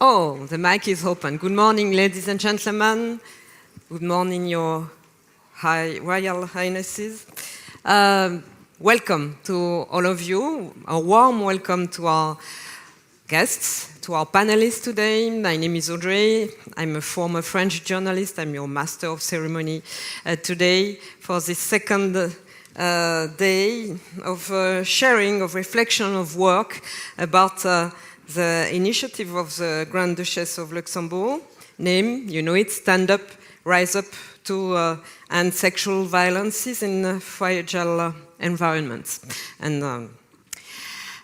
Oh, the mic is open. Good morning, ladies and gentlemen. Good morning, your Royal Highnesses. Welcome to all of you. A warm welcome to our guests, to our panelists today. My name is Audrey. I'm a former French journalist. I'm your master of ceremony today for this second day of sharing, of reflection, of work about the initiative of the Grand Duchess of Luxembourg. Name, you know it, Stand Up, Rise Up to End Sexual Violences in Fragile Environments. And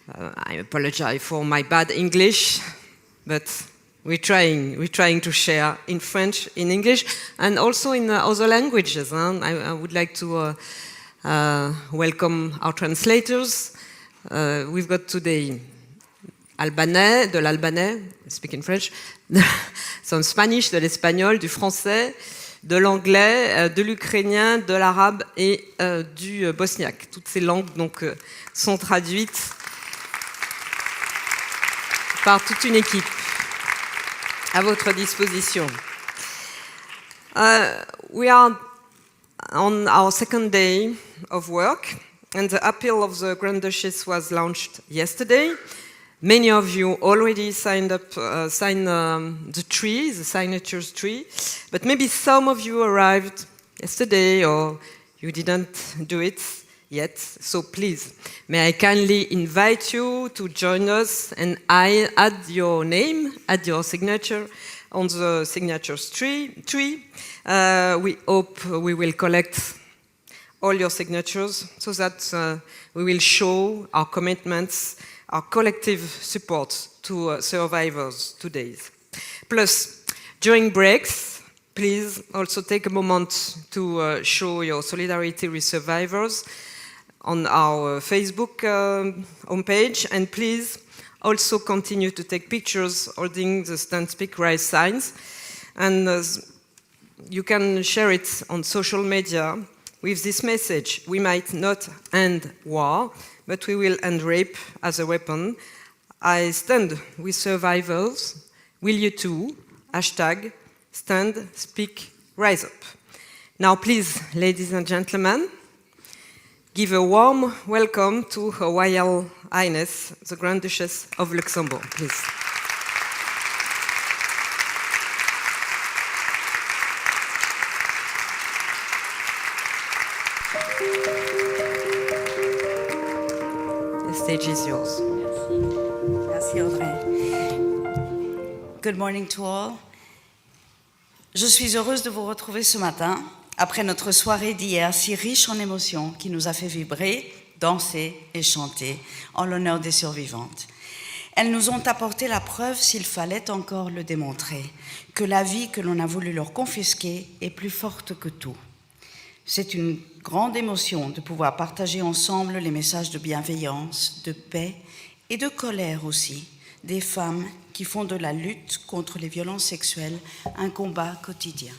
I apologize for my bad English, but we're trying to share in French, in English, and also in other languages. I would like to welcome our translators. We've got today albanais, de l'albanais, speak in French, some Spanish, de l'espagnol, du français, de l'anglais, de l'ukrainien, de l'arabe et du bosniaque. Toutes ces langues donc, sont traduites par toute une équipe à votre disposition. We are on our second day of work, and the appeal of the Grand Duchess was launched yesterday. Many of you already signed the signatures tree, but maybe some of you arrived yesterday or you didn't do it yet. So please, may I kindly invite you to join us and I add your name, add your signature on the signatures tree. We hope we will collect all your signatures so that we will show our commitments, our collective support to survivors today. Plus, during breaks, please also take a moment to show your solidarity with survivors on our Facebook homepage, and please also continue to take pictures holding the Stand, Speak, Rise signs, and you can share it on social media with this message: we might not end war, but we will end rape as a weapon. I stand with survivors. Will you too? Hashtag Stand, Speak, Rise Up. Now please, ladies and gentlemen, give a warm welcome to Her Royal Highness, the Grand Duchess of Luxembourg, please. The stage is yours. Merci Audrey. Good morning to all. Je suis heureuse de vous retrouver ce matin, après notre soirée d'hier si riche en émotions qui nous a fait vibrer, danser et chanter en l'honneur des survivantes. Elles nous ont apporté la preuve, s'il fallait encore le démontrer, que la vie que l'on a voulu leur confisquer est plus forte que tout. C'est une grande émotion de pouvoir partager ensemble les messages de bienveillance, de paix et de colère aussi, des femmes qui font de la lutte contre les violences sexuelles un combat quotidien.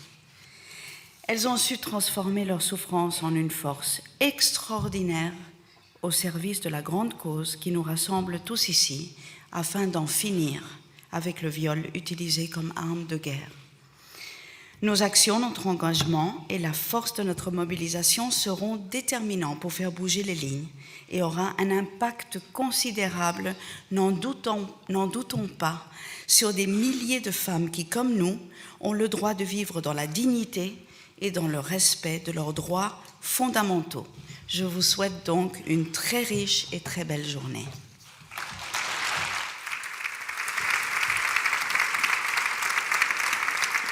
Elles ont su transformer leur souffrance en une force extraordinaire au service de la grande cause qui nous rassemble tous ici afin d'en finir avec le viol utilisé comme arme de guerre. Nos actions, notre engagement et la force de notre mobilisation seront déterminants pour faire bouger les lignes et aura un impact considérable, n'en doutons pas, sur des milliers de femmes qui, comme nous, ont le droit de vivre dans la dignité et dans le respect de leurs droits fondamentaux. Je vous souhaite donc une très riche et très belle journée.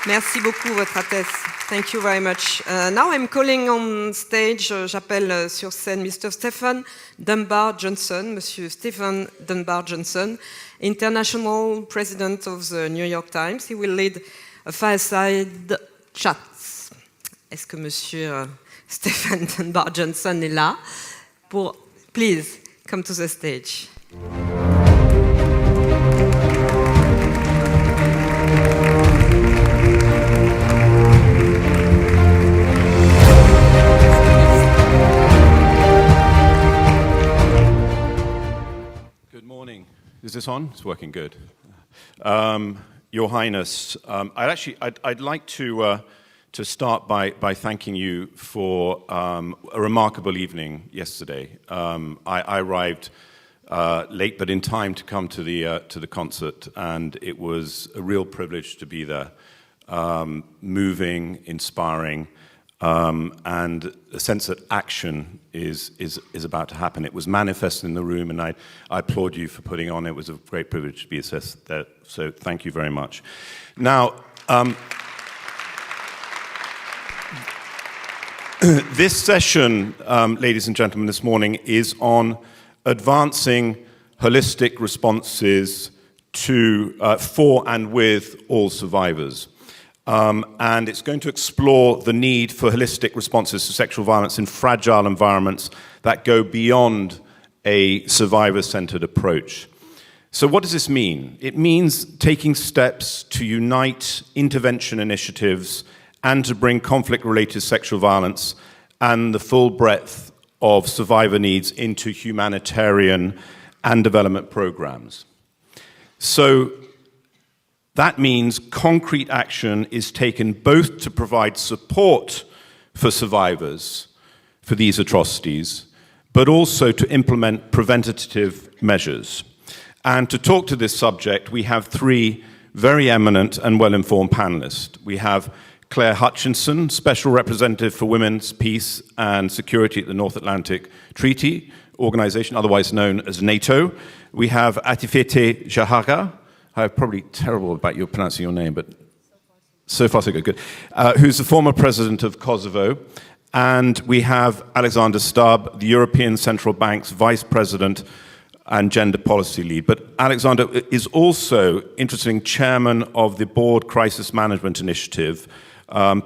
Merci beaucoup, Votre Altesse. Thank you very much. Now I'm calling on stage, j'appelle sur scène Mr. Stephen Dunbar Johnson, Monsieur Stephen Dunbar Johnson, International President of the New York Times. He will lead a fireside chat. Est-ce que Monsieur Stephen Dunbar Johnson est là? Please, come to the stage. Is this on? It's working good. Your Highness, I'd like to start by thanking you for a remarkable evening yesterday. I arrived late, but in time to come to the concert, and it was a real privilege to be there. Moving, inspiring, and a sense that action is about to happen. It was manifested in the room, and I applaud you for putting on. It was a great privilege to be assessed there, so thank you very much. Now, this session, ladies and gentlemen, this morning is on advancing holistic responses to, for and with all survivors. And it's going to explore the need for holistic responses to sexual violence in fragile environments that go beyond a survivor-centered approach. So what does this mean? It means taking steps to unite intervention initiatives and to bring conflict-related sexual violence and the full breadth of survivor needs into humanitarian and development programs. So that means concrete action is taken both to provide support for survivors for these atrocities, but also to implement preventative measures. And to talk to this subject, we have three very eminent and well-informed panelists. We have Claire Hutchinson, Special Representative for Women's Peace and Security at the North Atlantic Treaty Organization, otherwise known as NATO. We have Atifete Jahaga. I'm probably terrible about your pronouncing your name, but so far so good. Who's the former president of Kosovo. And we have Alexander Stubb, the European Central Bank's vice president and gender policy lead. But Alexander is also, interesting, chairman of the Board Crisis Management Initiative,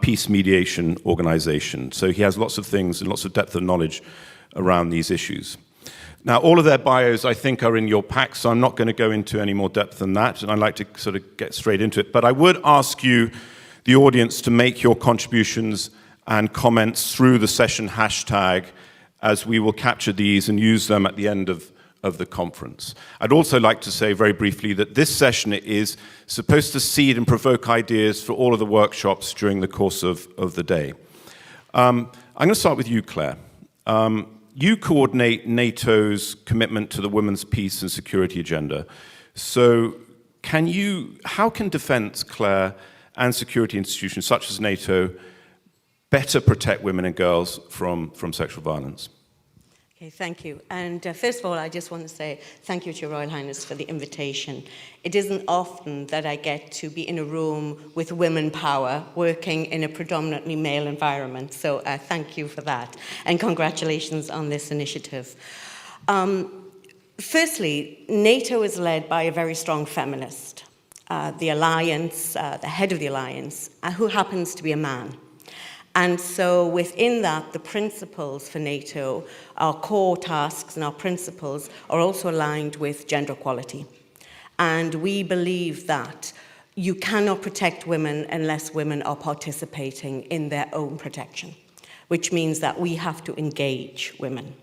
peace mediation organization. So he has lots of things and lots of depth of knowledge around these issues. Now, all of their bios, I think, are in your pack, so I'm not going to go into any more depth than that, and I'd like to sort of get straight into it. But I would ask you, the audience, to make your contributions and comments through the session hashtag, as we will capture these and use them at the end of the conference. I'd also like to say very briefly that this session is supposed to seed and provoke ideas for all of the workshops during the course of the day. I'm going to start with you, Claire. You coordinate NATO's commitment to the women's peace and security agenda. So how can defense, Claire, and security institutions such as NATO better protect women and girls from sexual violence? Okay, thank you. And first of all, I just want to say thank you to Your Royal Highness for the invitation. It isn't often that I get to be in a room with women power working in a predominantly male environment. So thank you for that. And congratulations on this initiative. Firstly, NATO is led by a very strong feminist. The alliance, the head of the alliance, who happens to be a man. And so within that, the principles for NATO, our core tasks and our principles are also aligned with gender equality. And we believe that you cannot protect women unless women are participating in their own protection, which means that we have to engage women.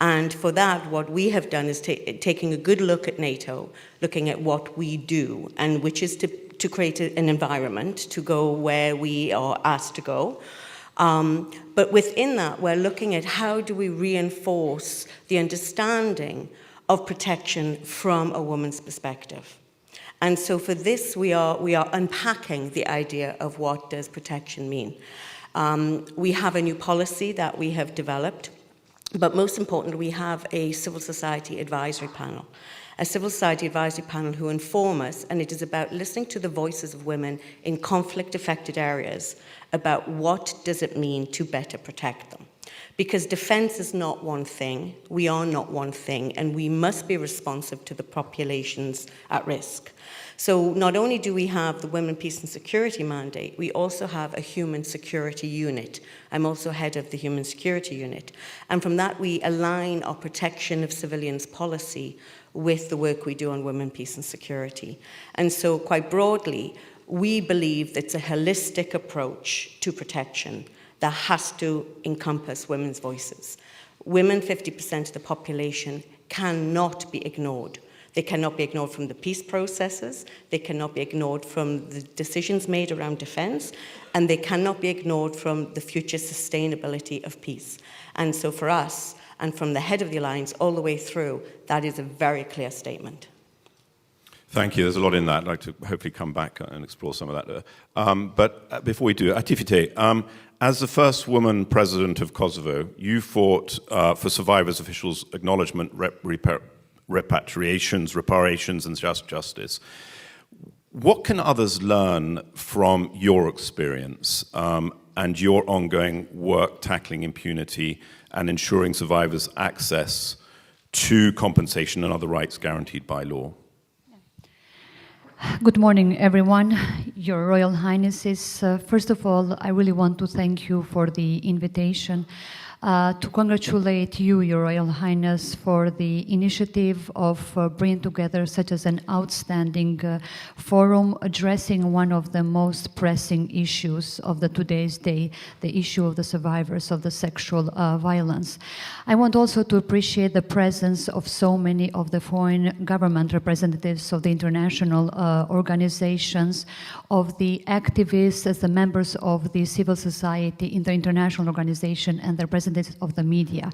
And for that, what we have done is taking a good look at NATO, looking at what we do, and which is to create an environment to go where we are asked to go. But within that, we're looking at how do we reinforce the understanding of protection from a woman's perspective. And so for this, we are unpacking the idea of what does protection mean. We have a new policy that we have developed, but most importantly, we have a civil society advisory panel. A civil society advisory panel who inform us, and it is about listening to the voices of women in conflict-affected areas about what does it mean to better protect them. Because defense is not one thing, we are not one thing, and we must be responsive to the populations at risk. So not only do we have the Women, Peace and Security mandate, we also have a Human Security Unit. I'm also head of the Human Security Unit. And from that, we align our protection of civilians policy with the work we do on women, peace and security. And so quite broadly, we believe that it's a holistic approach to protection that has to encompass women's voices. Women, 50% of the population, cannot be ignored. They cannot be ignored from the peace processes, they cannot be ignored from the decisions made around defense, and they cannot be ignored from the future sustainability of peace. And so for us, and from the head of the alliance all the way through, that is a very clear statement. Thank you. There's a lot in that. I'd like to hopefully come back and explore some of that. But before we do, Atifete, as the first woman president of Kosovo, you fought for survivors' officials' acknowledgement, repatriations, reparations, and just justice. What can others learn from your experience and your ongoing work tackling impunity and ensuring survivors' access to compensation and other rights guaranteed by law? Good morning, everyone. Your Royal Highnesses, first of all, I really want to thank you for the invitation to congratulate you, Your Royal Highness, for the initiative of bringing together such as an outstanding forum addressing one of the most pressing issues of today's day, the issue of the survivors of the sexual violence. I want also to appreciate the presence of so many of the foreign government representatives of the international organizations, of the activists as the members of the civil society in the international organization and the representatives of the media,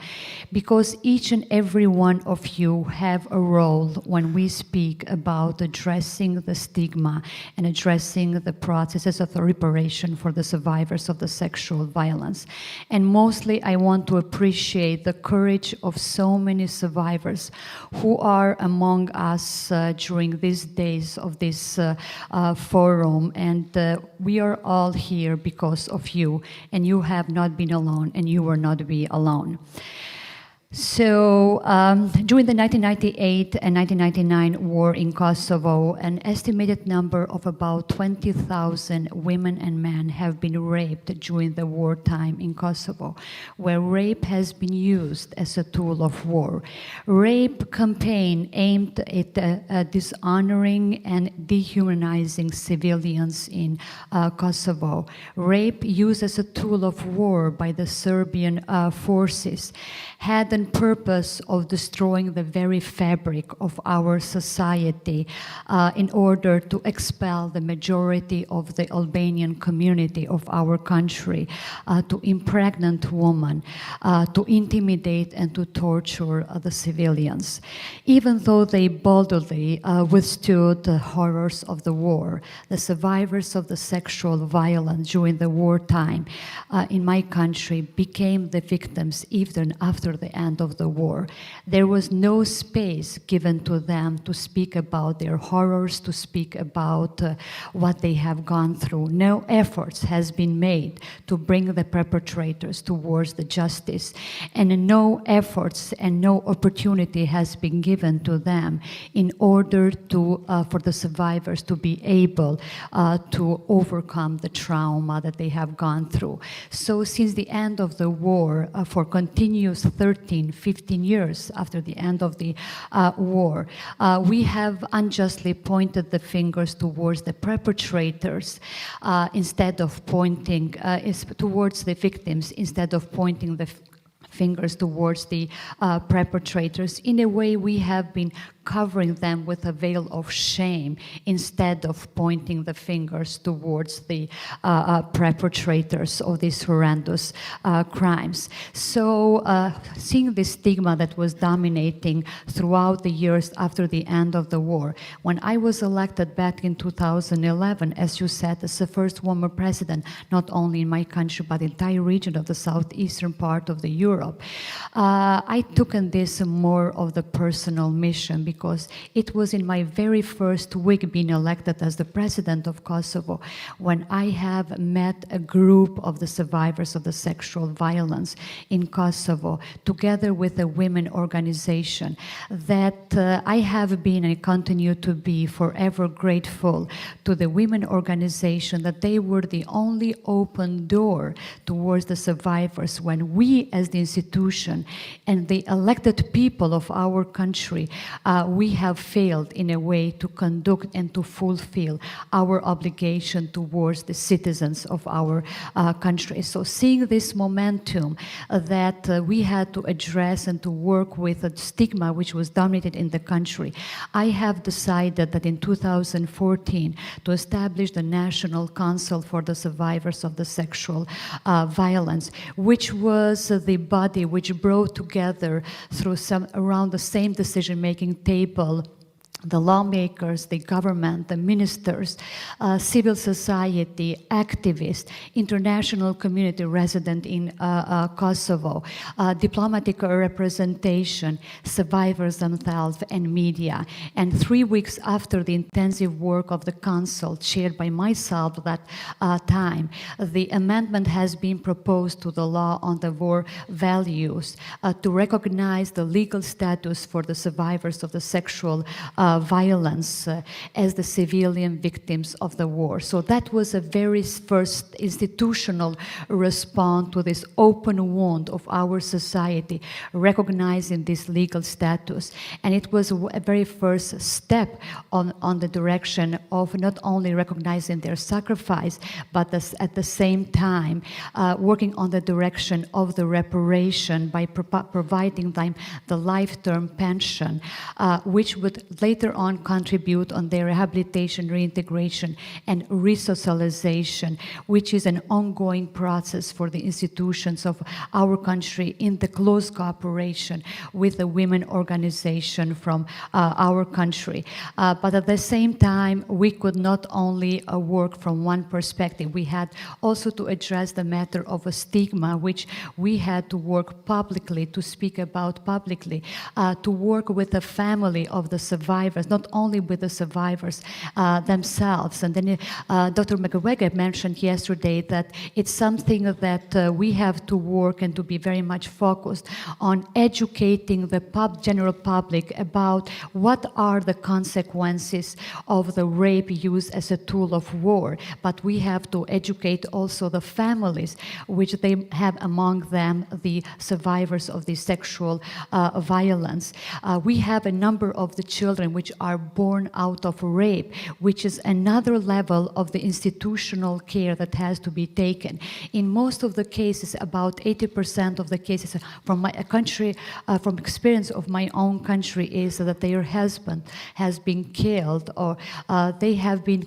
because each and every one of you have a role when we speak about addressing the stigma and addressing the processes of reparation for the survivors of the sexual violence. And mostly I want to appreciate the courage of so many survivors who are among us during these days of this forum, and we are all here because of you, and you have not been alone, and you will not be alone. So during the 1998 and 1999 war in Kosovo, an estimated number of about 20,000 women and men have been raped during the wartime in Kosovo, where rape has been used as a tool of war. Rape campaign aimed at dishonoring and dehumanizing civilians in Kosovo. Rape used as a tool of war by the Serbian forces had the purpose of destroying the very fabric of our society in order to expel the majority of the Albanian community of our country, to impregnate women, to intimidate and to torture the civilians. Even though they boldly withstood the horrors of the war, the survivors of the sexual violence during the wartime in my country became the victims even after the end of the war. There was no space given to them to speak about their horrors, to speak about what they have gone through. No efforts has been made to bring the perpetrators towards the justice, and no efforts and no opportunity has been given to them in order to for the survivors to be able to overcome the trauma that they have gone through. So since the end of the war, for continuous 15 years after the end of the war, we have unjustly pointed the fingers towards the perpetrators instead of pointing towards the victims, instead of pointing the fingers towards the perpetrators. In a way, we have been covering them with a veil of shame instead of pointing the fingers towards the perpetrators of these horrendous crimes. So seeing the stigma that was dominating throughout the years after the end of the war, when I was elected back in 2011, as you said, as the first woman president, not only in my country, but the entire region of the southeastern part of the Europe, I took on this more of the personal mission, because it was in my very first week being elected as the president of Kosovo when I have met a group of the survivors of the sexual violence in Kosovo, together with a women organization, that I have been and continue to be forever grateful to the women organization, that they were the only open door towards the survivors when we as the institution and the elected people of our country we have failed in a way to conduct and to fulfill our obligation towards the citizens of our country. So seeing this momentum that we had to address and to work with the stigma which was dominated in the country, I have decided that in 2014 to establish the National Council for the Survivors of the Sexual Violence, which was the body which brought together through around the same decision-making table the lawmakers, the government, the ministers, civil society, activists, international community resident in Kosovo, diplomatic representation, survivors themselves, and media. And 3 weeks after the intensive work of the council, chaired by myself at that time, the amendment has been proposed to the law on the war values to recognize the legal status for the survivors of the sexual violence as the civilian victims of the war. So that was a very first institutional response to this open wound of our society, recognizing this legal status. And it was a very first step on the direction of not only recognizing their sacrifice, but at the same time working on the direction of the reparation by providing them the life-term pension, which would later on contribute on their rehabilitation, reintegration, and resocialization, which is an ongoing process for the institutions of our country in the close cooperation with the women organization from our country. But at the same time, we could not only work from one perspective. We had also to address the matter of a stigma, which we had to work publicly, to speak about publicly, to work with the family of the survivors, not only with the survivors themselves. And then Dr. McGregor mentioned yesterday that it's something that we have to work and to be very much focused on educating the general public about what are the consequences of the rape used as a tool of war. But we have to educate also the families, which they have among them the survivors of the sexual violence. We have a number of the children which are born out of rape, which is another level of the institutional care that has to be taken. In most of the cases, about 80% of the cases from my country, from experience of my own country, is that their husband has been killed, or they have been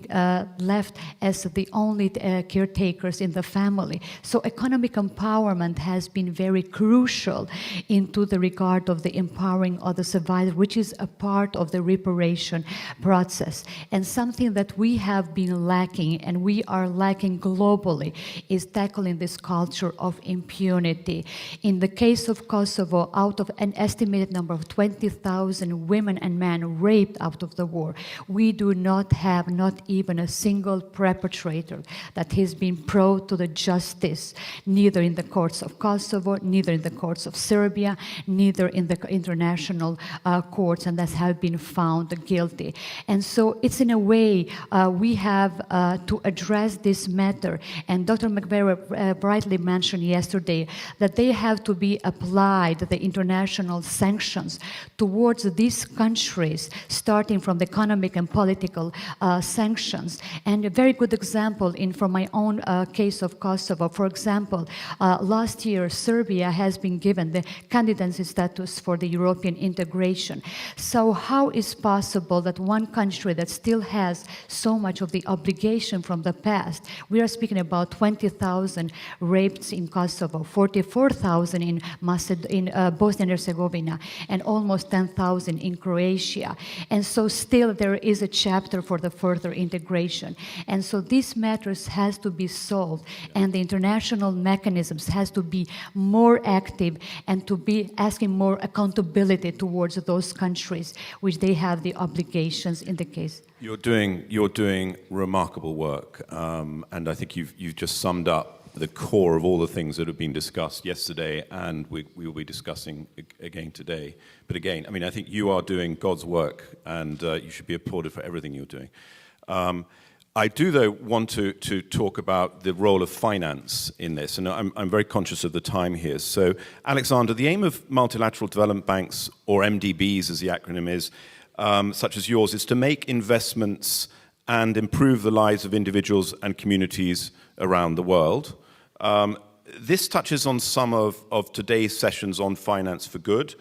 left as the only caretakers in the family. So economic empowerment has been very crucial into the regard of the empowering of the survivor, which is a part of the reparation process. And something that we have been lacking, and we are lacking globally, is tackling this culture of impunity. In the case of Kosovo, out of an estimated number of 20,000 women and men raped out of the war, we do not have not even a single perpetrator that has been brought to the justice, neither in the courts of Kosovo, neither in the courts of Serbia, neither in the international courts, and that have been found guilty. And so it's in a way we have to address this matter. And Dr. McVeigh brightly mentioned yesterday that they have to be applied, the international sanctions, towards these countries, starting from the economic and political sanctions. And a very good example from my own case of Kosovo, for example, last year Serbia has been given the candidacy status for the European integration. So how is possible that one country that still has so much of the obligation from the past, we are speaking about 20,000 rapes in Kosovo, 44,000 in Bosnia and Herzegovina, and almost 10,000 in Croatia. And so still there is a chapter for the further integration. And so these matters has to be solved, and the international mechanisms has to be more active and to be asking more accountability towards those countries which they have the obligations in the case. You're doing remarkable work, and I think you've just summed up the core of all the things that have been discussed yesterday, and we will be discussing again today. But again, I mean, I think you are doing God's work, and you should be applauded for everything you're doing. I do, though, want to talk about the role of finance in this, and I'm very conscious of the time here. So, Alexander, the aim of multilateral development banks, or MDBs as the acronym is, such as yours is to make investments and improve the lives of individuals and communities around the world. This touches on some of today's sessions on Finance for Good,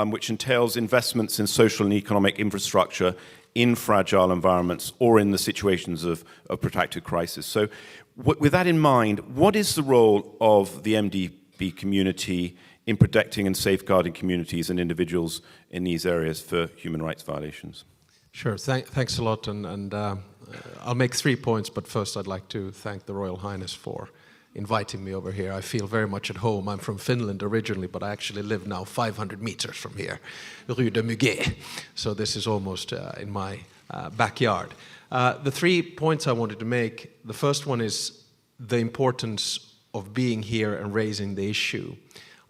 which entails investments in social and economic infrastructure in fragile environments or in the situations of protracted crisis. So with that in mind, what is the role of the MDB community in protecting and safeguarding communities and individuals in these areas for human rights violations? Sure, thanks a lot, and I'll make 3 points, but first I'd like to thank the Royal Highness for inviting me over here. I feel very much at home. I'm from Finland originally, but I actually live now 500 meters from here, Rue de Muguet. So this is almost in my backyard. The 3 points I wanted to make, the first one is the importance of being here and raising the issue.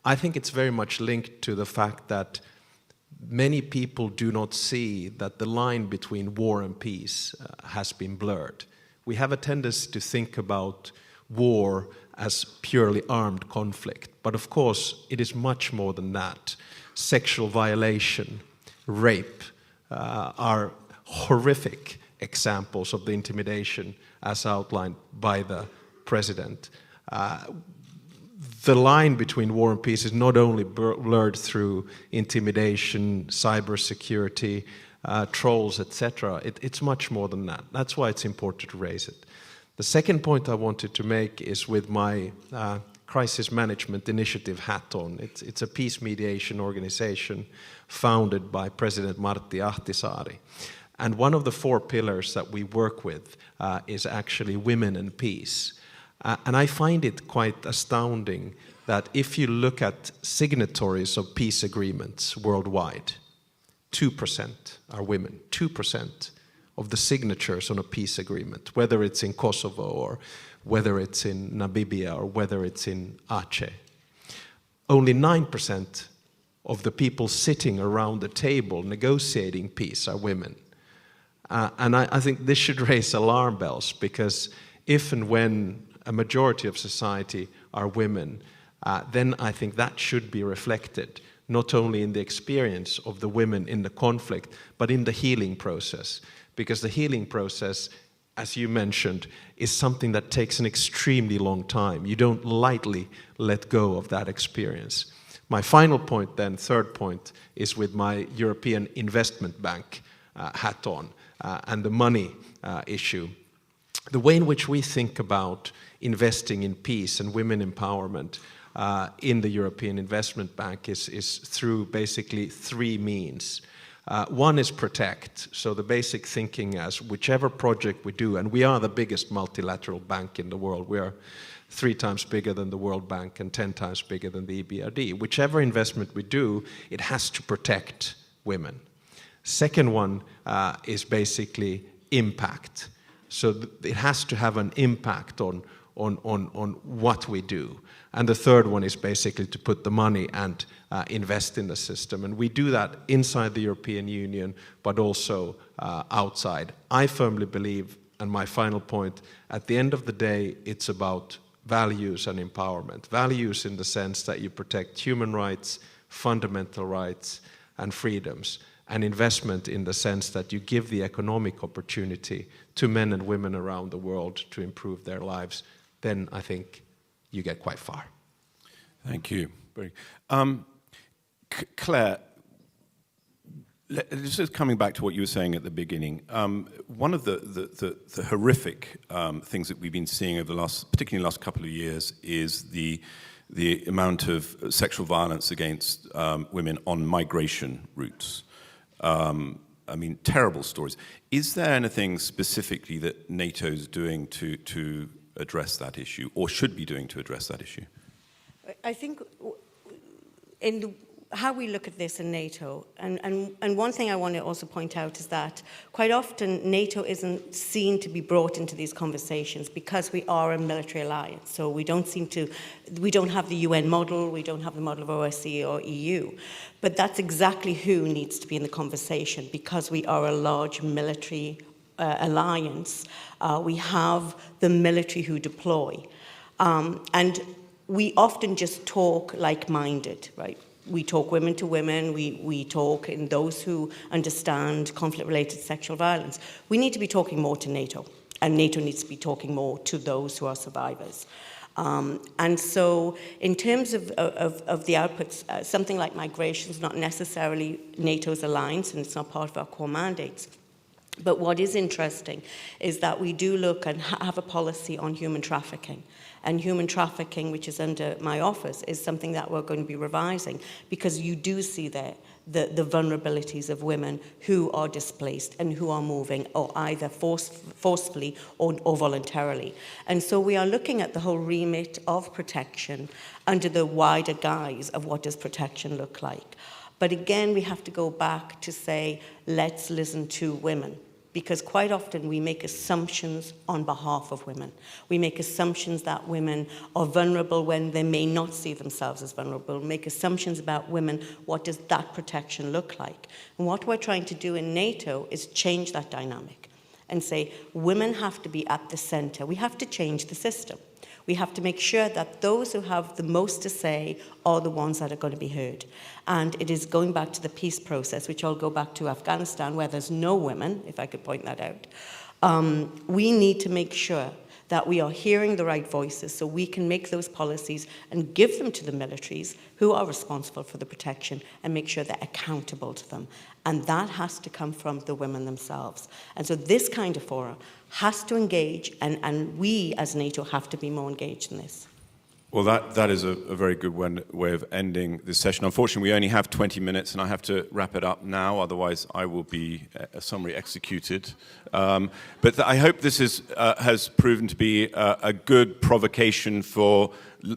I think it's very much linked to the fact that many people do not see that the line between war and peace has been blurred. We have a tendency to think about war as purely armed conflict, but of course it is much more than that. Sexual violation, rape are horrific examples of the intimidation as outlined by the president. The line between war and peace is not only blurred through intimidation, cybersecurity, trolls, etc. It's much more than that. That's why it's important to raise it. The second point I wanted to make is with my crisis management initiative hat on. It's a peace mediation organization founded by President Martti Ahtisaari. And one of the 4 pillars that we work with is actually women and peace. And I find it quite astounding that if you look at signatories of peace agreements worldwide, 2% are women, 2% of the signatures on a peace agreement, whether it's in Kosovo or whether it's in Namibia or whether it's in Aceh. Only 9% of the people sitting around the table negotiating peace are women. And I think this should raise alarm bells, because if and when a majority of society are women, then I think that should be reflected not only in the experience of the women in the conflict, but in the healing process. Because the healing process, as you mentioned, is something that takes an extremely long time. You don't lightly let go of that experience. My final point then, third point, is with my European Investment Bank hat on and the money issue. The way in which we think about investing in peace and women empowerment in the European Investment Bank is through basically 3 means. One is protect, so the basic thinking as whichever project we do, and we are the biggest multilateral bank in the world, we are 3 times bigger than the World Bank and 10 times bigger than the EBRD. Whichever investment we do, it has to protect women. Second one is basically impact. So it has to have an impact on what we do. And the third one is basically to put the money and invest in the system. And we do that inside the European Union, but also outside. I firmly believe, and my final point, at the end of the day, it's about values and empowerment. Values in the sense that you protect human rights, fundamental rights, and freedoms. And investment in the sense that you give the economic opportunity to men and women around the world to improve their lives. Then I think you get quite far. Thank you. Claire, just coming back to what you were saying at the beginning, one of the horrific things that we've been seeing over the last, particularly the last couple of years, is the amount of sexual violence against women on migration routes. I mean, terrible stories. Is there anything specifically that NATO's doing to address that issue, or should be doing to address that issue? I think how we look at this in NATO, and one thing I want to also point out is that quite often NATO isn't seen to be brought into these conversations because we are a military alliance. So we don't have the UN model, we don't have the model of OSCE or EU. But that's exactly who needs to be in the conversation, because we are a large military alliance. We have the military who deploy. And we often just talk like-minded, right? we talk women to women, we talk in those who understand conflict-related sexual violence. We need to be talking more to NATO, and NATO needs to be talking more to those who are survivors. And so in terms of the outputs, something like migration is not necessarily NATO's alliance, and it's not part of our core mandates. But what is interesting is that we do look and have a policy on human trafficking. And human trafficking, which is under my office, is something that we're going to be revising, because you do see there the vulnerabilities of women who are displaced and who are moving, or either forcefully or voluntarily. And so we are looking at the whole remit of protection under the wider guise of what does protection look like. But again, we have to go back to say, let's listen to women. Because quite often we make assumptions on behalf of women. We make assumptions that women are vulnerable when they may not see themselves as vulnerable. We make assumptions about women, what does that protection look like? And what we're trying to do in NATO is change that dynamic and say women have to be at the center. We have to change the system. We have to make sure that those who have the most to say are the ones that are going to be heard. And it is going back to the peace process, which I'll go back to Afghanistan, where there's no women, if I could point that out. We need to make sure that we are hearing the right voices so we can make those policies and give them to the militaries who are responsible for the protection and make sure they're accountable to them. And that has to come from the women themselves. And so this kind of forum has to engage, and we as NATO have to be more engaged in this. Well, that is a very good way of ending this session. Unfortunately, we only have 20 minutes, and I have to wrap it up now, otherwise I will be summarily executed. But I hope this has proven to be a good provocation for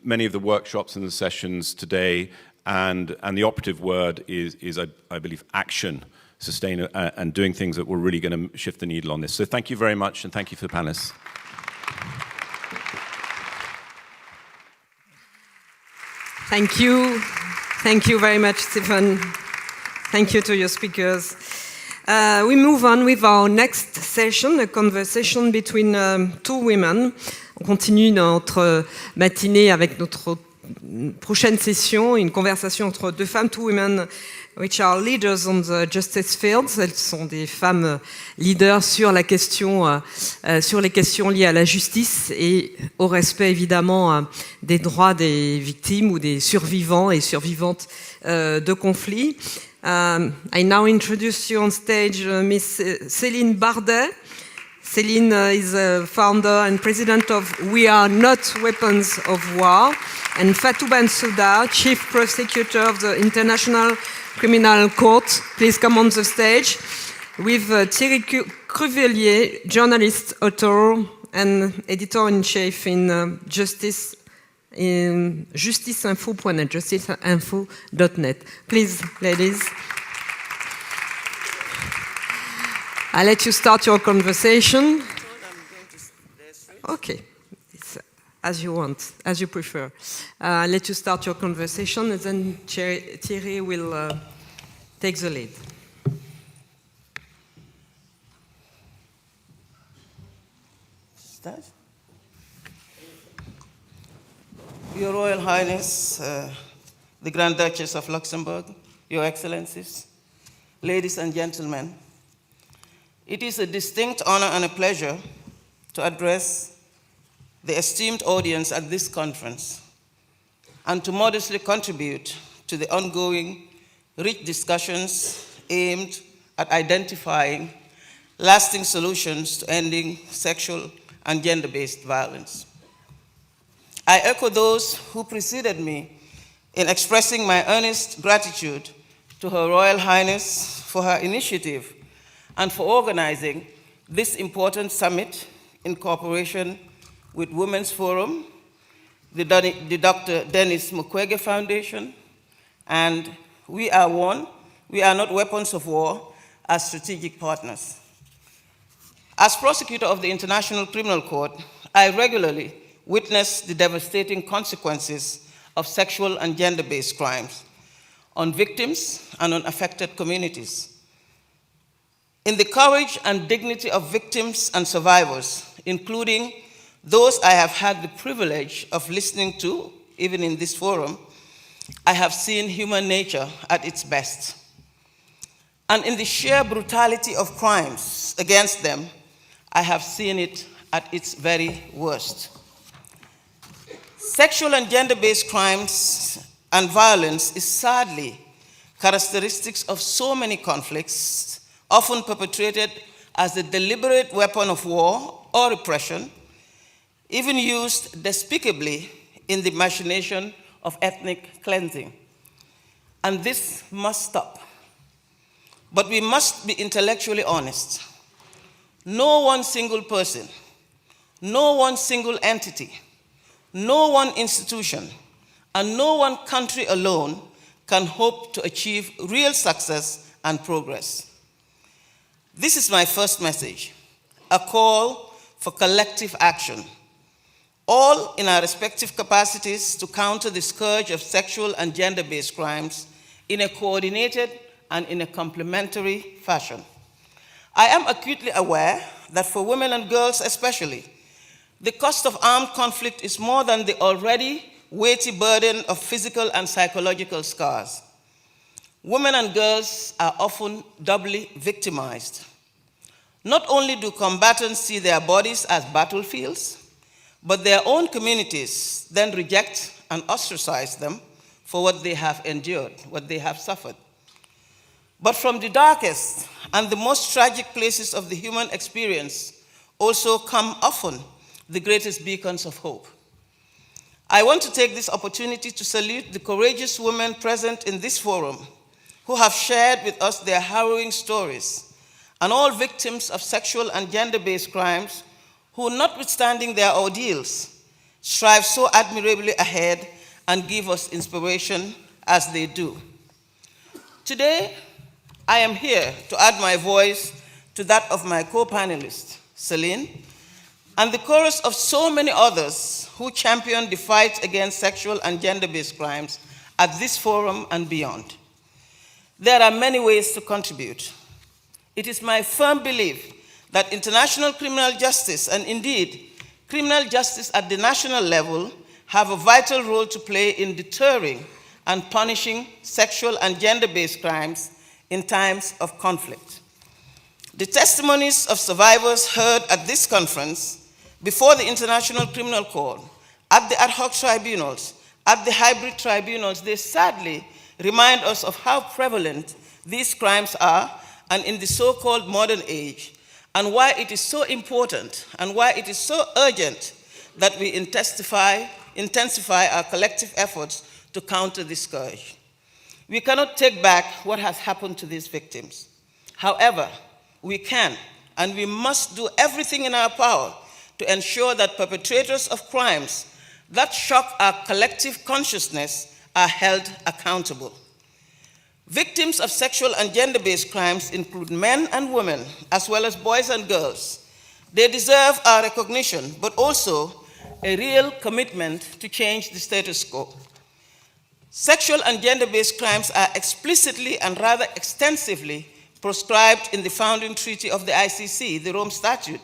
many of the workshops and the sessions today, and the operative word is I believe, action, sustain, and doing things that were really going to shift the needle on this. So thank you very much, and thank you for the panelists. Thank you. Thank you very much, Stephen. Thank you to your speakers. We move on with our next session, a conversation between two women. On continue notre matinée avec notre prochaine session, une conversation entre deux femmes, two women which are leaders on the justice fields. Elles sont des femmes leaders sur la question, sur les questions liées à la justice et au respect évidemment des droits des victimes ou des survivants et survivantes de conflits. I now introduce you on stage Miss Céline Bardet. Céline is a founder and president of We Are Not Weapons of War, and Fatou Bensouda, chief prosecutor of the International Criminal Court. Please come on the stage. With Thierry Cruvelier, journalist, author, and editor-in-chief in justiceinfo.net, justiceinfo.net. Please, ladies. I'll let you start your conversation. Okay. It's as you want, as you prefer. I'll let you start your conversation, and then Thierry will take the lead. Start. Your Royal Highness, the Grand Duchess of Luxembourg, Your Excellencies, ladies and gentlemen, it is a distinct honor and a pleasure to address the esteemed audience at this conference and to modestly contribute to the ongoing rich discussions aimed at identifying lasting solutions to ending sexual and gender-based violence. I echo those who preceded me in expressing my earnest gratitude to Her Royal Highness for her initiative and for organizing this important summit in cooperation with Women's Forum, the Dr. Denis Mukwege Foundation, and We Are One, We Are Not Weapons of War as strategic partners. As prosecutor of the International Criminal Court, I regularly witness the devastating consequences of sexual and gender-based crimes on victims and on affected communities. In the courage and dignity of victims and survivors, including those I have had the privilege of listening to, even in this forum, I have seen human nature at its best. And in the sheer brutality of crimes against them, I have seen it at its very worst. Sexual and gender-based crimes and violence is sadly characteristics of so many conflicts, often perpetrated as a deliberate weapon of war or repression, even used despicably in the machination of ethnic cleansing. And this must stop. But we must be intellectually honest. No one single person, no one single entity, no one institution, and no one country alone can hope to achieve real success and progress. This is my first message, a call for collective action, all in our respective capacities to counter the scourge of sexual and gender-based crimes in a coordinated and in a complementary fashion. I am acutely aware that for women and girls especially, the cost of armed conflict is more than the already weighty burden of physical and psychological scars. Women and girls are often doubly victimized. Not only do combatants see their bodies as battlefields, but their own communities then reject and ostracize them for what they have endured, what they have suffered. But from the darkest and the most tragic places of the human experience also come often the greatest beacons of hope. I want to take this opportunity to salute the courageous women present in this forum who have shared with us their harrowing stories, and all victims of sexual and gender-based crimes who, notwithstanding their ordeals, strive so admirably ahead and give us inspiration as they do. Today, I am here to add my voice to that of my co-panelist, Celine, and the chorus of so many others who champion the fight against sexual and gender-based crimes at this forum and beyond. There are many ways to contribute. It is my firm belief that international criminal justice, and indeed criminal justice at the national level, have a vital role to play in deterring and punishing sexual and gender-based crimes in times of conflict. The testimonies of survivors heard at this conference, before the International Criminal Court, at the ad hoc tribunals, at the hybrid tribunals, they sadly remind us of how prevalent these crimes are and in the so-called modern age, and why it is so important and why it is so urgent that we intensify our collective efforts to counter this scourge. We cannot take back what has happened to these victims. However, we can and we must do everything in our power to ensure that perpetrators of crimes that shock our collective consciousness are held accountable. Victims of sexual and gender-based crimes include men and women, as well as boys and girls. They deserve our recognition, but also a real commitment to change the status quo. Sexual and gender-based crimes are explicitly and rather extensively proscribed in the founding treaty of the ICC, the Rome Statute.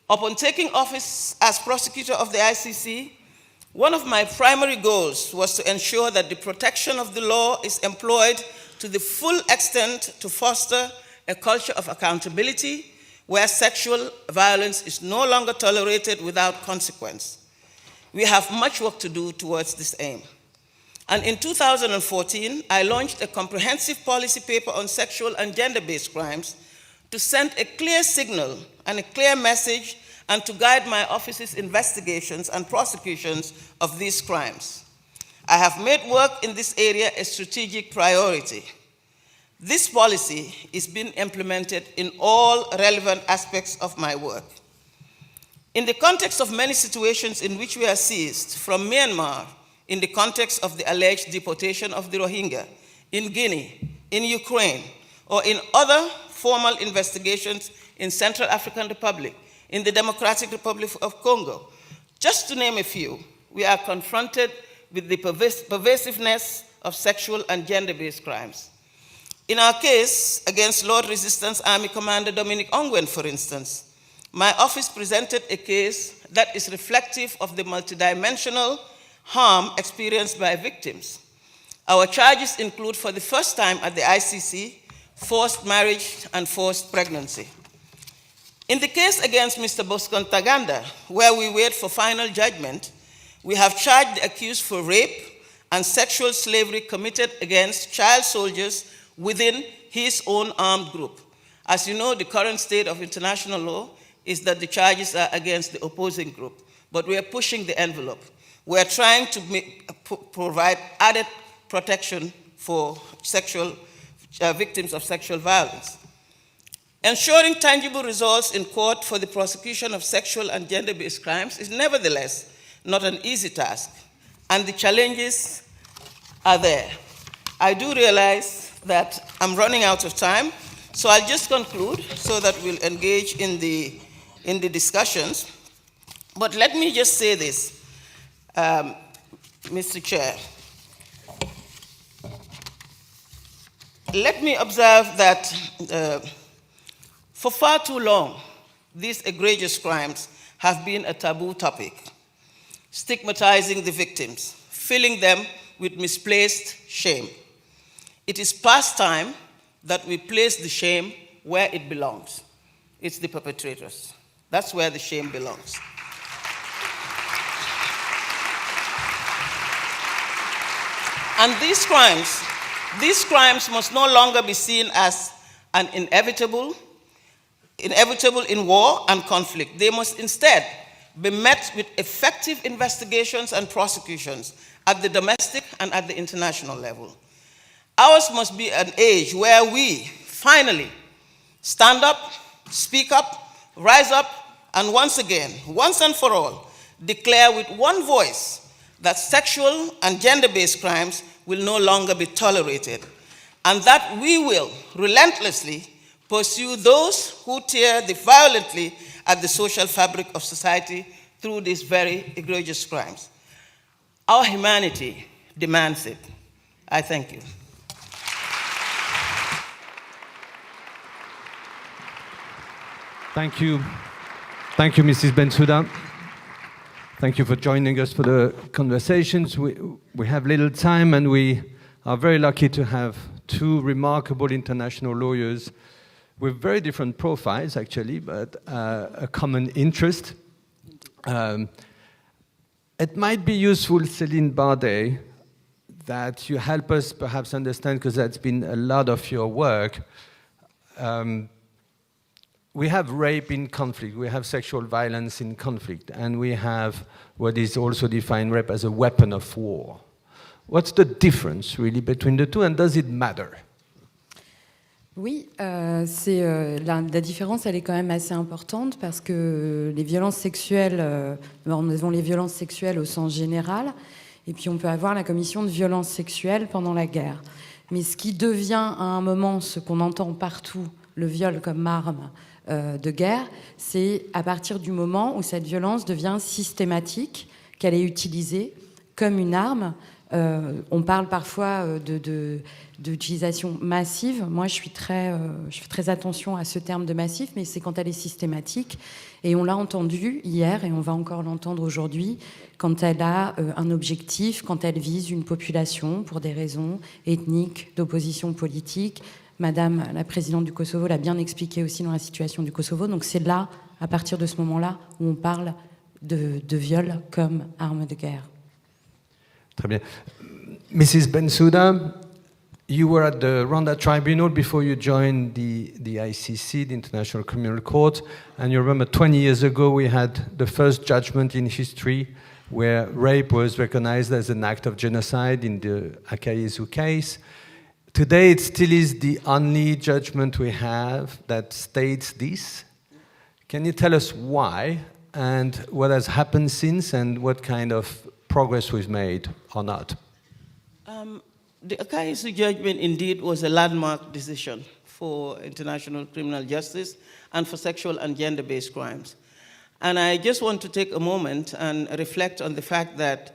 Upon taking office as prosecutor of the ICC, one of my primary goals was to ensure that the protection of the law is employed to the full extent to foster a culture of accountability where sexual violence is no longer tolerated without consequence. We have much work to do towards this aim. And in 2014, I launched a comprehensive policy paper on sexual and gender-based crimes to send a clear signal and a clear message and to guide my office's investigations and prosecutions of these crimes. I have made work in this area a strategic priority. This policy is being implemented in all relevant aspects of my work. In the context of many situations in which we are seized, from Myanmar, in the context of the alleged deportation of the Rohingya, in Guinea, in Ukraine, or in other formal investigations in Central African Republic, in the Democratic Republic of Congo, just to name a few, we are confronted with the pervasiveness of sexual and gender-based crimes. In our case against Lord Resistance Army Commander Dominic Ongwen, for instance, my office presented a case that is reflective of the multidimensional harm experienced by victims. Our charges include, for the first time at the ICC, forced marriage and forced pregnancy. In the case against Mr. Bosco Ntaganda, where we wait for final judgment, we have charged the accused for rape and sexual slavery committed against child soldiers within his own armed group. As you know, the current state of international law is that the charges are against the opposing group, but we are pushing the envelope. We are trying to provide added protection for victims of sexual violence. Ensuring tangible results in court for the prosecution of sexual and gender-based crimes is nevertheless not an easy task, and the challenges are there. I do realize that I'm running out of time, so I'll just conclude so that we'll engage in the discussions. But let me just say this, Mr. Chair. Let me observe that for far too long, these egregious crimes have been a taboo topic, stigmatizing the victims, filling them with misplaced shame. It is past time that we place the shame where it belongs. It's the perpetrators. That's where the shame belongs. And these crimes must no longer be seen as an inevitable in war and conflict. They must instead be met with effective investigations and prosecutions at the domestic and at the international level. Ours must be an age where we finally stand up, speak up, rise up, and once again, once and for all, declare with one voice that sexual and gender-based crimes will no longer be tolerated, and that we will relentlessly pursue those who tear violently at the social fabric of society through these very egregious crimes. Our humanity demands it. I thank you. Thank you. Thank you, Mrs. Bensouda. Thank you for joining us for the conversations. We have little time, and we are very lucky to have two remarkable international lawyers with very different profiles, actually, but a common interest. It might be useful, Céline Bardet, that you help us perhaps understand, because that's been a lot of your work. We have rape in conflict, we have sexual violence in conflict, and we have what is also defined rape as a weapon of war. What's the difference, really, between the two, and does it matter? Oui, la différence, elle est quand même assez importante parce que les violences sexuelles, nous avons les violences sexuelles au sens général, et puis on peut avoir la commission de violences sexuelles pendant la guerre. Mais ce qui devient à un moment, ce qu'on entend partout, le viol comme arme de guerre, c'est à partir du moment où cette violence devient systématique, qu'elle est utilisée comme une arme. On parle parfois d'utilisation massive. Moi, je fais très attention à ce terme de massif, mais c'est quand elle est systématique. Et on l'a entendu hier, et on va encore l'entendre aujourd'hui, quand elle a un objectif, quand elle vise une population pour des raisons ethniques, d'opposition politique. Madame la présidente du Kosovo l'a bien expliqué aussi dans la situation du Kosovo. Donc c'est là, à partir de ce moment-là, où on parle de viol comme arme de guerre. Très bien. Mrs. Bensouda, you were at the Rwanda Tribunal before you joined the ICC, the International Criminal Court, and you remember 20 years ago we had the first judgment in history where rape was recognized as an act of genocide in the Akayesu case. Today it still is the only judgment we have that states this. Can you tell us why and what has happened since and what kind of progress we've made or not? The Akayesu judgment indeed was a landmark decision for international criminal justice and for sexual and gender-based crimes. And I just want to take a moment and reflect on the fact that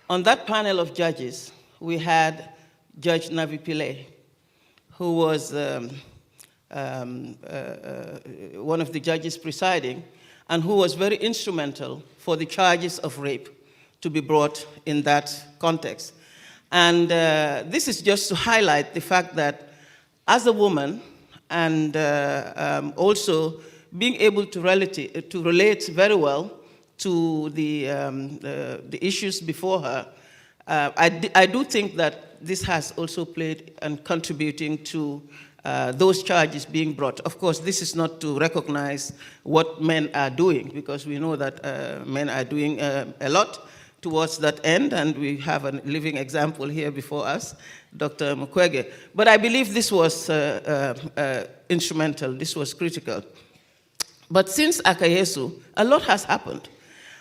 on that panel of judges, we had Judge Navi Pillay, who was one of the judges presiding, and who was very instrumental for the charges of rape to be brought in that context. And this is just to highlight the fact that as a woman, and also being able to relate very well to the issues before her, I do think that this has also played and contributing to those charges being brought. Of course, this is not to recognize what men are doing, because we know that men are doing a lot towards that end, and we have a living example here before us, Dr. Mukwege. But I believe this was instrumental, this was critical. But since Akayesu, a lot has happened.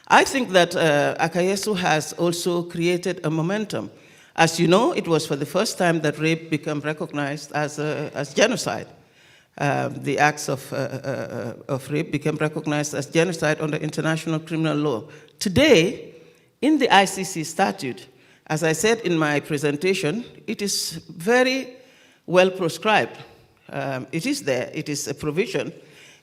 I think that Akayesu has also created a momentum. As you know, it was for the first time that rape became recognized as genocide. The acts of rape became recognized as genocide under international criminal law. Today, in the ICC statute, as I said in my presentation, it is very well prescribed. It is there. It is a provision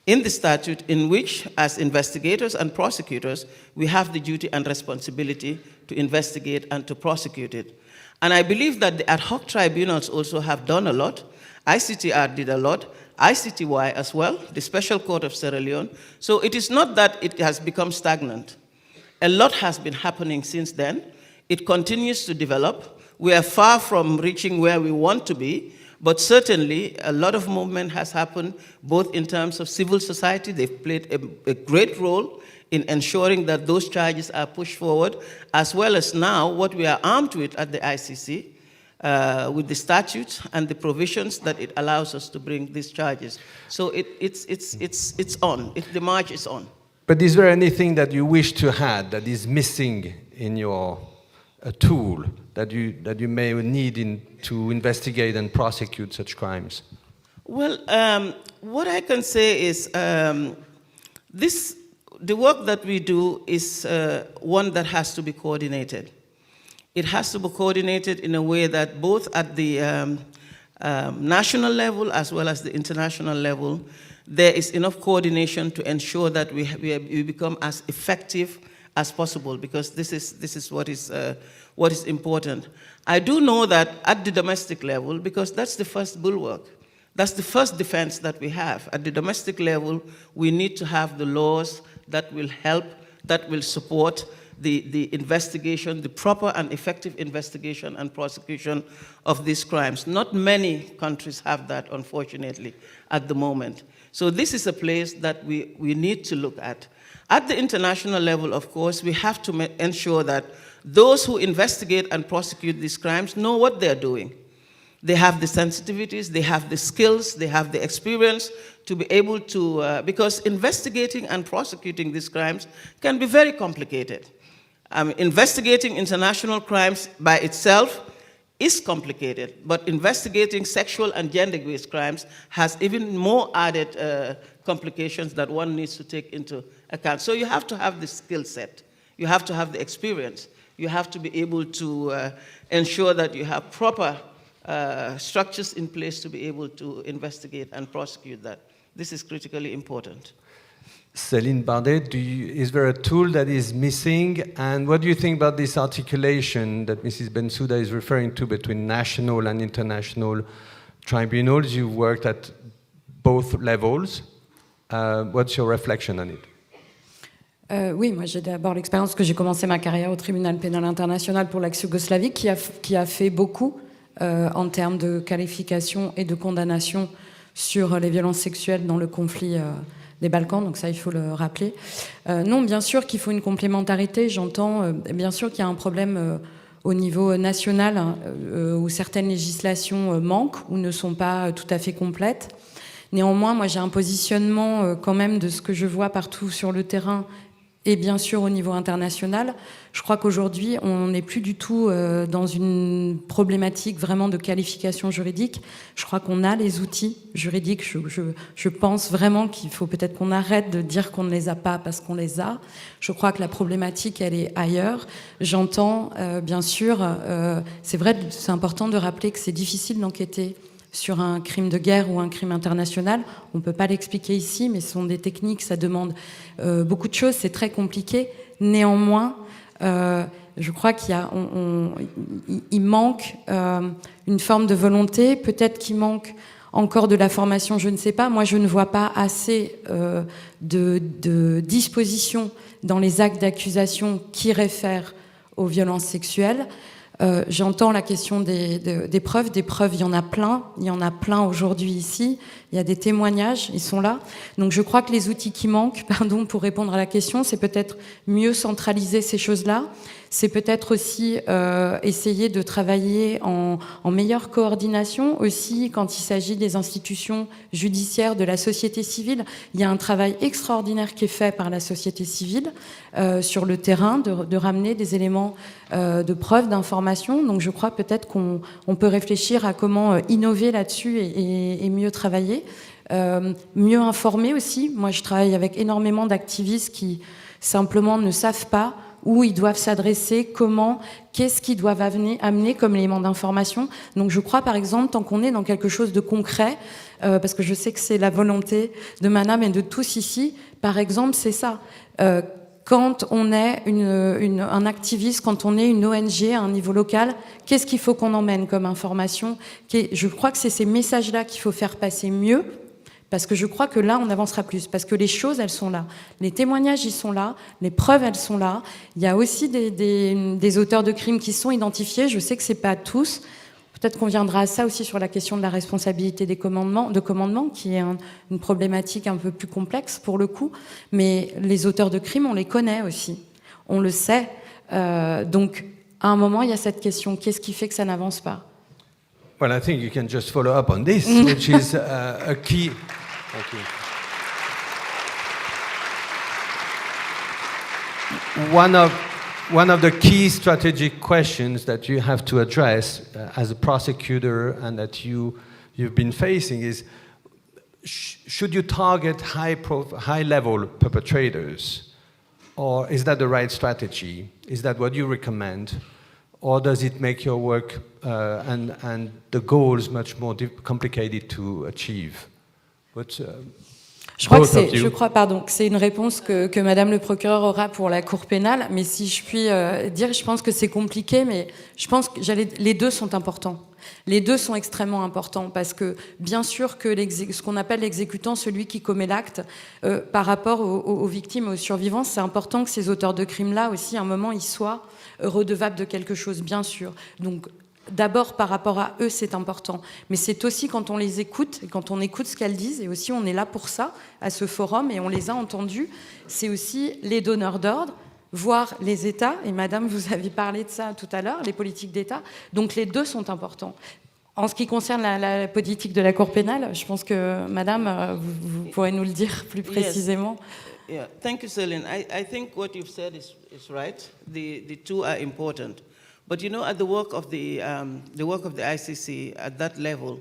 in the statute in which, as investigators and prosecutors, we have the duty and responsibility to investigate and to prosecute it. And I believe that the ad hoc tribunals also have done a lot. ICTR did a lot, ICTY as well, the Special Court of Sierra Leone. So it is not that it has become stagnant. A lot has been happening since then. It continues to develop. We are far from reaching where we want to be, but certainly a lot of movement has happened, both in terms of civil society. They've played a great role in ensuring that those charges are pushed forward, as well as now what we are armed with at the ICC, with the statutes and the provisions that it allows us to bring these charges. So it's on. The march is on. But is there anything that you wish to add that is missing in your tool that you may need to investigate and prosecute such crimes? Well, what I can say is the work that we do is one that has to be coordinated. It has to be coordinated in a way that both at the national level as well as the international level, there is enough coordination to ensure that we become as effective as possible, because this is what is important. I do know that at the domestic level, because that's the first bulwark, that's the first defense that we have. At the domestic level, we need to have the laws that will help, that will support the investigation, the proper and effective investigation and prosecution of these crimes. Not many countries have that, unfortunately, at the moment. So this is a place that we need to look at. At the international level, of course, we have to ensure that those who investigate and prosecute these crimes know what they're doing. They have the sensitivities, they have the skills, they have the experience to be able to, because investigating and prosecuting these crimes can be very complicated. Investigating international crimes by itself is complicated, but investigating sexual and gender-based crimes has even more added complications that one needs to take into account. So you have to have the skill set, you have to have the experience, you have to be able to ensure that you have proper structures in place to be able to investigate and prosecute that. This is critically important. Céline Bardet, is there a tool that is missing? And what do you think about this articulation that Mrs. Bensouda is referring to between national and international tribunals? You worked at both levels. What's your reflection on it? Oui, moi j'ai d'abord l'expérience que j'ai commencé ma carrière au tribunal pénal international pour l'ex-Yougoslavie, qui a fait beaucoup en termes de qualification et de condamnation sur les violences sexuelles dans le conflit des Balkans, donc ça il faut le rappeler. Non, bien sûr qu'il faut une complémentarité, j'entends, bien sûr qu'il y a un problème au niveau national où certaines législations manquent ou ne sont pas tout à fait complètes. Néanmoins, moi j'ai un positionnement quand même de ce que je vois partout sur le terrain et bien sûr au niveau international. Je crois qu'aujourd'hui, on n'est plus du tout dans une problématique vraiment de qualification juridique. Je crois qu'on a les outils juridiques. Je pense vraiment qu'il faut peut-être qu'on arrête de dire qu'on ne les a pas parce qu'on les a. Je crois que la problématique, elle est ailleurs. J'entends, bien sûr, c'est vrai, c'est important de rappeler que c'est difficile d'enquêter sur un crime de guerre ou un crime international. On ne peut pas l'expliquer ici, mais ce sont des techniques, ça demande beaucoup de choses, c'est très compliqué. Néanmoins, Je crois il manque une forme de volonté, peut-être qu'il manque encore de la formation, je ne sais pas. Moi, je ne vois pas assez de dispositions dans les actes d'accusation qui réfèrent aux violences sexuelles. J'entends la question des preuves. Des preuves, il y en a plein aujourd'hui ici. Il y a des témoignages, ils sont là. Donc je crois que les outils qui manquent, pour répondre à la question, c'est peut-être mieux centraliser ces choses-là. C'est peut-être aussi essayer de travailler en meilleure coordination aussi quand il s'agit des institutions judiciaires, de la société civile. Il y a un travail extraordinaire qui est fait par la société civile sur le terrain, de ramener des éléments de preuve, d'information. Donc je crois peut-être qu'on peut réfléchir à comment innover là-dessus et mieux travailler. Mieux informer aussi. Moi, je travaille avec énormément d'activistes qui simplement ne savent pas où ils doivent s'adresser, comment, qu'est-ce qu'ils doivent amener comme élément d'information. Donc je crois, par exemple, tant qu'on est dans quelque chose de concret, parce que je sais que c'est la volonté de Madame et de tous ici, par exemple, c'est ça. Quand on est un activiste, quand on est une ONG à un niveau local, qu'est-ce qu'il faut qu'on emmène comme information ? Je crois que c'est ces messages-là qu'il faut faire passer mieux, parce que je crois que là, on avancera plus, parce que les choses, elles sont là. Les témoignages, ils sont là. Les preuves, elles sont là. Il y a aussi des auteurs de crimes qui sont identifiés. Je sais que c'est pas tous. Peut-être qu'on viendra à ça aussi sur la question de la responsabilité de commandement, qui est une problématique un peu plus complexe pour le coup. Mais les auteurs de crimes, on les connaît aussi. On le sait. Donc, à un moment, il y a cette question. Qu'est-ce qui fait que ça n'avance pas ? Well, I think you can just follow up on this, which is a key. Thank you. One of the key strategic questions that you have to address as a prosecutor and that you've been facing is, should you target high-level perpetrators, or is that the right strategy? Is that what you recommend? Or does it make your work and the goals much more complicated to achieve? But, je crois que c'est une réponse que Madame le procureur aura pour la Cour pénale, mais si je puis dire, je pense que c'est compliqué, mais je pense que les deux sont importants. Les deux sont extrêmement importants parce que, bien sûr, que ce qu'on appelle l'exécutant, celui qui commet l'acte, par rapport aux victimes, aux survivants, c'est important que ces auteurs de crimes-là aussi, à un moment, ils soient redevables de quelque chose, bien sûr. Donc, d'abord, par rapport à eux, c'est important. Mais c'est aussi quand on les écoute, et quand on écoute ce qu'elles disent, et aussi on est là pour ça, à ce forum, et on les a entendus, c'est aussi les donneurs d'ordre, voire les États, et Madame, vous avez parlé de ça tout à l'heure, les politiques d'État. Donc les deux sont importants. En ce qui concerne la politique de la Cour pénale, je pense que Madame, vous pourrez nous le dire plus précisément. Yes. Yeah. Thank you, Céline. I think what you've said is right. The two are important. But you know, at the work of the ICC at that level,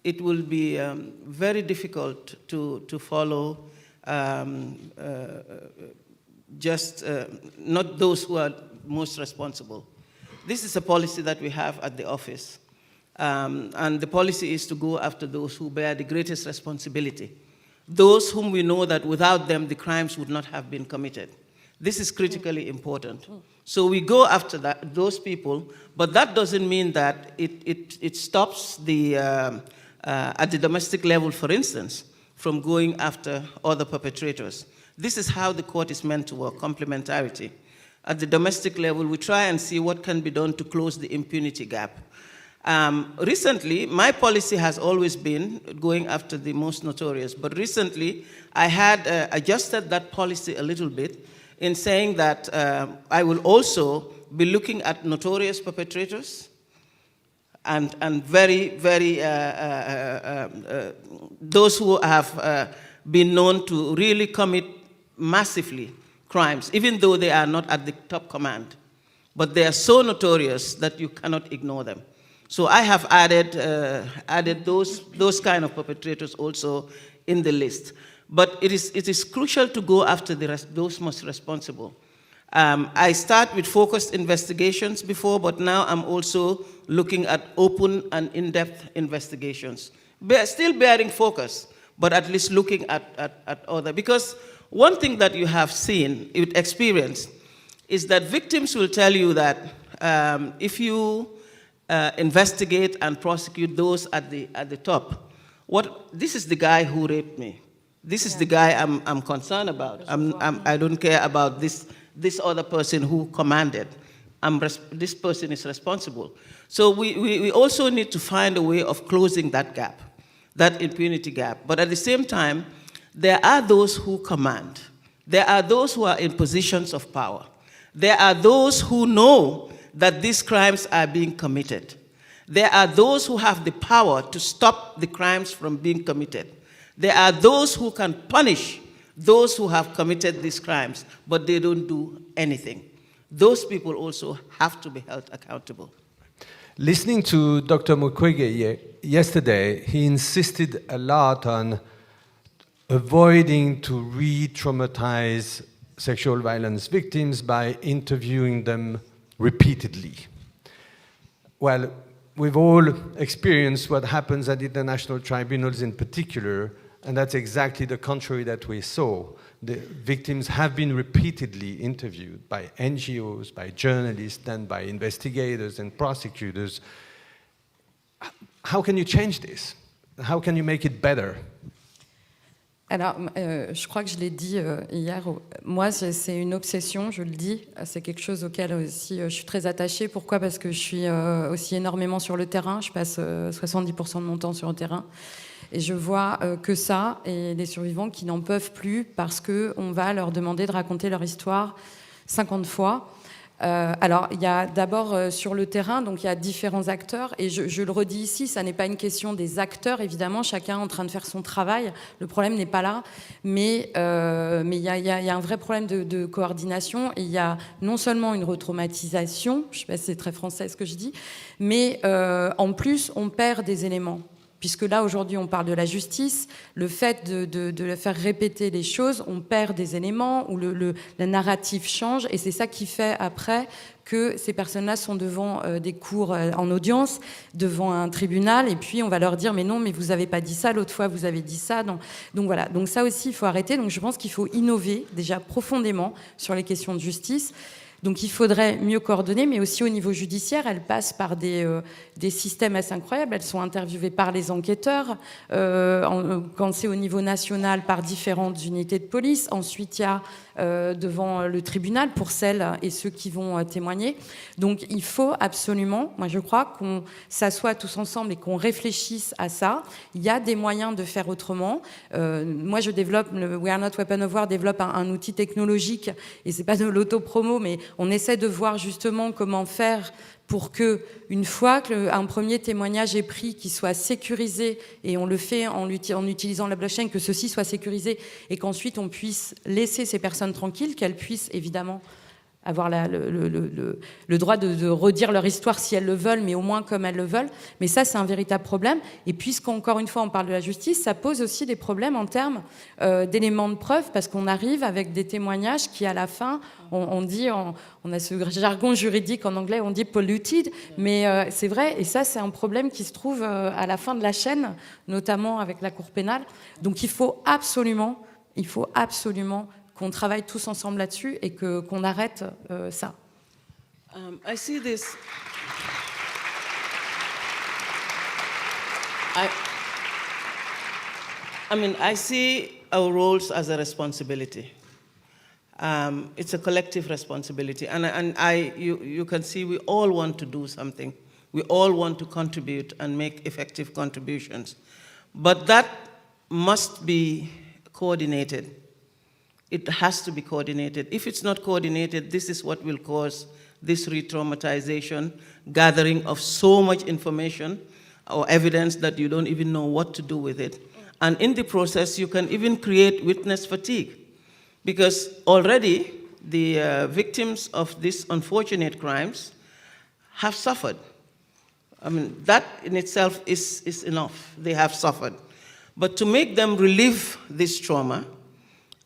it will be very difficult to follow not those who are most responsible. This is a policy that we have at the office. And the policy is to go after those who bear the greatest responsibility. Those whom we know that without them the crimes would not have been committed. This is critically important. So we go after those people, but that doesn't mean that it stops at the domestic level, for instance, from going after other perpetrators. This is how the court is meant to work, complementarity. At the domestic level, we try and see what can be done to close the impunity gap. Recently, my policy has always been going after the most notorious, but recently I had adjusted that policy a little bit in saying that I will also be looking at notorious perpetrators and very, very, those who have been known to really commit massively crimes, even though they are not at the top command. But they are so notorious that you cannot ignore them. So I have added those kind of perpetrators also in the list. But it is crucial to go after those most responsible. I start with focused investigations before, but now I'm also looking at open and in-depth investigations. Still bearing focus, but at least looking at other. Because one thing that you have seen, experience, is that victims will tell you that if you investigate and prosecute those at the top, this is the guy who raped me. This is the guy I'm concerned about. I don't care about this other person who commanded. This person is responsible. So we also need to find a way of closing that gap, that impunity gap. But at the same time, there are those who command. There are those who are in positions of power. There are those who know that these crimes are being committed. There are those who have the power to stop the crimes from being committed. There are those who can punish those who have committed these crimes, but they don't do anything. Those people also have to be held accountable. Listening to Dr. Mukwege yesterday, he insisted a lot on avoiding to re-traumatize sexual violence victims by interviewing them repeatedly. Well, we've all experienced what happens at international tribunals in particular, and that's exactly the contrary that we saw. The victims have been repeatedly interviewed by NGOs, by journalists, and by investigators and prosecutors. How can you change this? How can you make it better? Alors, je crois que je l'ai dit hier. Moi, c'est une obsession, je le dis. C'est quelque chose auquel aussi je suis très attachée. Pourquoi ? Parce que je suis aussi énormément sur le terrain. Je passe 70% de mon temps sur le terrain. Et je vois que ça, et les survivants qui n'en peuvent plus parce qu'on va leur demander de raconter leur histoire 50 fois. Alors, il y a d'abord sur le terrain, donc il y a différents acteurs, et je le redis ici, ça n'est pas une question des acteurs, évidemment, chacun est en train de faire son travail, le problème n'est pas là, mais il y a un vrai problème de coordination, et il y a non seulement une retraumatisation, je ne sais pas si c'est très français ce que je dis, mais en plus, on perd des éléments. Puisque là, aujourd'hui, on parle de la justice, le fait de faire répéter les choses, on perd des éléments, où le narratif change, et c'est ça qui fait après que ces personnes-là sont devant des cours en audience, devant un tribunal, et puis on va leur dire « mais non, mais vous n'avez pas dit ça, l'autre fois vous avez dit ça ». Donc voilà, donc ça aussi, il faut arrêter. Donc je pense qu'il faut innover déjà profondément sur les questions de justice. Donc il faudrait mieux coordonner, mais aussi au niveau judiciaire, elles passent par des systèmes assez incroyables. Elles sont interviewées par les enquêteurs, quand c'est au niveau national, par différentes unités de police. Ensuite, il y a devant le tribunal pour celles et ceux qui vont témoigner. Donc il faut absolument, moi je crois, qu'on s'assoie tous ensemble et qu'on réfléchisse à ça. Il y a des moyens de faire autrement. Moi je développe, le We Are Not Weapon of War développe un outil technologique, et c'est pas de l'autopromo, mais on essaie de voir justement comment faire pour que, une fois qu'un premier témoignage est pris, qu'il soit sécurisé, et on le fait en utilisant la blockchain, que ceci soit sécurisé, et qu'ensuite on puisse laisser ces personnes tranquilles, qu'elles puissent évidemment avoir le droit de redire leur histoire si elles le veulent, mais au moins comme elles le veulent. Mais ça, c'est un véritable problème. Et puisqu'encore une fois, on parle de la justice, ça pose aussi des problèmes en termes d'éléments de preuve, parce qu'on arrive avec des témoignages qui, à la fin, on dit, on a ce jargon juridique en anglais, on dit polluted, mais c'est vrai, et ça, c'est un problème qui se trouve à la fin de la chaîne, notamment avec la Cour pénale. Donc il faut absolument qu'on travaille tous ensemble là-dessus et qu'on arrête ça. I see this. I see our roles as a responsibility. It's a collective responsibility, and you can see we all want to do something. We all want to contribute and make effective contributions, but that must be coordinated. It has to be coordinated. If it's not coordinated, this is what will cause this re-traumatization, gathering of so much information or evidence that you don't even know what to do with it. And in the process, you can even create witness fatigue, because already the victims of these unfortunate crimes have suffered. That in itself is enough. They have suffered. But to make them relive this trauma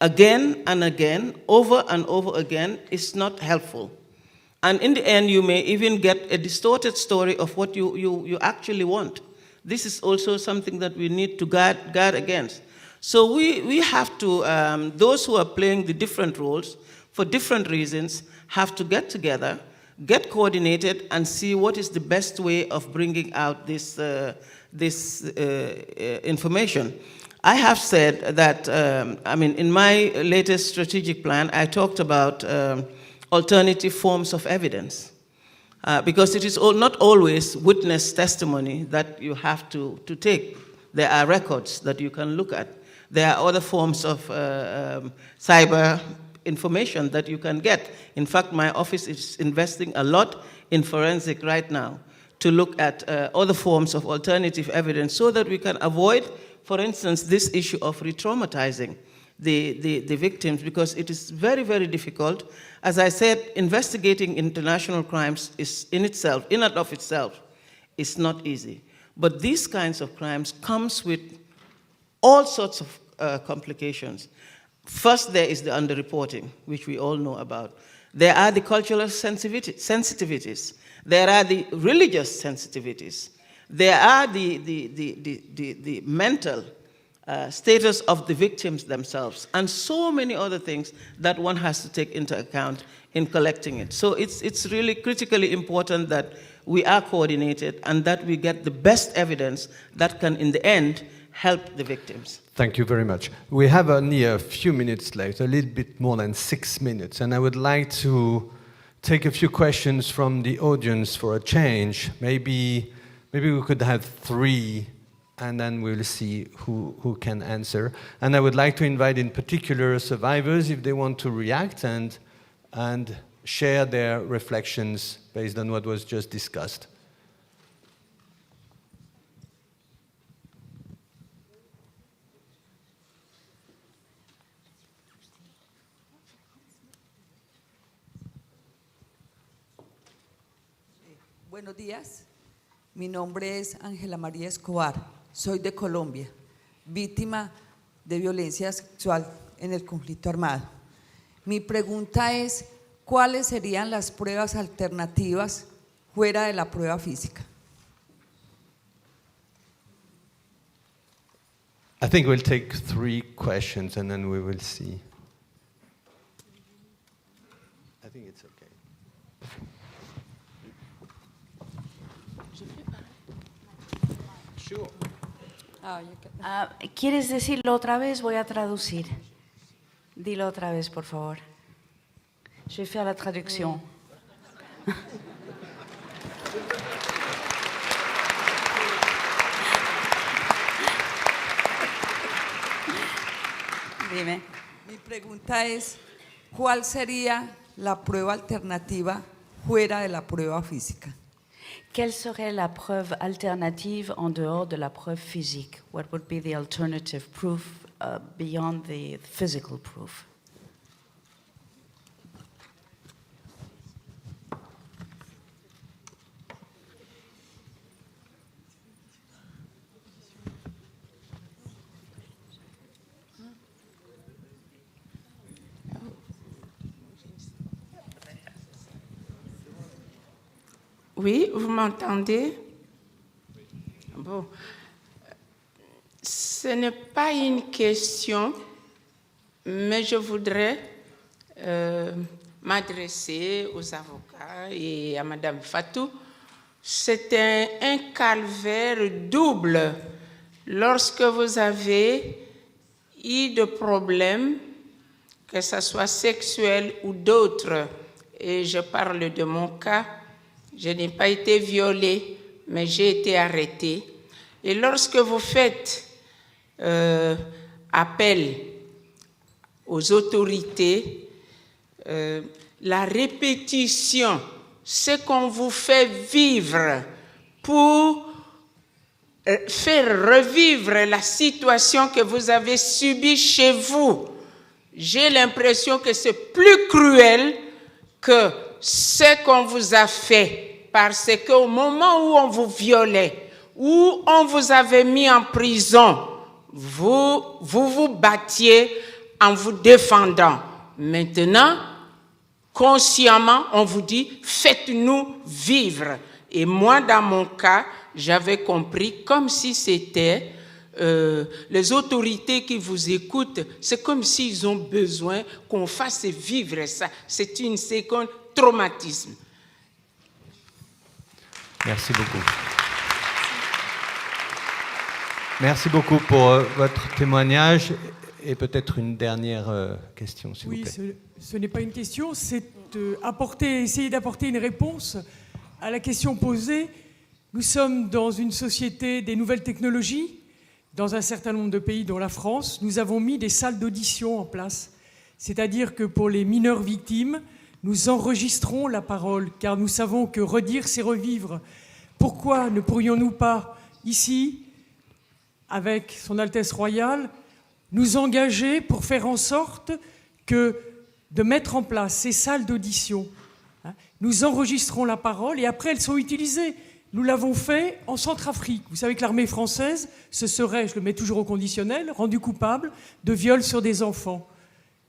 again and again, over and over again, is not helpful. And in the end, you may even get a distorted story of what you actually want. This is also something that we need to guard against. So we have to, those who are playing the different roles for different reasons, have to get together, get coordinated, and see what is the best way of bringing out this information. I have said that, in my latest strategic plan, I talked about alternative forms of evidence. Because it is not always witness testimony that you have to take. There are records that you can look at. There are other forms of cyber information that you can get. In fact, my office is investing a lot in forensic right now to look at other forms of alternative evidence so that we can avoid, for instance, this issue of re-traumatizing the victims, because it is very, very difficult. As I said, investigating international crimes is in and of itself, is not easy. But these kinds of crimes comes with all sorts of complications. First, there is the underreporting, which we all know about. There are the cultural sensitivities. There are the religious sensitivities. There are the mental status of the victims themselves, and so many other things that one has to take into account in collecting it. So it's really critically important that we are coordinated and that we get the best evidence that can, in the end, help the victims. Thank you very much. We have only a few minutes left, a little bit more than 6 minutes, and I would like to take a few questions from the audience for a change. Maybe we could have 3, and then we'll see who can answer. And I would like to invite in particular survivors if they want to react and share their reflections based on what was just discussed. Buenos días, mi nombre es Ángela María Escobar, soy de Colombia, víctima de violencia sexual en el conflicto armado. Mi pregunta es, ¿cuáles serían las pruebas alternativas fuera de la prueba física? I think we'll take 3 questions and then we will see. I think it's okay. Sure. ¿Quieres decirlo otra vez? Voy a traducir. Dilo otra vez, por favor. Je vais faire la traduction. Dime. Mi pregunta es, ¿cuál sería la prueba alternativa fuera de la prueba física? Quelle serait la preuve alternative en dehors de la preuve physique? What would be the alternative proof beyond the physical proof? Oui, vous m'entendez? Bon. Ce n'est pas une question, mais je voudrais m'adresser aux avocats et à Madame Fatou. C'est un calvaire double lorsque vous avez eu des problèmes, que ce soit sexuels ou d'autres, et je parle de mon cas. Je n'ai pas été violée, mais j'ai été arrêtée. Et lorsque vous faites appel aux autorités, la répétition, ce qu'on vous fait vivre pour faire revivre la situation que vous avez subie chez vous, j'ai l'impression que c'est plus cruel que ce qu'on vous a fait, parce qu'au moment où on vous violait, où on vous avait mis en prison, vous battiez en vous défendant. Maintenant, consciemment, on vous dit, faites-nous vivre. Et moi, dans mon cas, j'avais compris comme si c'était les autorités qui vous écoutent, c'est comme s'ils ont besoin qu'on fasse vivre ça. C'est une seconde traumatisme. Merci beaucoup. Merci beaucoup pour votre témoignage. Et peut-être une dernière question, s'il vous plaît. Oui, ce n'est pas une question, c'est essayer d'apporter une réponse à la question posée. Nous sommes dans une société des nouvelles technologies. Dans un certain nombre de pays, dont la France, nous avons mis des salles d'audition en place. C'est-à-dire que pour les mineurs victimes, nous enregistrons la parole, car nous savons que redire, c'est revivre. Pourquoi ne pourrions-nous pas, ici, avec Son Altesse Royale, nous engager pour faire en sorte de mettre en place ces salles d'audition. Nous enregistrons la parole et après elles sont utilisées. Nous l'avons fait en Centrafrique. Vous savez que l'armée française se serait, je le mets toujours au conditionnel, rendue coupable de viol sur des enfants.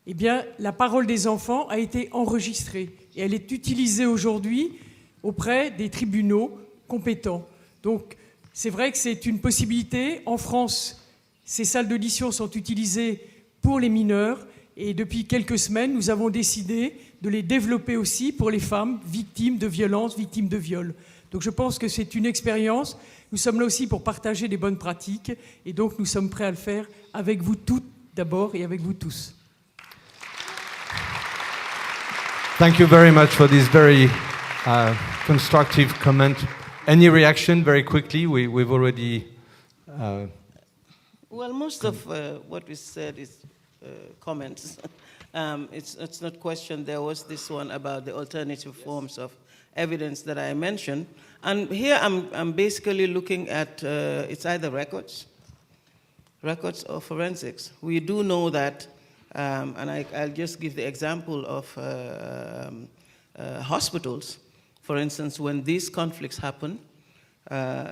Eh bien, la parole des enfants a été enregistrée et elle est utilisée aujourd'hui auprès des tribunaux compétents. Donc, c'est vrai que c'est une possibilité. En France, ces salles d'audition sont utilisées pour les mineurs et depuis quelques semaines, nous avons décidé de les développer aussi pour les femmes victimes de violences, victimes de viols. Donc je pense que c'est une expérience. Nous sommes là aussi pour partager des bonnes pratiques et donc nous sommes prêts à le faire avec vous toutes d'abord et avec vous tous. Thank you very much for this very constructive comment. Any reaction very quickly? We've already... Well, most of what we said is comments. It's not question. There was this one about the alternative forms of evidence that I mentioned. And here I'm basically looking at, it's either records or forensics. We do know that, and I'll just give the example of hospitals. For instance, when these conflicts happen,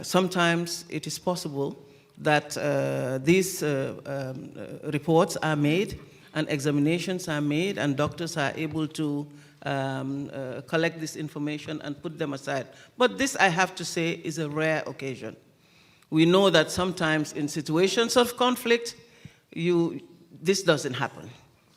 sometimes it is possible that these reports are made and examinations are made and doctors are able to collect this information and put them aside. But this, I have to say, is a rare occasion. We know that sometimes in situations of conflict, this doesn't happen.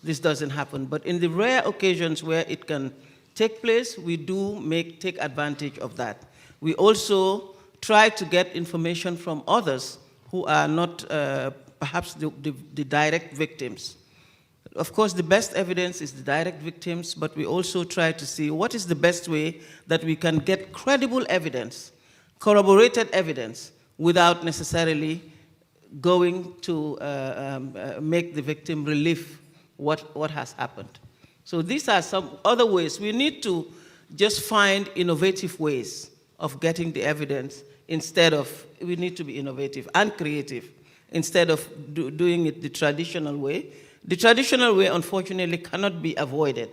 This doesn't happen. But in the rare occasions where it can take place, we do take advantage of that. We also try to get information from others who are not perhaps the direct victims. Of course, the best evidence is the direct victims, but we also try to see what is the best way that we can get credible evidence, corroborated evidence, without necessarily going to make the victim relive what has happened. So these are some other ways. We need to just find innovative ways of getting the evidence we need to be innovative and creative instead of doing it the traditional way. The traditional way, unfortunately, cannot be avoided.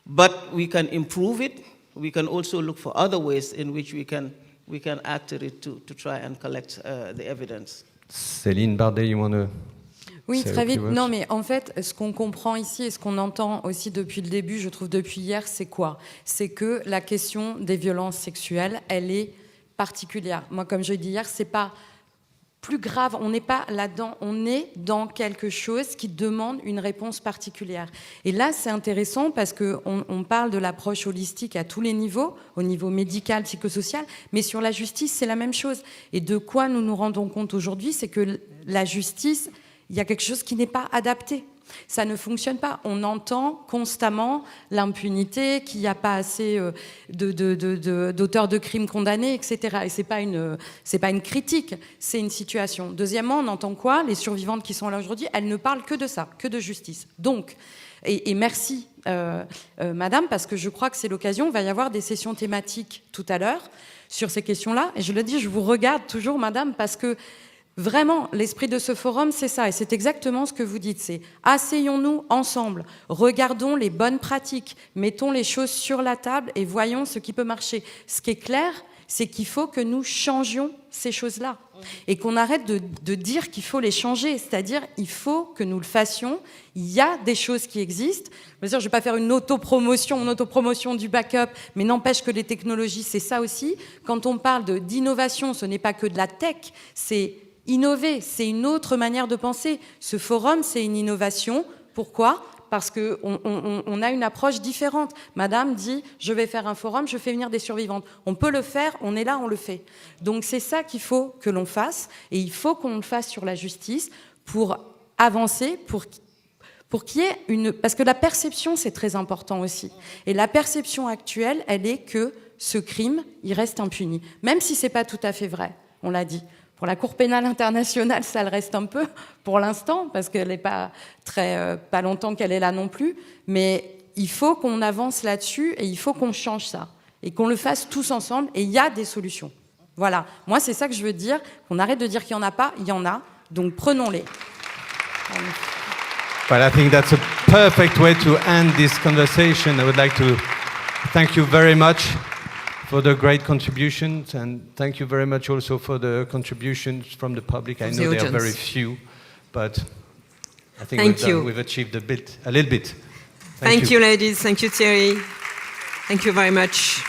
But we can improve it. We can also look for other ways in which we can act at it to try and collect the evidence. Céline Bardet, you want to... Oui, très vite. Non, mais en fait, ce qu'on comprend ici et ce qu'on entend aussi depuis le début, je trouve depuis hier, c'est quoi? C'est que la question des violences sexuelles, elle est particulière. Moi, comme je l'ai dit hier, c'est pas plus grave, on n'est pas là-dedans, on est dans quelque chose qui demande une réponse particulière. Et là, c'est intéressant parce qu'on parle de l'approche holistique à tous les niveaux, au niveau médical, psychosocial, mais sur la justice, c'est la même chose. Et de quoi nous nous rendons compte aujourd'hui, c'est que la justice, il y a quelque chose qui n'est pas adapté. Ça ne fonctionne pas. On entend constamment l'impunité, qu'il n'y a pas assez d'auteurs de crimes condamnés, etc. Et c'est pas une critique, c'est une situation. Deuxièmement, on entend quoi? Les survivantes qui sont là aujourd'hui, elles ne parlent que de ça, que de justice. Donc, et merci, madame, parce que je crois que c'est l'occasion. Il va y avoir des sessions thématiques tout à l'heure sur ces questions-là. Et je le dis, je vous regarde toujours, madame, parce que vraiment, l'esprit de ce forum, c'est ça, et c'est exactement ce que vous dites, c'est asseyons-nous ensemble, regardons les bonnes pratiques, mettons les choses sur la table et voyons ce qui peut marcher. Ce qui est clair, c'est qu'il faut que nous changions ces choses-là et qu'on arrête de dire qu'il faut les changer, c'est-à-dire il faut que nous le fassions. Il y a des choses qui existent. Je ne vais pas faire une autopromotion du backup, mais n'empêche que les technologies, c'est ça aussi. Quand on parle d'innovation, ce n'est pas que de la tech, c'est innover, c'est une autre manière de penser. Ce forum, c'est une innovation. Pourquoi ? parce qu'on on a une approche différente. Madame dit, je vais faire un forum, je fais venir des survivantes. On peut le faire, on est là, on le fait. Donc c'est ça qu'il faut que l'on fasse, et il faut qu'on le fasse sur la justice pour avancer, pour qu'il y ait une... Parce que la perception, c'est très important aussi. Et la perception actuelle, elle est que ce crime, il reste impuni. Même si c'est pas tout à fait vrai, on l'a dit. Pour la Cour pénale internationale, ça le reste un peu pour l'instant, parce qu'elle n'est pas longtemps qu'elle est là non plus. Mais il faut qu'on avance là-dessus et il faut qu'on change ça. Et qu'on le fasse tous ensemble. Et il y a des solutions. Voilà. Moi, c'est ça que je veux dire. Qu'on arrête de dire qu'il n'y en a pas. Il y en a. Donc, prenons-les. Well, I think that's a perfect way to end this conversation. I would like to thank you very much for the great contributions, and thank you very much also for the contributions from the public. I know there are very few, but I think we've achieved a little bit. Thank you, ladies. Thank you, Thierry. Thank you very much.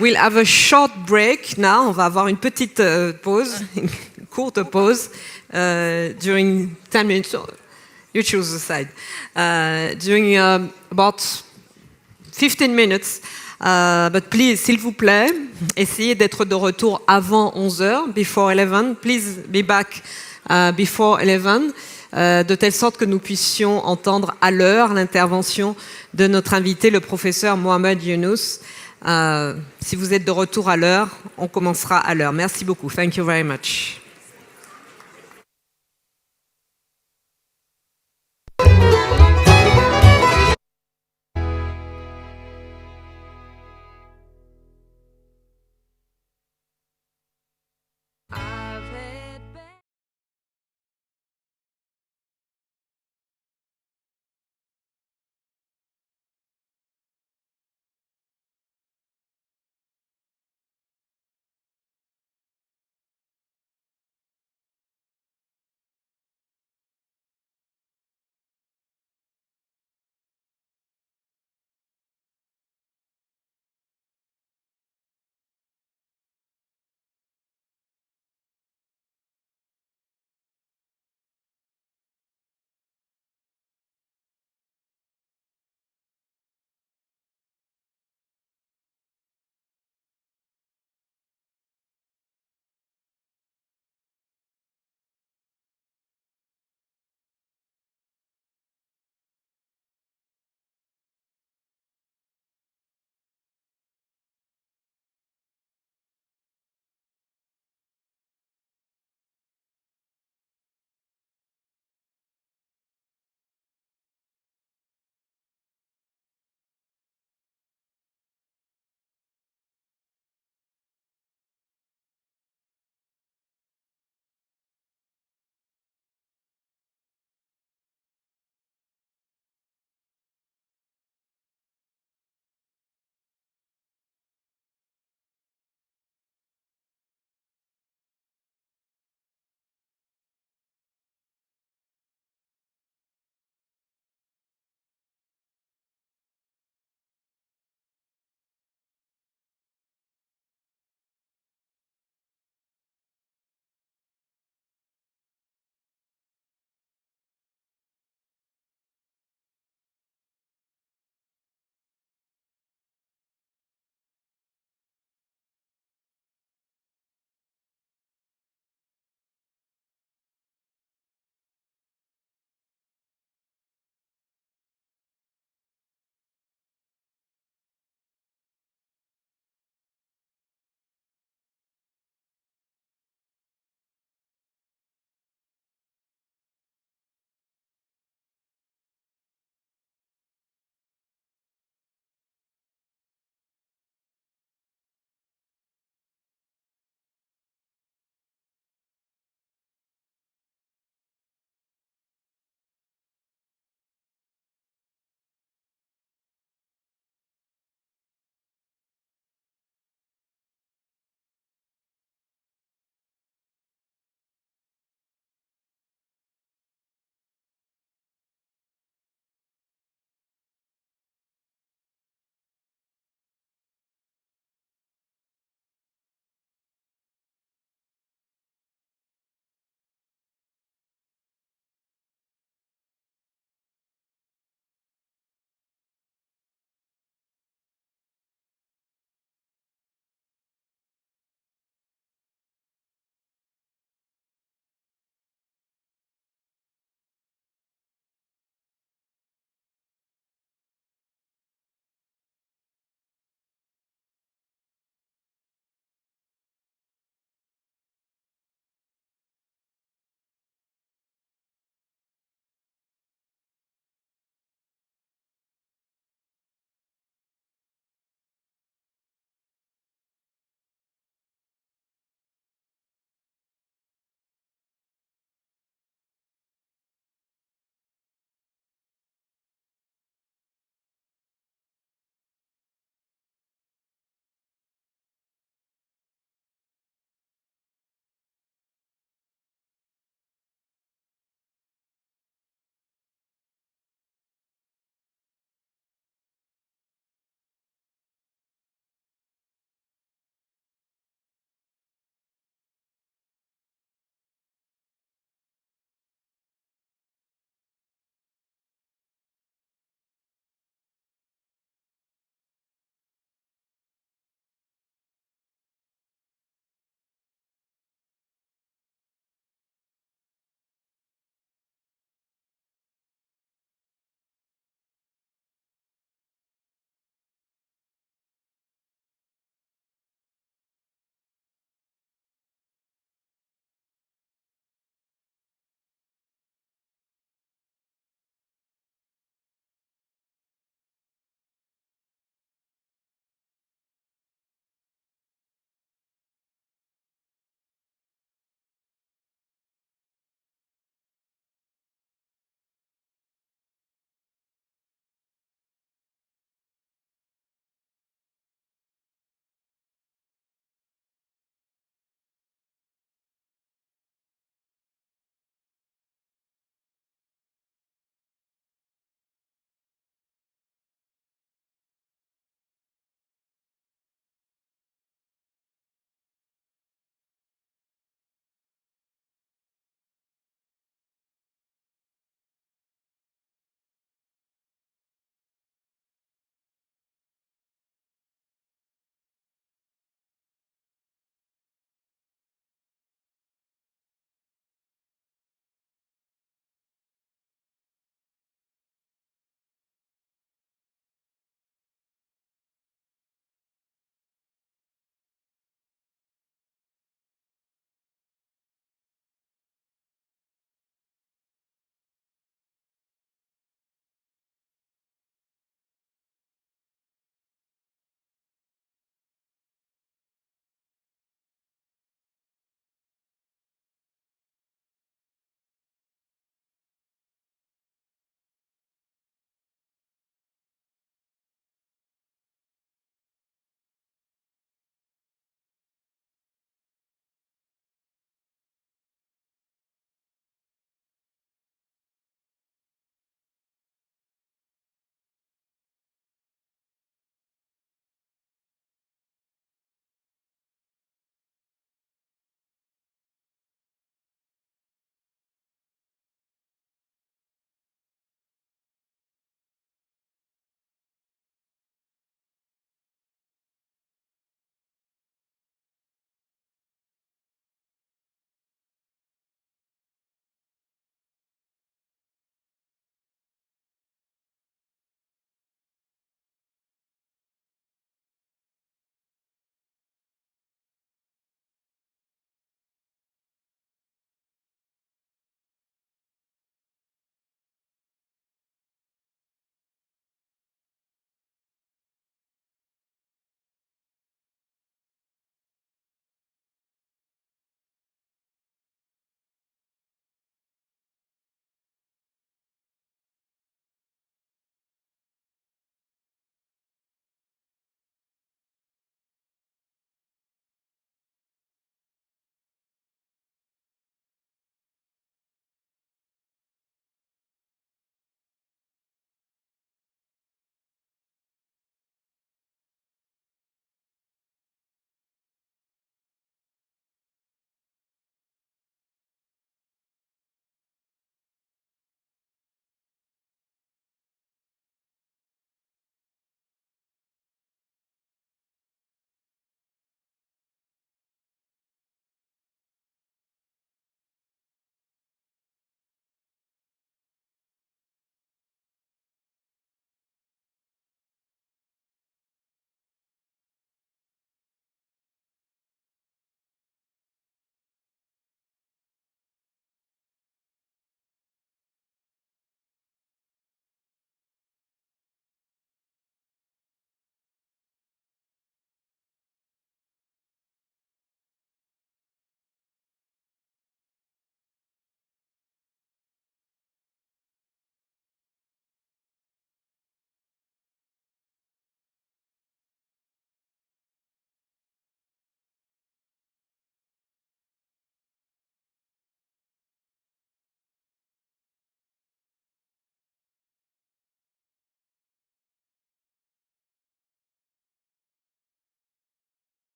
We'll have a short break now. On va avoir une petite pause, une courte pause, during 10 minutes. You choose the side. During about 15 minutes. But please, s'il vous plaît, essayez d'être de retour avant 11h, before 11. Please be back before 11, de telle sorte que nous puissions entendre à l'heure l'intervention de notre invité, le professeur Mohamed Younous. Si vous êtes de retour à l'heure, on commencera à l'heure. Merci beaucoup. Thank you very much.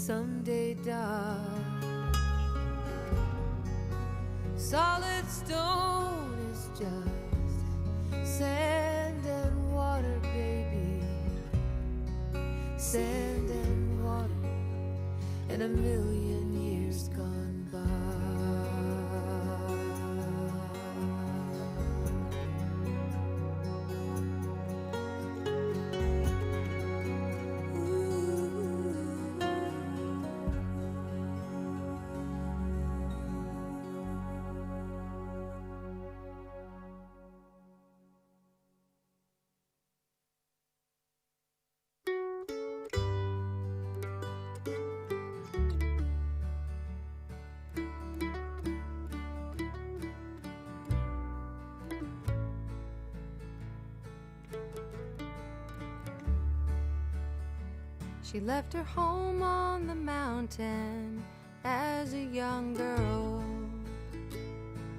someday die. Solid stone is just sand and water, baby. Sand and water, and a million years gone by. She left her home on the mountain as a young girl,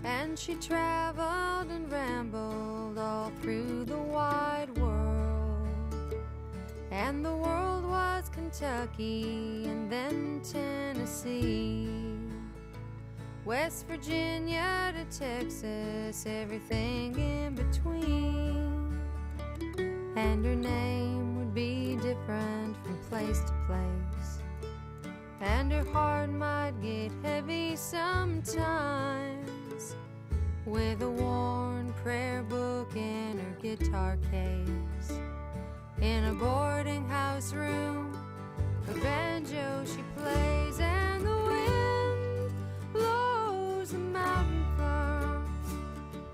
and she traveled and rambled all through the wide world. And the world was Kentucky and then Tennessee, West Virginia to Texas, everything in between. And her name would be different from place to place, and her heart might get heavy sometimes, with a worn prayer book in her guitar case. In a boarding house room, her banjo she plays, and the wind blows the mountain ferns,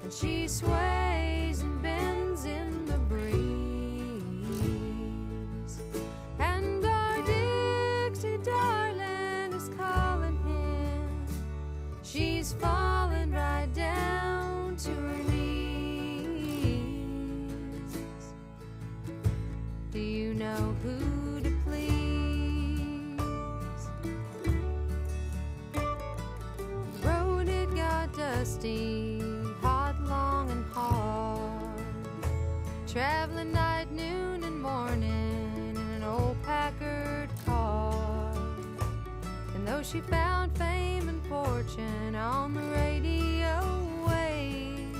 and she sways and bends in the breeze. And our Dixie darling is calling him. She's falling right down to her knees. Do you know who to please? The road it got dusty, hot, long and hard, traveling night, noon and morning in an old Packard car. And though she found fame and fortune on the radio wave,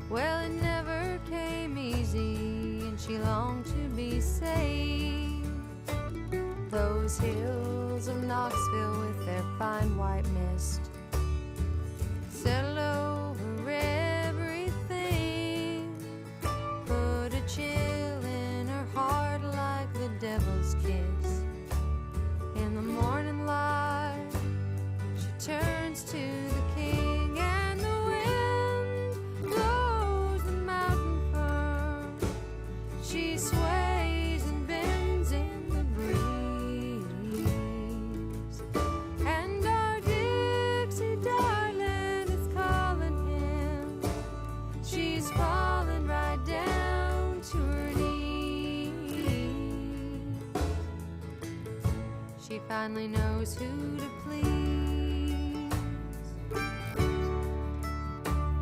well, it never came easy, and she longed to be saved. Those hills of Knoxville with their fine white mist settle over everything, put a chill in her heart like the devil's kiss. In the morning light, she turns to the king, and the wind blows the mountain fern. She sways and bends in the breeze, and our Dixie darling is calling him. She's falling right down to her knees. She finally knows who to please,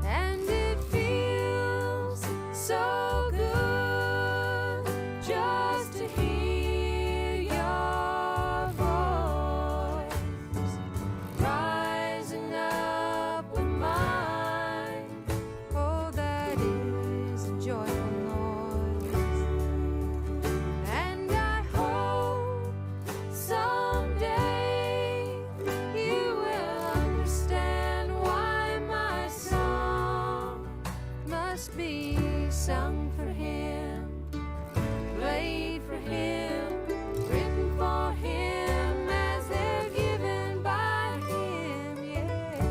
and it feels so good just to hear your voice rising up with mine. Oh, that is a joyful noise, and I hope someday you will understand why my song must be sung for him, played for him, written for him, as they're given by him, yeah.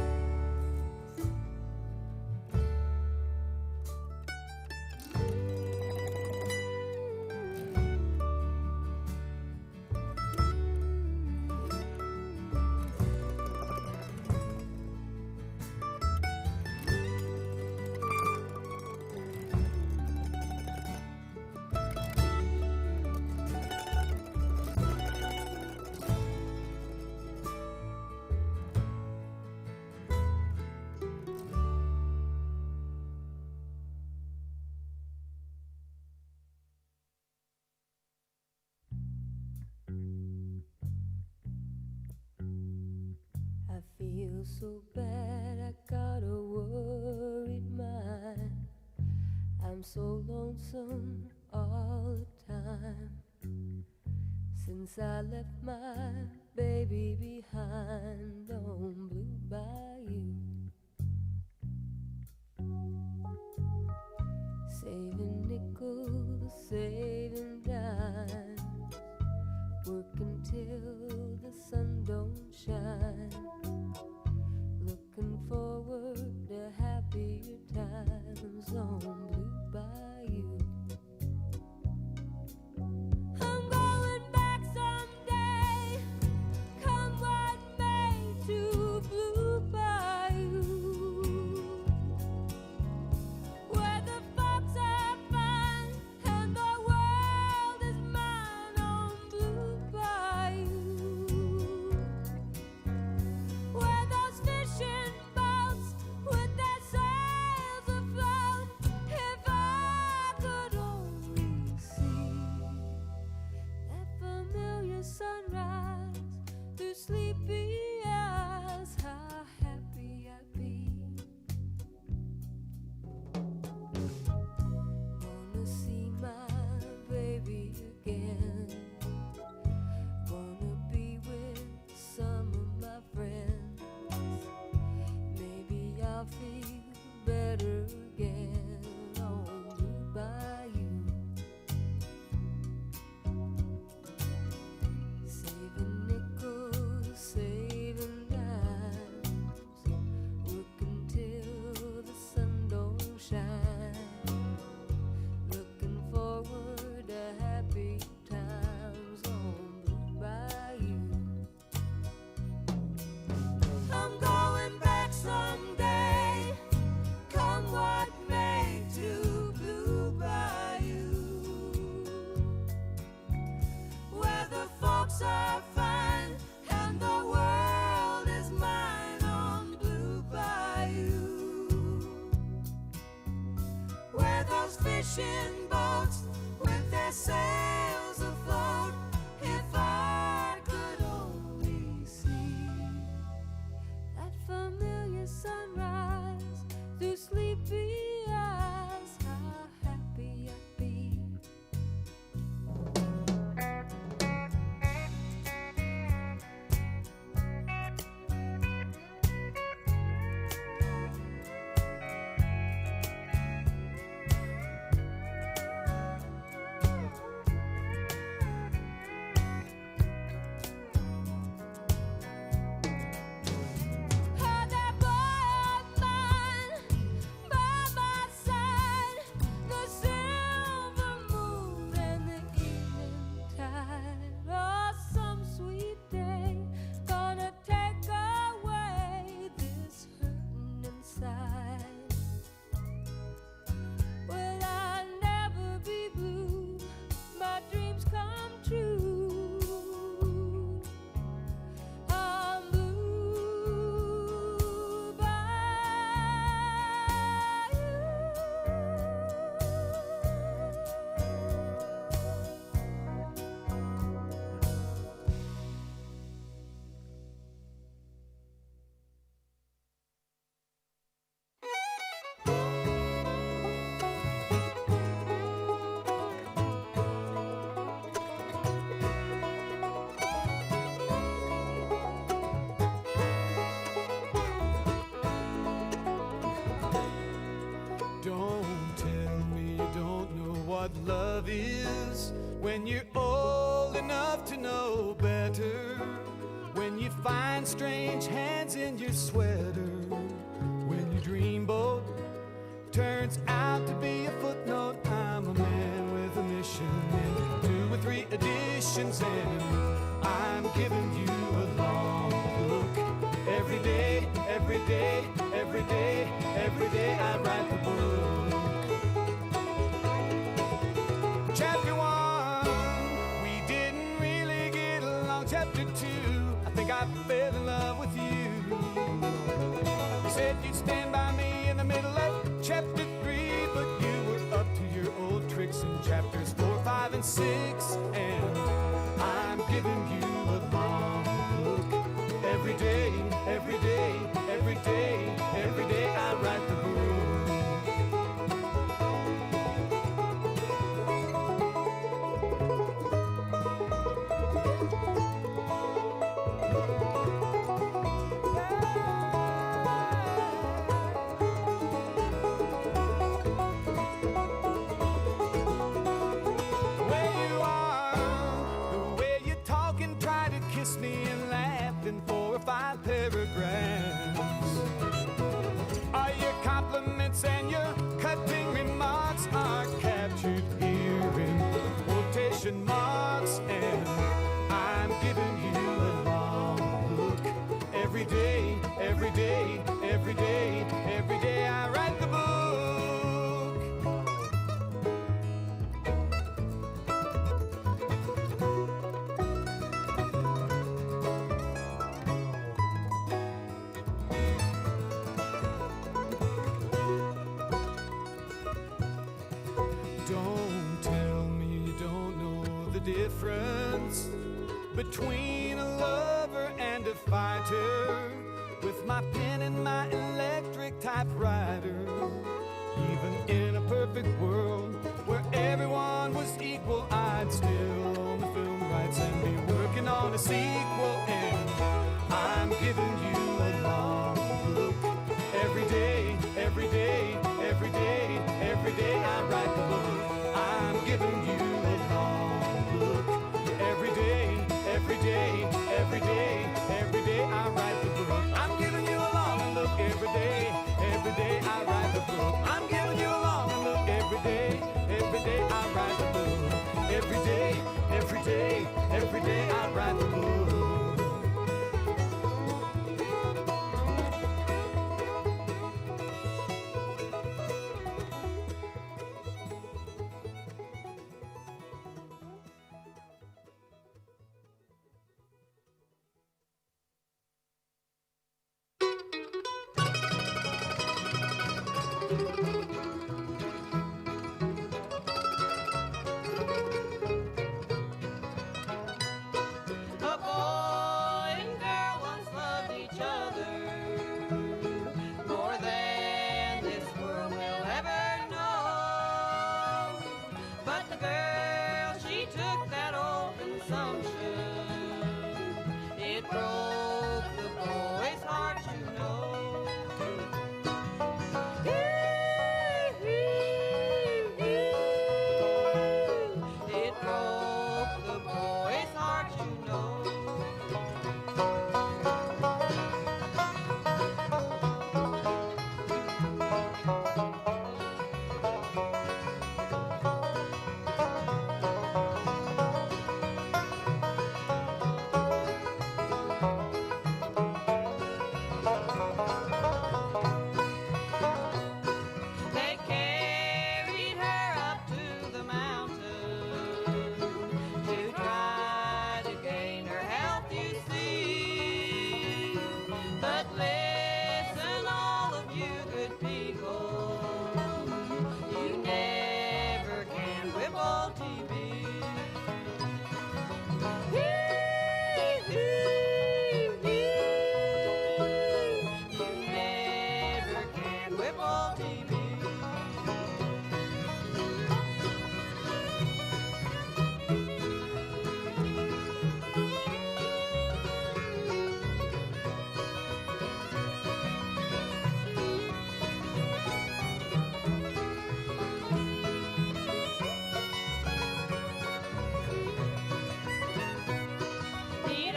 so bad I got a worried mind. I'm so lonesome all the time. Since I left my baby behind on Blue Bayou. Saving nickels, saving dimes, working till the sun don't shine, looking forward to happier times on Blue Bayou. I'm going back someday, come what may, to Blue Bayou, where the folks are fine and the world is mine on Blue Bayou, where those fishing boats with their sails afloat, if I could only see that familiar sunrise through sleepy eyes, how happy I'd be. Wanna see my baby again, wanna be with some of my friends. Maybe I'll feel better again on Blue Bayou. Saving nickels, saving dimes, working till the sun don't shine, looking forward to happy times on Blue Bayou. I'm going back someday, come what may, to Blue Bayou, where the folks are fine and the world is mine on Blue Bayou, where those fishing boats with their sails afloat, if I could only see that familiar sunrise through sleepy eyes, how happy I'd be. Had that boy of mine by my side, the silver moon and the evening tide. Oh, some sweet day gonna take away this hurting inside. Will I never be blue? My dreams come true. I'm Blue Don't tell me you don't know what love is when you're old enough to know better. When you find strange hands in your sweater. When your dreamboat turns out to be a footnote. I'm a man with a mission and 2 or 3 editions, and I'm giving you a long look. Every day, every day, every day, every day I write the book. Chapter 1, we didn't really get along. Chapter 2, I think I fell in love with you. You said you'd stand by me in the middle of chapter 3, but you were up to your old tricks in chapters 4, 5, and 6, and I'm giving you a long look. Every day, every day, comments and your cutting remarks are captured here in quotation marks, and I'm giving you a long look. Every day, every day, every day, every day I write the book. Don't tell me you don't know the difference between a lover and a fighter. With my pen and my electric typewriter, even in a perfect world where everyone was equal, I'd still own the film rights and be working on a sequel. And I'm giving you a long look. Every day, every day, every day, every day I write the book. I'm giving you a long look. Every day, every day, every day, every day I write the book. I'm giving you a long look. Every day I write the book. I'm giving you a long look. Every day I write the book. Every day I write the book.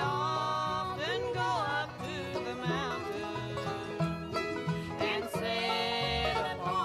Often go up to the mountain and sit upon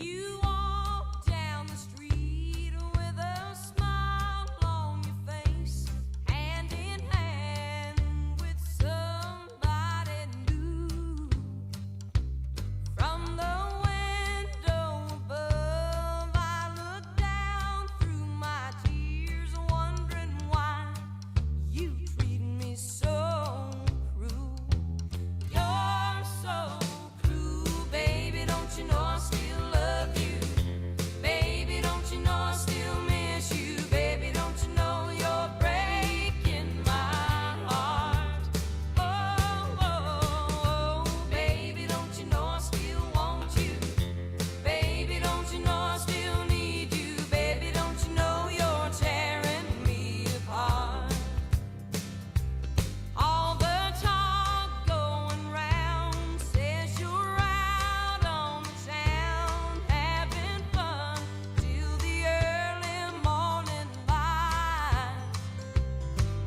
You walk down the street with a smile on your face, hand in hand with somebody new. From the window above, I look down through my tears, wondering why you treat me so cruel. You're so cruel, baby, don't you know I still love you? Baby, don't you know I still miss you? Baby, don't you know you're breaking my heart? Oh, oh, oh, baby, don't you know I still want you? Baby, don't you know I still need you? Baby, don't you know you're tearing me apart? All the talk going round says you're out on the town having fun till the early morning light.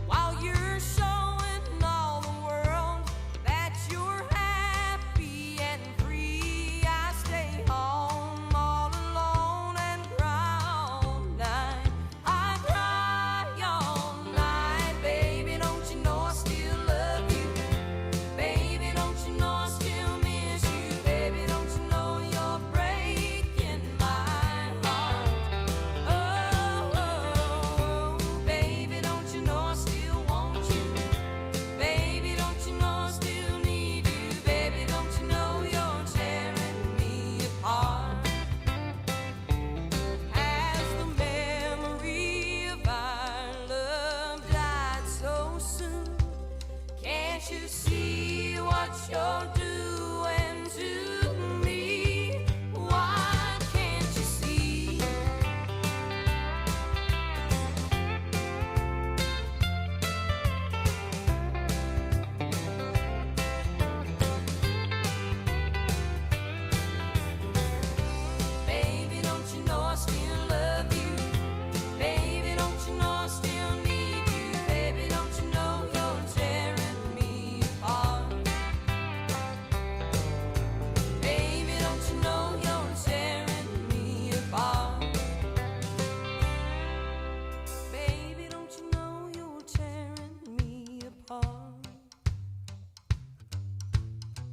While you're showing all the world that you're happy and free, I stay home all alone and cry all night. I cry all night, baby, don't you know I still love you? Baby, don't you know I still miss you? Baby, don't you know you're breaking my heart? Oh, oh, oh, baby, don't you know I still want you? Baby, don't you know I still need you? Baby, don't you know you're tearing me apart? Has the memory of our love died so soon? Can't you see what you're doing to me? Why can't you see? Baby, don't you know I still love you? Baby, don't you know I still need you? Baby, don't you know you're tearing me apart? Baby, don't you know you're tearing me apart? Baby, don't you know you're tearing me apart?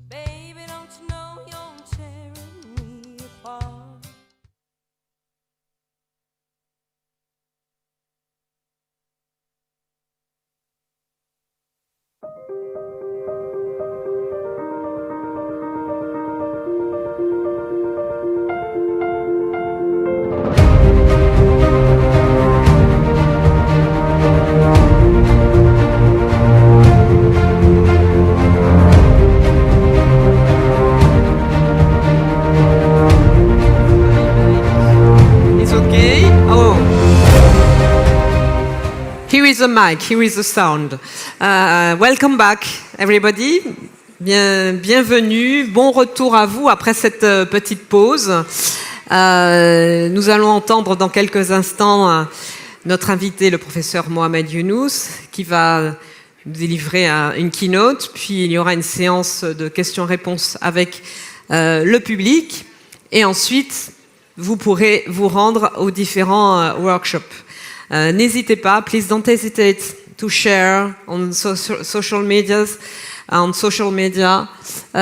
Baby, don't you know you're tearing me apart? It's okay. Oh. Here is the mic, here is the sound. Welcome back, everybody. Bienvenue, bon retour à vous après cette petite pause. Nous allons entendre dans quelques instants notre invité, le professeur Mohamed Younous, qui va nous délivrer une keynote, puis il y aura une séance de questions-réponses avec le public, et ensuite vous pourrez vous rendre aux différents workshops. N'hésitez pas, please don't hesitate to share on social media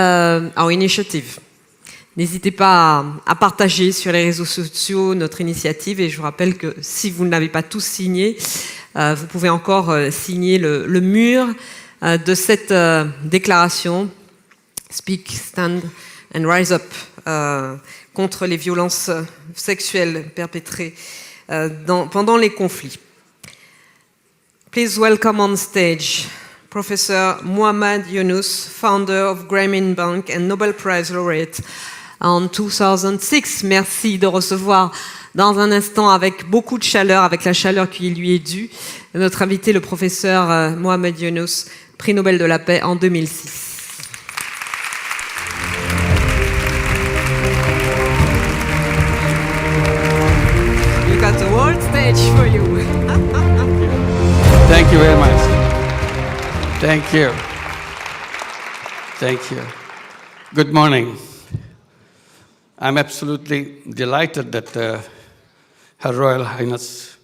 our initiative. N'hésitez pas à partager sur les réseaux sociaux notre initiative, et je vous rappelle que si vous ne l'avez pas tous signé, vous pouvez encore signer le mur de cette déclaration Speak, Stand and Rise Up contre les violences sexuelles perpétrées pendant les conflits. Please welcome on stage Professor Mohamed Younous, founder of Grameen Bank and Nobel Prize laureate en 2006. Merci de recevoir dans un instant avec beaucoup de chaleur, avec la chaleur qui lui est due, notre invité, le professeur Mohamed Younous, prix Nobel de la paix en 2006. You got the whole stage for you. Thank you very much. Thank you. Thank you. Good morning. I'm absolutely delighted that Her Royal Highness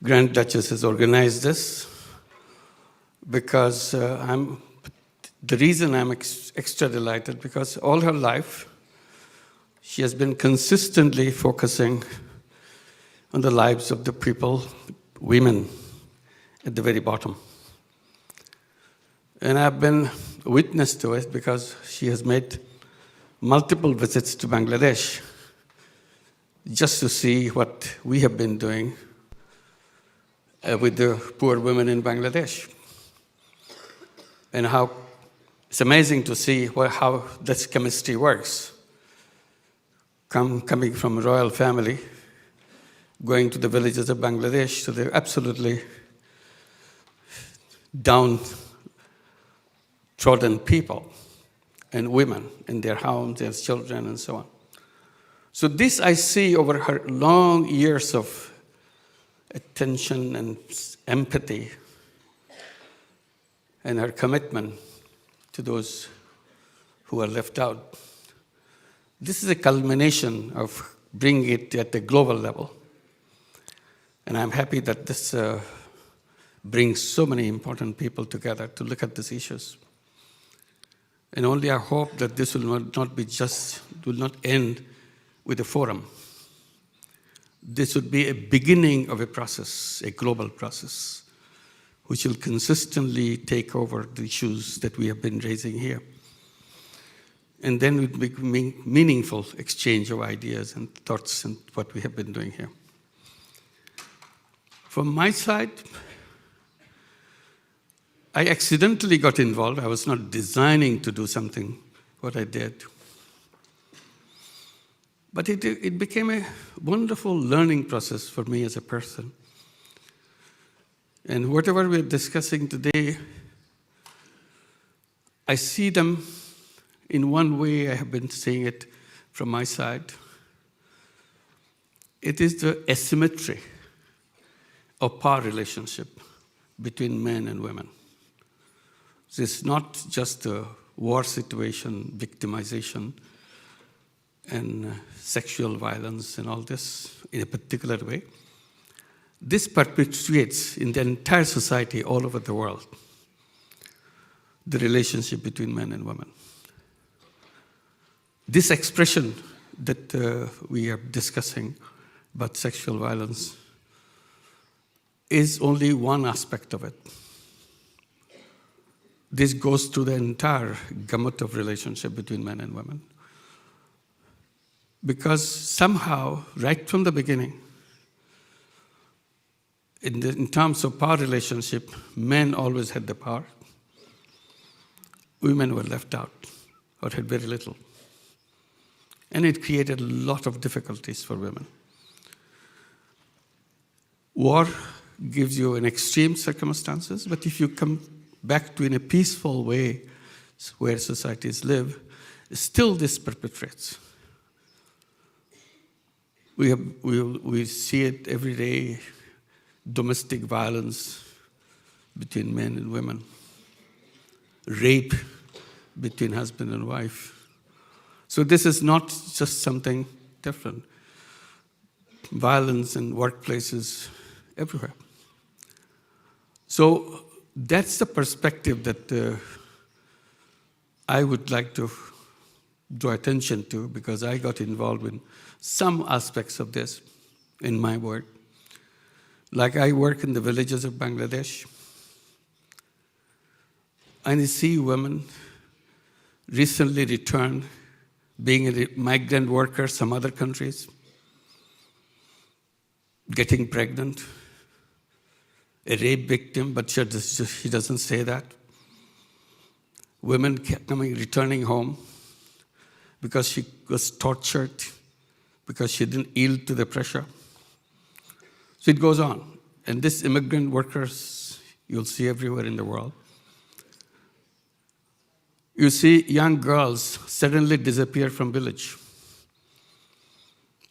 Grand Duchess has organized this, because the reason I'm extra delighted, because all her life she has been consistently focusing on the lives of the people, women at the very bottom. And I've been witness to it because she has made multiple visits to Bangladesh just to see what we have been doing with the poor women in Bangladesh. And how it's amazing to see how this chemistry works. Coming from a royal family, going to the villages of Bangladesh, so they're absolutely downtrodden people and women in their homes, their children, and so on. So this I see over her long years of attention and empathy and her commitment to those who are left out. This is a culmination of bringing it at the global level. And I'm happy that this brings so many important people together to look at these issues. And only I hope that this will not end with a forum. This would be a beginning of a process, a global process, which will consistently take over the issues that we have been raising here. And then it will be meaningful exchange of ideas and thoughts and what we have been doing here. From my side, I accidentally got involved. I was not designing to do something, what I did. But it became a wonderful learning process for me as a person. And whatever we're discussing today, I see them in one way. I have been seeing it from my side. It is the asymmetry of power relationship between men and women. It's not just a war situation, victimization, and sexual violence and all this in a particular way. This perpetuates in the entire society all over the world the relationship between men and women. This expression that we are discussing about sexual violence is only one aspect of it. This goes through the entire gamut of relationship between men and women. Because somehow, right from the beginning, in terms of power relationship, men always had the power. Women were left out or had very little. And it created a lot of difficulties for women. War gives you an extreme circumstances, but if you come back to in a peaceful way where societies live, still this perpetuates. We see it every day, domestic violence between men and women, rape between husband and wife. So this is not just something different. Violence in workplaces everywhere. So that's the perspective that I would like to draw attention to, because I got involved in some aspects of this in my work. Like I work in the villages of Bangladesh, and I see women recently returned, being a migrant worker, some other countries, getting pregnant, a rape victim, but she doesn't say that. Women returning home because she was tortured, because she didn't yield to the pressure. So it goes on. And these immigrant workers, you'll see everywhere in the world. You see young girls suddenly disappear from village.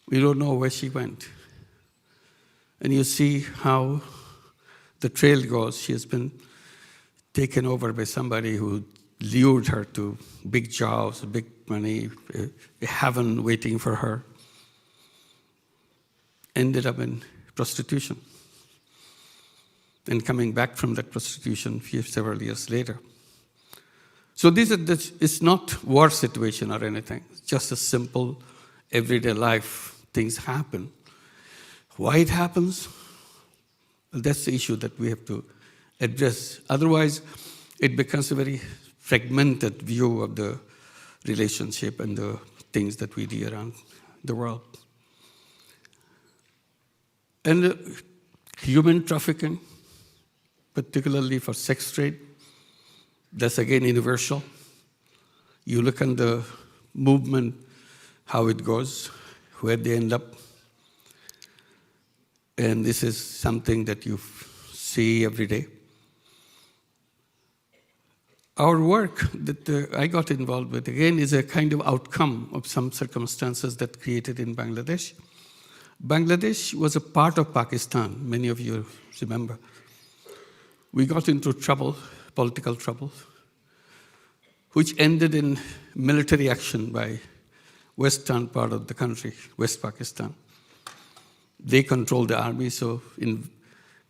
We don't know where she went. And you see how the trail goes. She has been taken over by somebody who lured her to big jobs, big money, a heaven waiting for her. Ended up in prostitution. And coming back from that prostitution several years later. So it's not war situation or anything. It's just a simple, everyday life. Things happen. Why it happens? Well, that's the issue that we have to address. Otherwise, it becomes a very fragmented view of the relationship and the things that we do around the world. And human trafficking, particularly for sex trade, that's again universal. You look at the movement, how it goes, where they end up. And this is something that you see every day. Our work that I got involved with, again, is a kind of outcome of some circumstances that created in Bangladesh. Bangladesh was a part of Pakistan, many of you remember. We got into trouble, political trouble, which ended in military action by western part of the country, West Pakistan. They controlled the army, so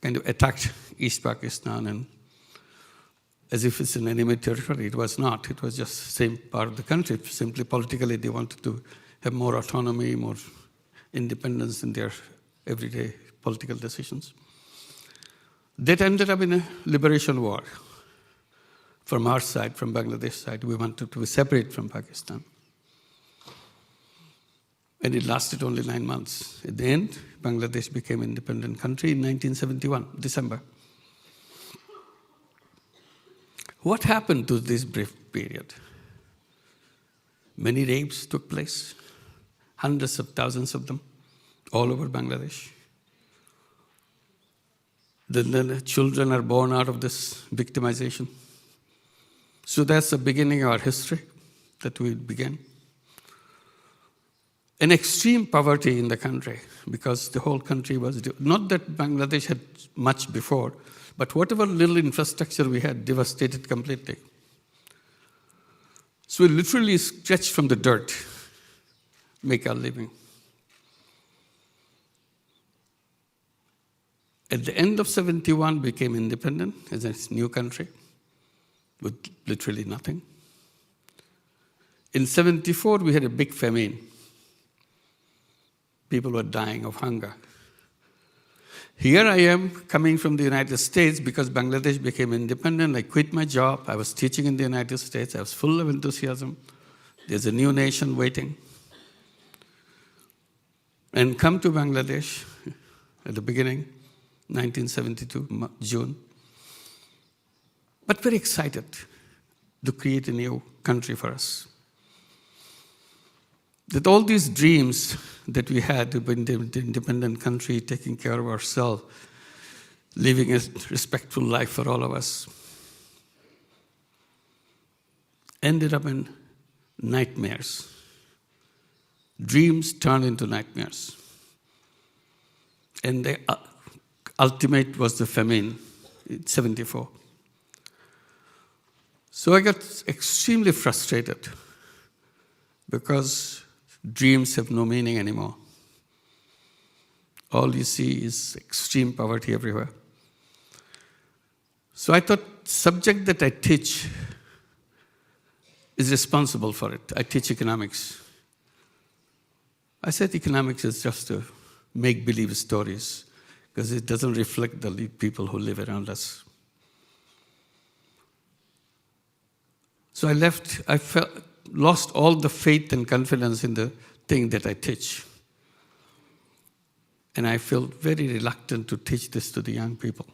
kind of attacked East Pakistan, and as if it's an enemy territory. It was not. It was just the same part of the country. Simply politically, they wanted to have more autonomy, more independence in their everyday political decisions. That ended up in a liberation war. From our side, from Bangladesh side, we wanted to be separate from Pakistan. And it lasted only 9 months. At the end, Bangladesh became an independent country in 1971, December. What happened to this brief period? Many rapes took place, hundreds of thousands of them, all over Bangladesh. Then the children are born out of this victimization. So that's the beginning of our history that we began. An extreme poverty in the country, because the whole country was, not that Bangladesh had much before, but whatever little infrastructure we had devastated completely. So we literally stretched from the dirt, make our living. At the end of 71, became independent as a new country with literally nothing. In 74, we had a big famine. People were dying of hunger. Here I am coming from the United States because Bangladesh became independent. I quit my job. I was teaching in the United States. I was full of enthusiasm. There's a new nation waiting. And come to Bangladesh at the beginning, 1972, June. But very excited to create a new country for us. That all these dreams that we had to be an independent country, taking care of ourselves, living a respectful life for all of us, ended up in nightmares. Dreams turned into nightmares. And the ultimate was the famine in 74. So I got extremely frustrated because dreams have no meaning anymore. All you see is extreme poverty everywhere. So I thought, subject that I teach is responsible for it. I teach economics. I said economics is just a make-believe stories because it doesn't reflect the people who live around us. So I left, lost all the faith and confidence in the thing that I teach. And I felt very reluctant to teach this to the young people.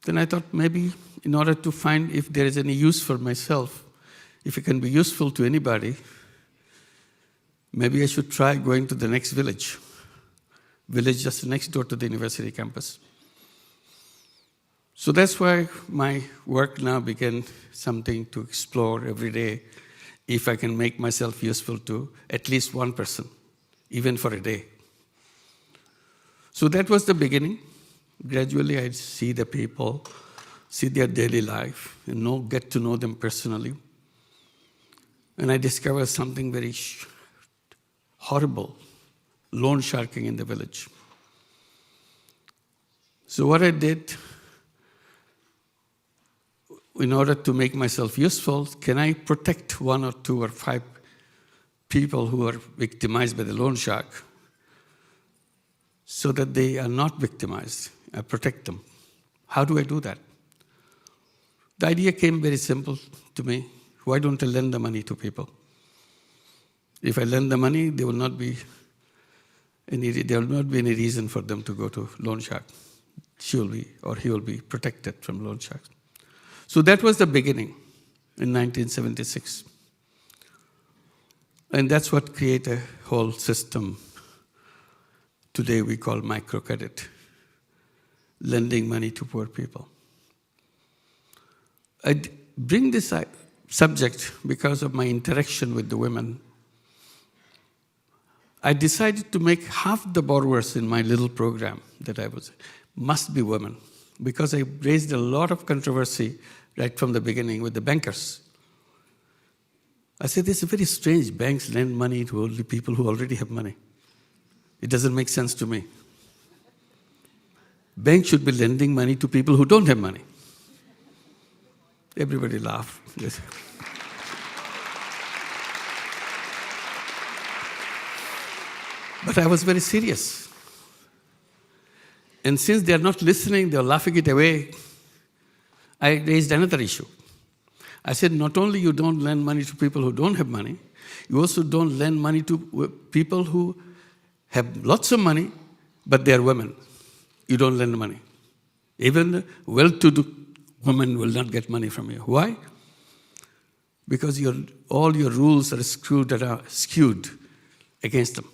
Then I thought maybe in order to find if there is any use for myself, if it can be useful to anybody, maybe I should try going to the next village just next door to the university campus. So that's why my work now began something to explore every day if I can make myself useful to at least one person, even for a day. So that was the beginning. Gradually I see the people, see their daily life, and get to know them personally. And I discovered something very horrible, loan sharking in the village. So what I did, in order to make myself useful, can I protect 1 or 2 or 5 people who are victimized by the loan shark so that they are not victimized? I protect them. How do I do that? The idea came very simple to me. Why don't I lend the money to people? If I lend the money, there will not be any reason for them to go to loan shark. She will be, or he will be protected from loan sharks. So that was the beginning in 1976. And that's what created a whole system today we call microcredit, lending money to poor people. I bring this subject because of my interaction with the women. I decided to make half the borrowers in my little program that I was must be women, because I raised a lot of controversy right from the beginning with the bankers. I said, this is very strange. Banks lend money to only people who already have money. It doesn't make sense to me. Banks should be lending money to people who don't have money. Everybody laughed. Yes. But I was very serious. And since they are not listening, they are laughing it away, I raised another issue. I said, not only you don't lend money to people who don't have money, you also don't lend money to people who have lots of money, but they are women. You don't lend money. Even well-to-do women will not get money from you. Why? Because all your rules are skewed against them.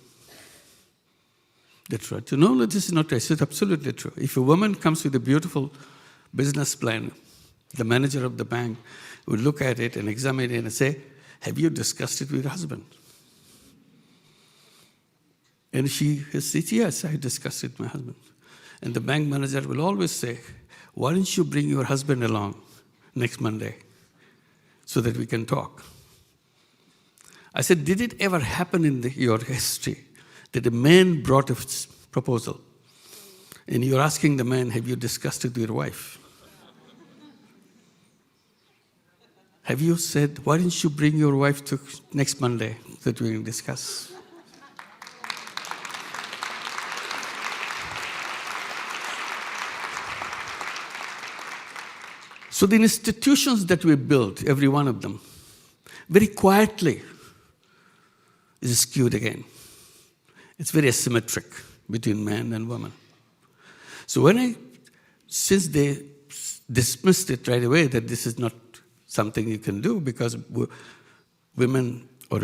That's right. No, this is not true. It's absolutely true. If a woman comes with a beautiful business plan, the manager of the bank will look at it and examine it and say, have you discussed it with your husband? And she says, yes, I discussed it with my husband. And the bank manager will always say, why don't you bring your husband along next Monday so that we can talk? I said, did it ever happen in your history that a man brought a proposal and you're asking the man, have you discussed it with your wife? Have you said, why don't you bring your wife to next Monday so that we can discuss? So the institutions that we built, every one of them, very quietly is skewed again. It's very asymmetric between man and woman. So since they dismissed it right away that this is not something you can do because women or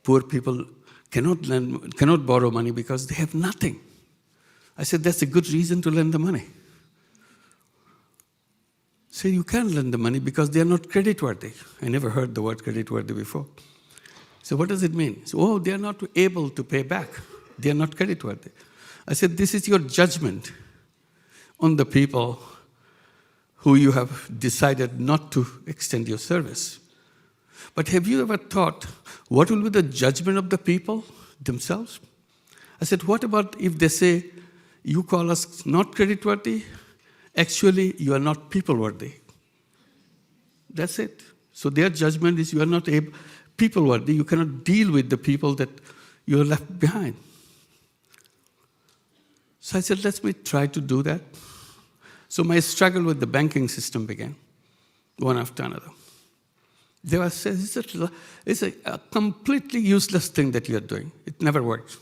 poor people cannot borrow money because they have nothing. I said, that's a good reason to lend the money. So you can't lend the money because they are not creditworthy. I never heard the word creditworthy before. So what does it mean? So, they are not able to pay back. They are not creditworthy. I said, this is your judgment on the people who you have decided not to extend your service. But have you ever thought, what will be the judgment of the people themselves? I said, what about if they say, you call us not creditworthy, actually you are not people-worthy. That's it. So their judgment is you are not people-worthy, you cannot deal with the people that you are left behind. So I said, let me try to do that. So my struggle with the banking system began, one after another. They were saying, it's a completely useless thing that you are doing. It never works.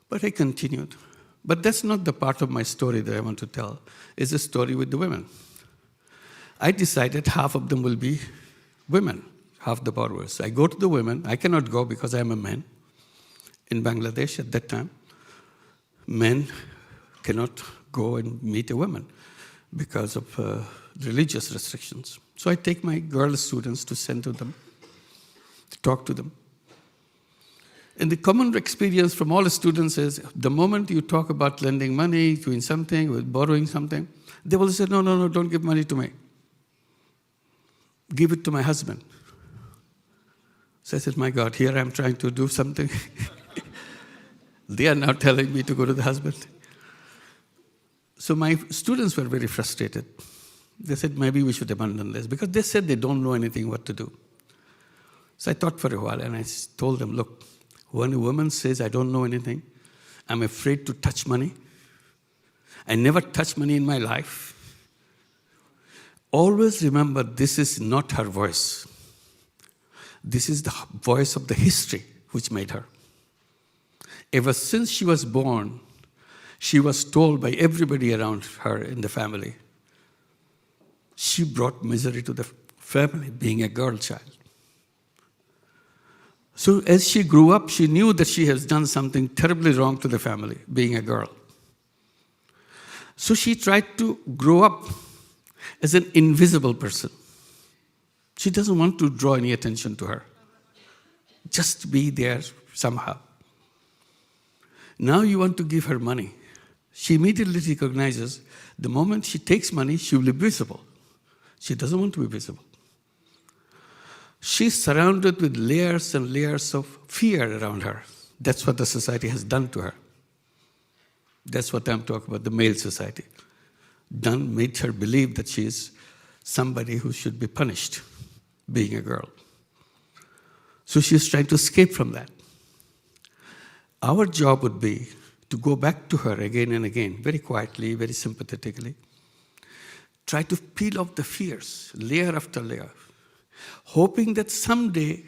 But I continued. But that's not the part of my story that I want to tell. It's a story with the women. I decided half of them will be women, half the borrowers. I go to the women. I cannot go because I'm a man. In Bangladesh at that time, men cannot go and meet a woman because of religious restrictions. So I take my girl students to send to them, to talk to them. And the common experience from all the students is the moment you talk about lending money, doing something, borrowing something, they will say, no, don't give money to me. Give it to my husband. So I said, my God, here I'm trying to do something. They are now telling me to go to the husband. So my students were very frustrated. They said, maybe we should abandon this, because they said they don't know anything what to do. So I thought for a while, and I told them, look, when a woman says, I don't know anything, I'm afraid to touch money. I never touched money in my life. Always remember, this is not her voice. This is the voice of the history which made her. Ever since she was born, she was told by everybody around her in the family, she brought misery to the family, being a girl child. So as she grew up, she knew that she has done something terribly wrong to the family, being a girl. So she tried to grow up as an invisible person. She doesn't want to draw any attention to her. Just be there somehow. Now you want to give her money. She immediately recognizes the moment she takes money, she will be visible. She doesn't want to be visible. She's surrounded with layers and layers of fear around her. That's what the society has done to her. That's what I'm talking about, the male society. Made her believe that she is somebody who should be punished, being a girl. So she's trying to escape from that. Our job would be to go back to her again and again, very quietly, very sympathetically. Try to peel off the fears, layer after layer, hoping that someday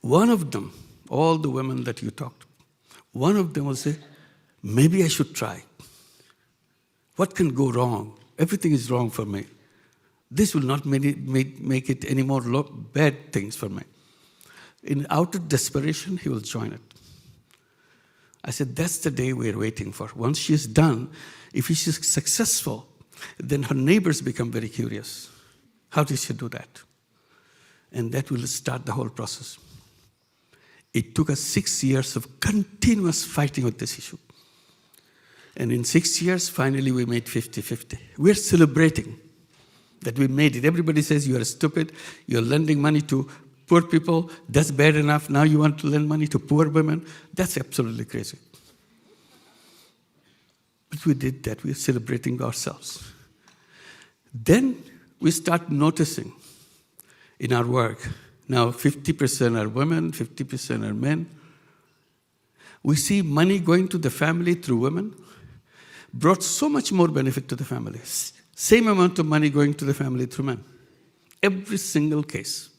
one of them, all the women that you talked, one of them will say, maybe I should try. What can go wrong? Everything is wrong for me. This will not make it any more bad things for me. In outer desperation, he will join it. I said, that's the day we're waiting for. Once she is done, if she is successful, then her neighbors become very curious. How did she do that? And that will start the whole process. It took us 6 years of continuous fighting with this issue. And in 6 years, finally, we made 50-50. We're celebrating that we made it. Everybody says you are stupid, you're lending money to poor people, that's bad enough, now you want to lend money to poor women. That's absolutely crazy. But we did that, we're celebrating ourselves. Then we start noticing in our work, now 50% are women, 50% are men. We see money going to the family through women brought so much more benefit to the families. Same amount of money going to the family through men. Every single case.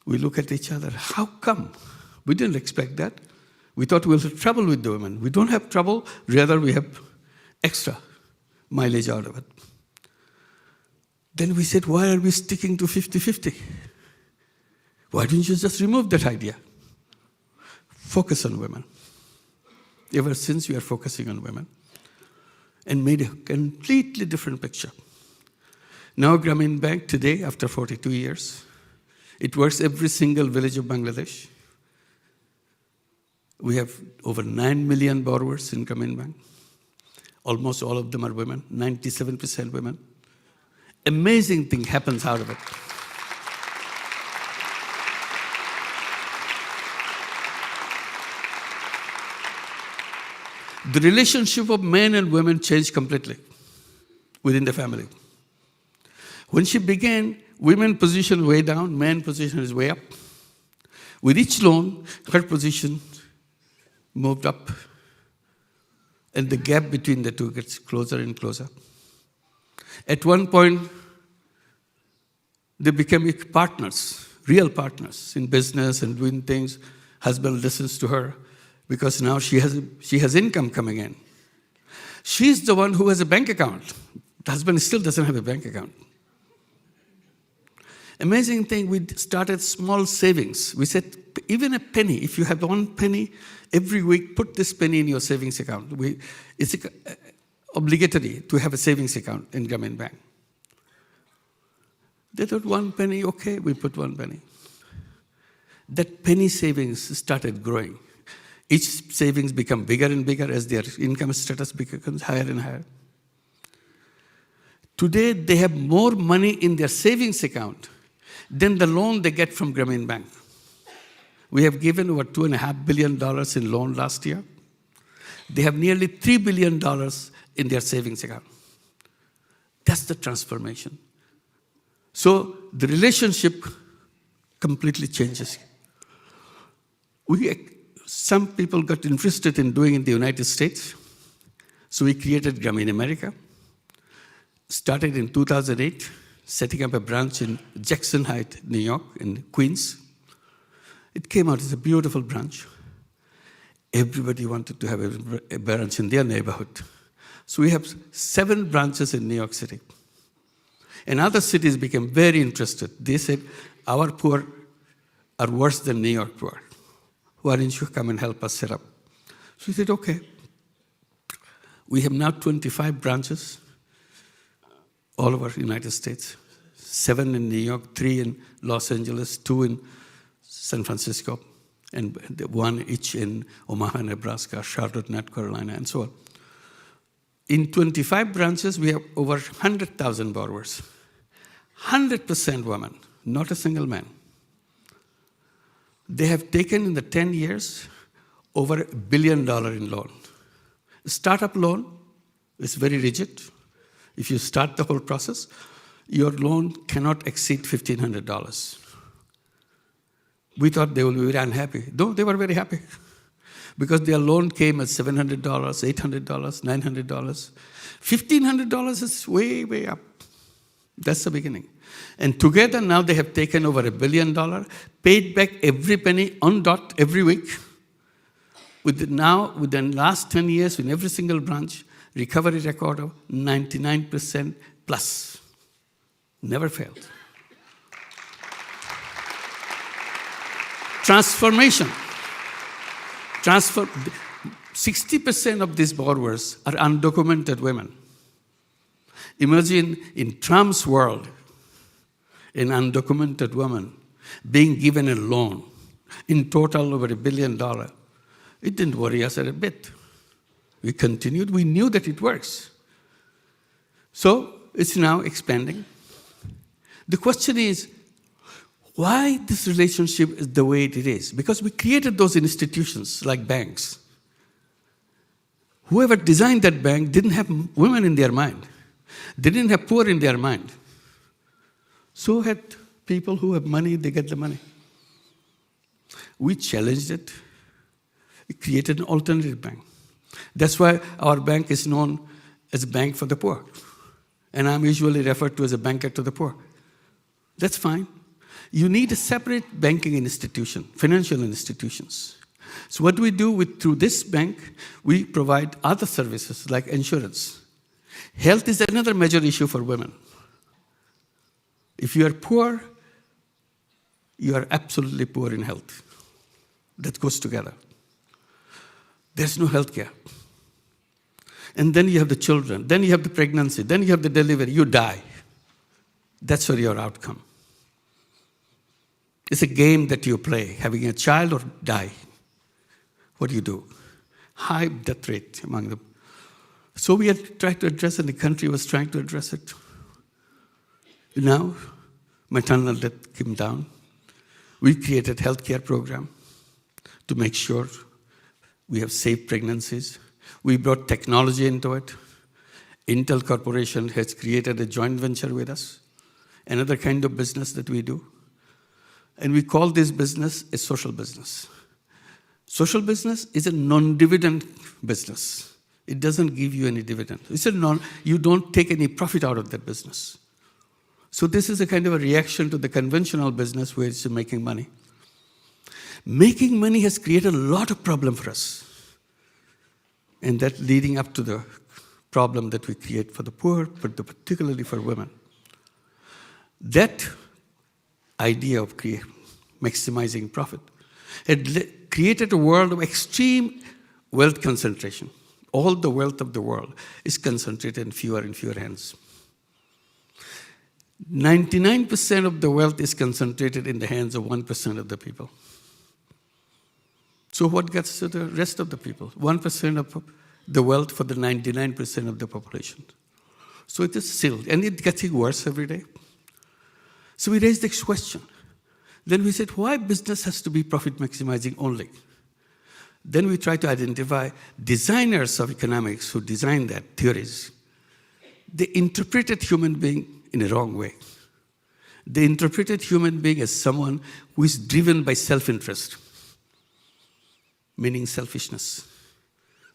We look at each other, how come? We didn't expect that. We thought we'll have trouble with the women. We don't have trouble, rather we have extra mileage out of it. Then we said, why are we sticking to 50-50? Why don't you just remove that idea? Focus on women. Ever since we are focusing on women and made a completely different picture. Now Grameen Bank today, after 42 years, it works every single village of Bangladesh. We have over 9 million borrowers in Grameen Bank. Almost all of them are women, 97% women. Amazing thing happens out of it. The relationship of men and women changed completely within the family. When she began, women's position way down, men's position is way up. With each loan, her position moved up. And the gap between the two gets closer and closer. At one point, they became partners, real partners in business and doing things. Husband listens to her because now she has income coming in. She's the one who has a bank account. The husband still doesn't have a bank account. Amazing thing, we started small savings. We said, even a penny, if you have 1 penny, every week, put this penny in your savings account. It's obligatory to have a savings account in Grameen Bank. They thought 1 penny, okay, we put 1 penny. That penny savings started growing. Each savings become bigger and bigger as their income status becomes higher and higher. Today, they have more money in their savings account than the loan they get from Grameen Bank. We have given over $2.5 billion in loan last year. They have nearly $3 billion in their savings account. That's the transformation. So the relationship completely changes. Some people got interested in doing it in the United States, so we created Grameen America. Started in 2008, setting up a branch in Jackson Heights, New York, in Queens. It came out as a beautiful branch. Everybody wanted to have a branch in their neighborhood. So we have 7 branches in New York City. And other cities became very interested. They said, our poor are worse than New York poor. Why don't you come and help us set up? So we said, okay. We have now 25 branches all over the United States. 7 in New York, 3 in Los Angeles, 2 in San Francisco, and 1 each in Omaha, Nebraska, Charlotte, North Carolina, and so on. In 25 branches, we have over 100,000 borrowers. 100% women, not a single man. They have taken in the 10 years over $1 billion in loan. Startup loan is very rigid. If you start the whole process, your loan cannot exceed $1,500. We thought they will be very unhappy. No, they were very happy because their loan came at $700, $800, $900. $1,500 is way, way up. That's the beginning. And together now they have taken over $1 billion, paid back every penny on dot every week. Within the last 10 years, in every single branch, recovery record of 99% plus. Never failed. Transformation. 60% of these borrowers are undocumented women. Imagine in Trump's world, an undocumented woman being given a loan, in total over $1 billion. It didn't worry us a bit. We continued. We knew that it works. So it's now expanding. The question is, why this relationship is the way it is? Because we created those institutions like banks. Whoever designed that bank didn't have women in their mind. They didn't have poor in their mind. So had people who have money, they get the money. We challenged it. We created an alternative bank. That's why our bank is known as a bank for the poor. And I'm usually referred to as a banker to the poor. That's fine. You need a separate banking institution, financial institutions. So what we do through this bank, we provide other services like insurance. Health is another major issue for women. If you are poor, you are absolutely poor in health. That goes together. There's no health care. And then you have the children, then you have the pregnancy, then you have the delivery, you die. That's your outcome. It's a game that you play, having a child or die. What do you do? High death rate among them. So we had tried to address it, and the country was trying to address it. Now, maternal death came down. We created a healthcare program to make sure we have safe pregnancies. We brought technology into it. Intel Corporation has created a joint venture with us, another kind of business that we do. And we call this business a social business. Social business is a non-dividend business. It doesn't give you any dividend. You don't take any profit out of that business. So this is a kind of a reaction to the conventional business where it's making money. Making money has created a lot of problem for us. And that leading up to the problem that we create for the poor, but particularly for women. That idea of maximizing profit had created a world of extreme wealth concentration. All the wealth of the world is concentrated in fewer and fewer hands. 99% of the wealth is concentrated in the hands of 1% of the people. So what gets to the rest of the people? 1% of the wealth for the 99% of the population. So it is still, and it's getting worse every day. So we raised this question. Then we said, why business has to be profit maximizing only? Then we tried to identify designers of economics who designed that theories. They interpreted human being in a wrong way. They interpreted human being as someone who is driven by self-interest, meaning selfishness.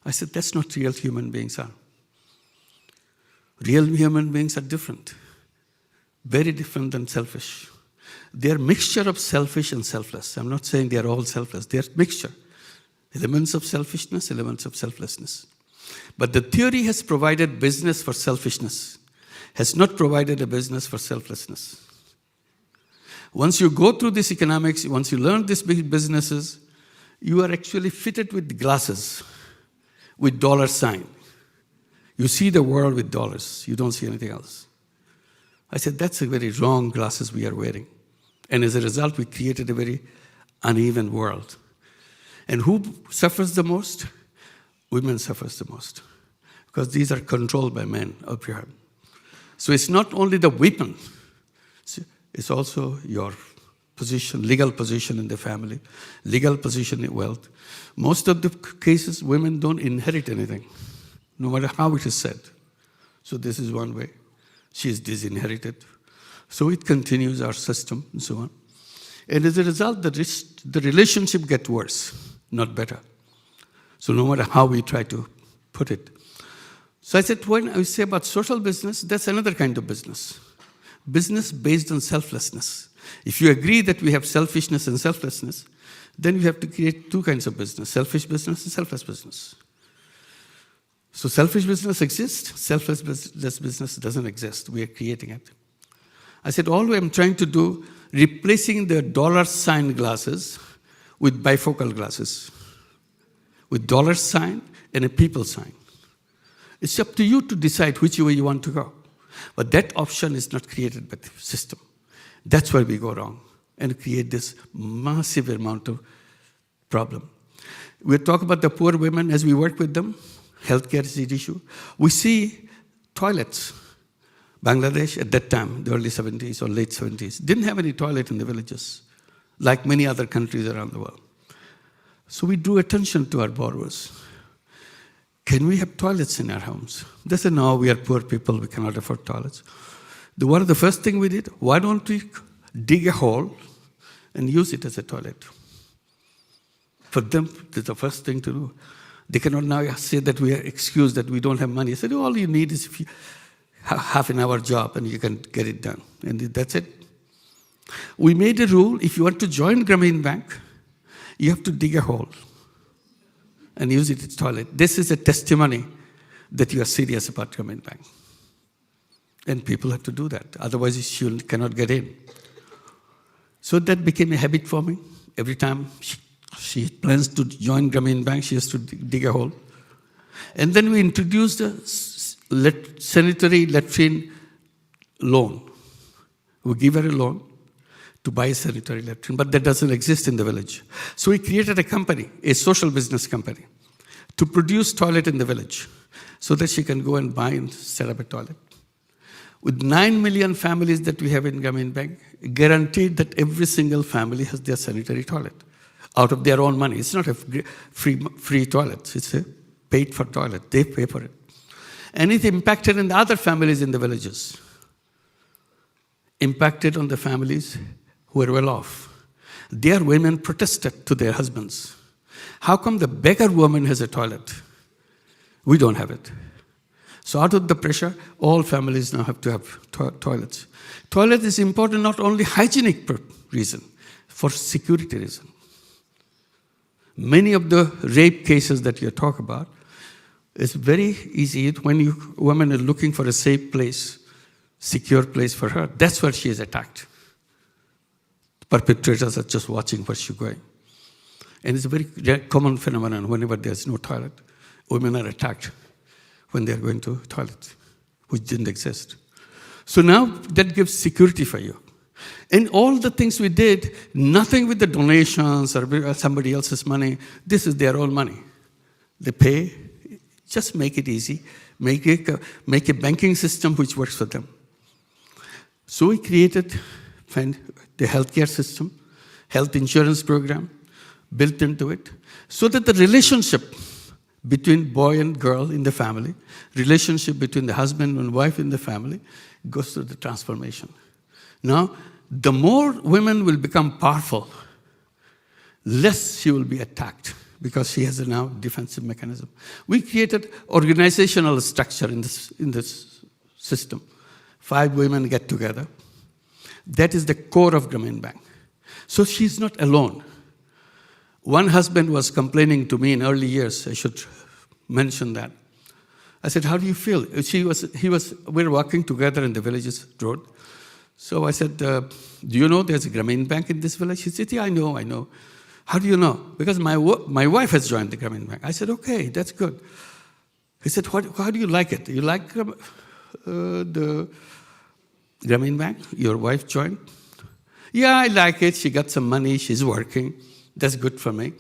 I said, that's not real human beings are. Real human beings are different, very different than selfish. They are a mixture of selfish and selfless. I'm not saying they are all selfless. They are a mixture. Elements of selfishness, elements of selflessness. But the theory has provided business for selfishness, has not provided a business for selflessness. Once you go through this economics, once you learn these big businesses, you are actually fitted with glasses, with dollar sign. You see the world with dollars. You don't see anything else. I said, that's a very wrong glasses we are wearing. And as a result, we created a very uneven world. And who suffers the most? Women suffers the most. Because these are controlled by men up here. So it's not only the weapon, it's also your position, legal position in the family, legal position in wealth. Most of the cases, women don't inherit anything, no matter how it is said. So this is one way. She is disinherited. So it continues our system and so on. And as a result, the relationship gets worse, not better. So no matter how we try to put it. So I said, when I say about social business, that's another kind of business. Business based on selflessness. If you agree that we have selfishness and selflessness, then we have to create two kinds of business, selfish business and selfless business. So selfish business exists, selfless business doesn't exist. We are creating it. I said, all I'm trying to do, replacing the dollar sign glasses with bifocal glasses, with dollar sign and a people sign. It's up to you to decide which way you want to go. But that option is not created by the system. That's where we go wrong and create this massive amount of problem. We talk about the poor women as we work with them. Healthcare is the issue. We see toilets. Bangladesh at that time, the early 70s or late 70s, didn't have any toilet in the villages, like many other countries around the world. So we drew attention to our borrowers. Can we have toilets in our homes? They said, no, we are poor people, we cannot afford toilets. One of the first thing we did, why don't we dig a hole and use it as a toilet? For them, that's the first thing to do. They cannot now say that we are excused that we don't have money. I said, all you need is if you half an hour job and you can get it done. And that's it. We made a rule, if you want to join Grameen Bank, you have to dig a hole and use it as a toilet. This is a testimony that you are serious about Grameen Bank. And people have to do that. Otherwise, you cannot get in. So that became a habit for me. Every time she plans to join Grameen Bank, she has to dig a hole. And then we introduced a sanitary latrine loan. We give her a loan to buy a sanitary latrine, but that doesn't exist in the village. So we created a company, a social business company, to produce toilet in the village so that she can go and buy and set up a toilet. With 9 million families that we have in Grameen Bank, guaranteed that every single family has their sanitary toilet out of their own money. It's not a free toilet. It's a paid for toilet. They pay for it. And it impacted on the other families in the villages. Impacted on the families who were well off. Their women protested to their husbands. How come the beggar woman has a toilet? We don't have it. So out of the pressure, all families now have to have toilets. Toilet is important not only hygienic reason, for security reason. Many of the rape cases that you talk about, it's very easy when women are looking for a safe place, secure place for her. That's where she is attacked. Perpetrators are just watching where she's going. And it's a very common phenomenon whenever there's no toilet. Women are attacked when they're going to toilets, which didn't exist. So now that gives security for you. And all the things we did, nothing with the donations or somebody else's money. This is their own money. They pay. Just make it easy. Make a banking system which works for them. So we created the healthcare system, health insurance program built into it, so that the relationship between boy and girl in the family, relationship between the husband and wife in the family, goes through the transformation. Now, the more women will become powerful, less she will be attacked, because she has a now defensive mechanism. We created organizational structure in this system. 5 women get together. That is the core of Grameen Bank. So she's not alone. One husband was complaining to me in early years, I should mention that. I said, how do you feel? We were walking together in the village's road. So I said, do you know there's a Grameen Bank in this village? He said, yeah, I know. How do you know? Because my wife has joined the Grameen Bank. I said, okay, that's good. He said, how do you like it? You like the Grameen Bank? Your wife joined? Yeah, I like it. She got some money. She's working. That's good for me.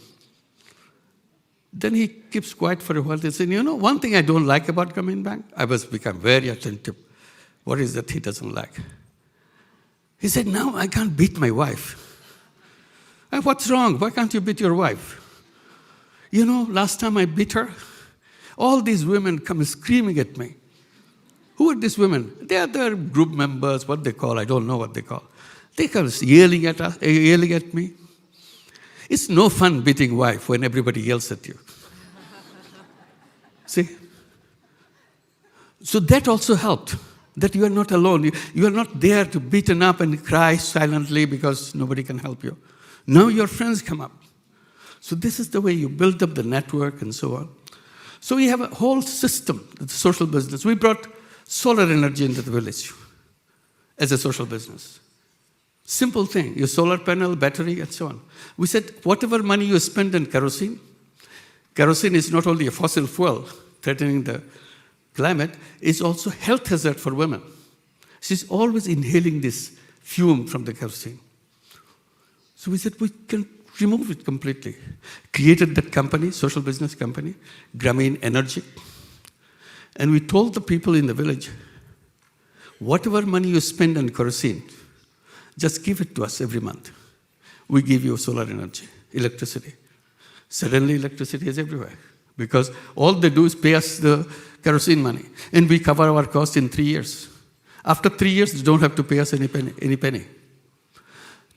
Then he keeps quiet for a while. He said, you know, one thing I don't like about Grameen Bank, I was become very attentive. What is that he doesn't like? He said, now I can't beat my wife. What's wrong? Why can't you beat your wife? You know, last time I beat her, all these women come screaming at me. Who are these women? They are their group members, what they call, I don't know what they call. They come yelling at me. It's no fun beating wife when everybody yells at you. See? So that also helped, that you are not alone. You are not there to beaten up and cry silently because nobody can help you. Now your friends come up. So this is the way you build up the network and so on. So we have a whole system, the social business. We brought solar energy into the village as a social business. Simple thing, your solar panel, battery, and so on. We said, whatever money you spend on kerosene is not only a fossil fuel threatening the climate, it's also a health hazard for women. She's always inhaling this fume from the kerosene. So we said, we can remove it completely. Created that company, social business company, Grameen Energy. And we told the people in the village, whatever money you spend on kerosene, just give it to us every month. We give you solar energy, electricity. Suddenly electricity is everywhere because all they do is pay us the kerosene money and we cover our cost in 3 years. After 3 years, they don't have to pay us any penny.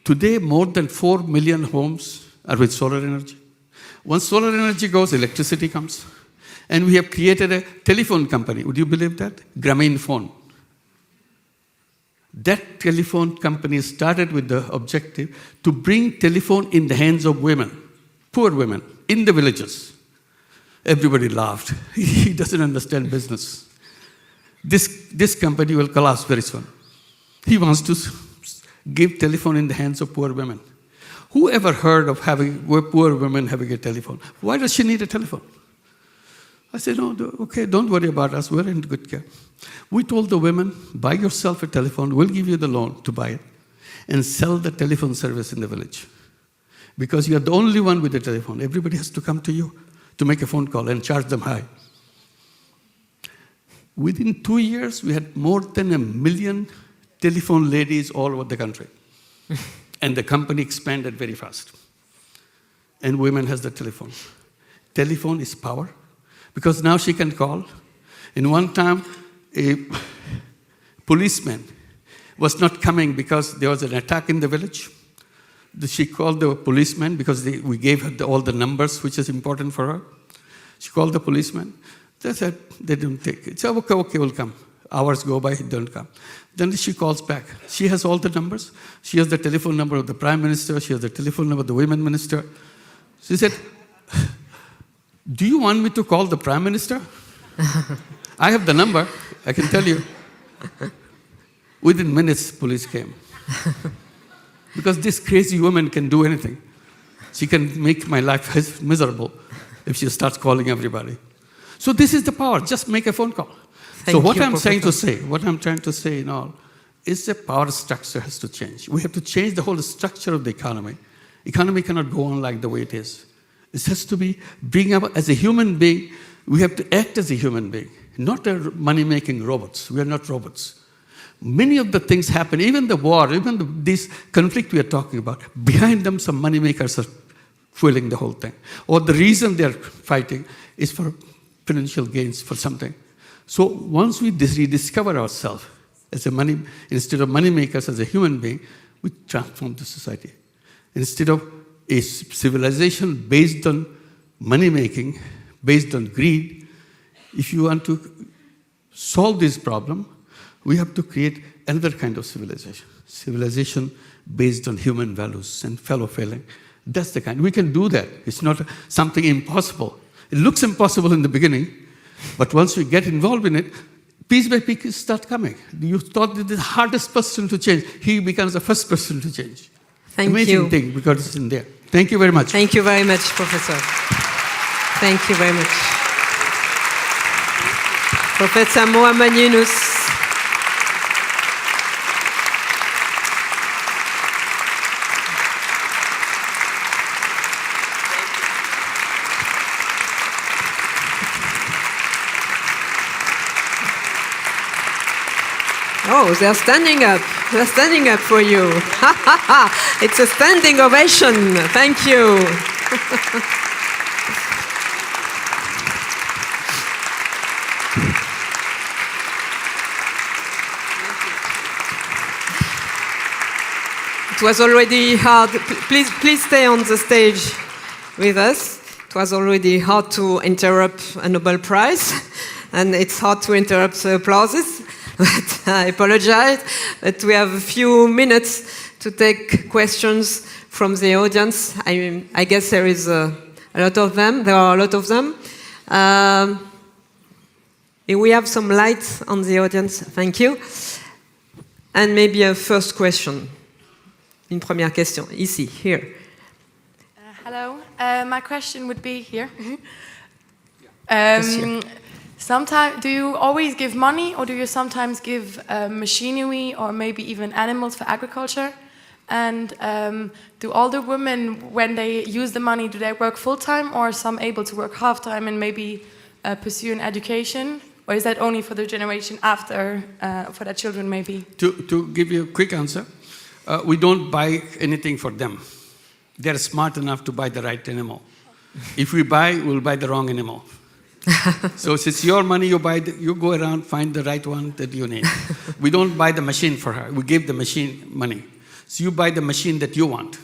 Today, more than 4 million homes are with solar energy. Once solar energy goes, electricity comes. And we have created a telephone company. Would you believe that? Grameen Phone. That telephone company started with the objective to bring telephone in the hands of women, poor women, in the villages. Everybody laughed. He doesn't understand business. This company will collapse very soon. He wants to give telephone in the hands of poor women. Who ever heard of poor women having a telephone? Why does she need a telephone? I said, no, okay, don't worry about us. We're in good care. We told the women, buy yourself a telephone. We'll give you the loan to buy it and sell the telephone service in the village. Because you are the only one with a telephone. Everybody has to come to you to make a phone call and charge them high. Within 2 years, we had more than 1 million telephone ladies all over the country. And the company expanded very fast. And women has the telephone. Telephone is power. Because now she can call. In one time, a policeman was not coming because there was an attack in the village. She called the policeman because we gave her all the numbers, which is important for her. She called the policeman. They said they didn't take it. So okay, we'll come. Hours go by, he don't come. Then she calls back. She has all the numbers. She has the telephone number of the Prime Minister. She has the telephone number of the Women Minister. She said, do you want me to call the Prime Minister? I have the number, I can tell you. Within minutes, police came. Because this crazy woman can do anything. She can make my life miserable if she starts calling everybody. So this is the power, just make a phone call. So what I'm trying to say in all, is the power structure has to change. We have to change the whole structure of the economy. Economy cannot go on like the way it is. It has to be bring up as a human being. We have to act as a human being, not a money-making robots. We are not robots. Many of the things happen, even the war, even this conflict we are talking about, behind them some money makers are fueling the whole thing. Or the reason they're fighting is for financial gains, for something. So once we rediscover ourselves as instead of money makers as a human being, we transform the society. Instead of a civilization based on money making, based on greed, if you want to solve this problem, we have to create another kind of civilization. Civilization based on human values and fellow feeling. That's the kind. We can do that. It's not something impossible. It looks impossible in the beginning, but once we get involved in it, piece by piece start coming. You thought that the hardest person to change, he becomes the first person to change. Thank Amazing you. thing, because it's in there. Thank you very much. Thank you very much, Professor. Thank you very much. Professor Mohamed Yunus. Oh, they're standing up. They're standing up for you. It's a standing ovation. Thank you. It was already hard. Please stay on the stage with us. It was already hard to interrupt a Nobel Prize, and it's hard to interrupt the applauses. But I apologize. But we have a few minutes to take questions from the audience. I guess there is a lot of them. There are a lot of them. We have some lights on the audience. Thank you. And maybe a first question. Une première question. Ici, here. Hello. My question would be here. Monsieur. Sometimes, do you always give money, or do you sometimes give machinery, or maybe even animals for agriculture? And do all the women, when they use the money, do they work full time, or are some able to work half time and maybe pursue an education? Or is that only for the generation after, for their children maybe? To give you a quick answer, we don't buy anything for them. They're smart enough to buy the right animal. If we buy, we'll buy the wrong animal. So since your money, you go around, find the right one that you need. We don't buy the machine for her. We give the machine money. So you buy the machine that you want.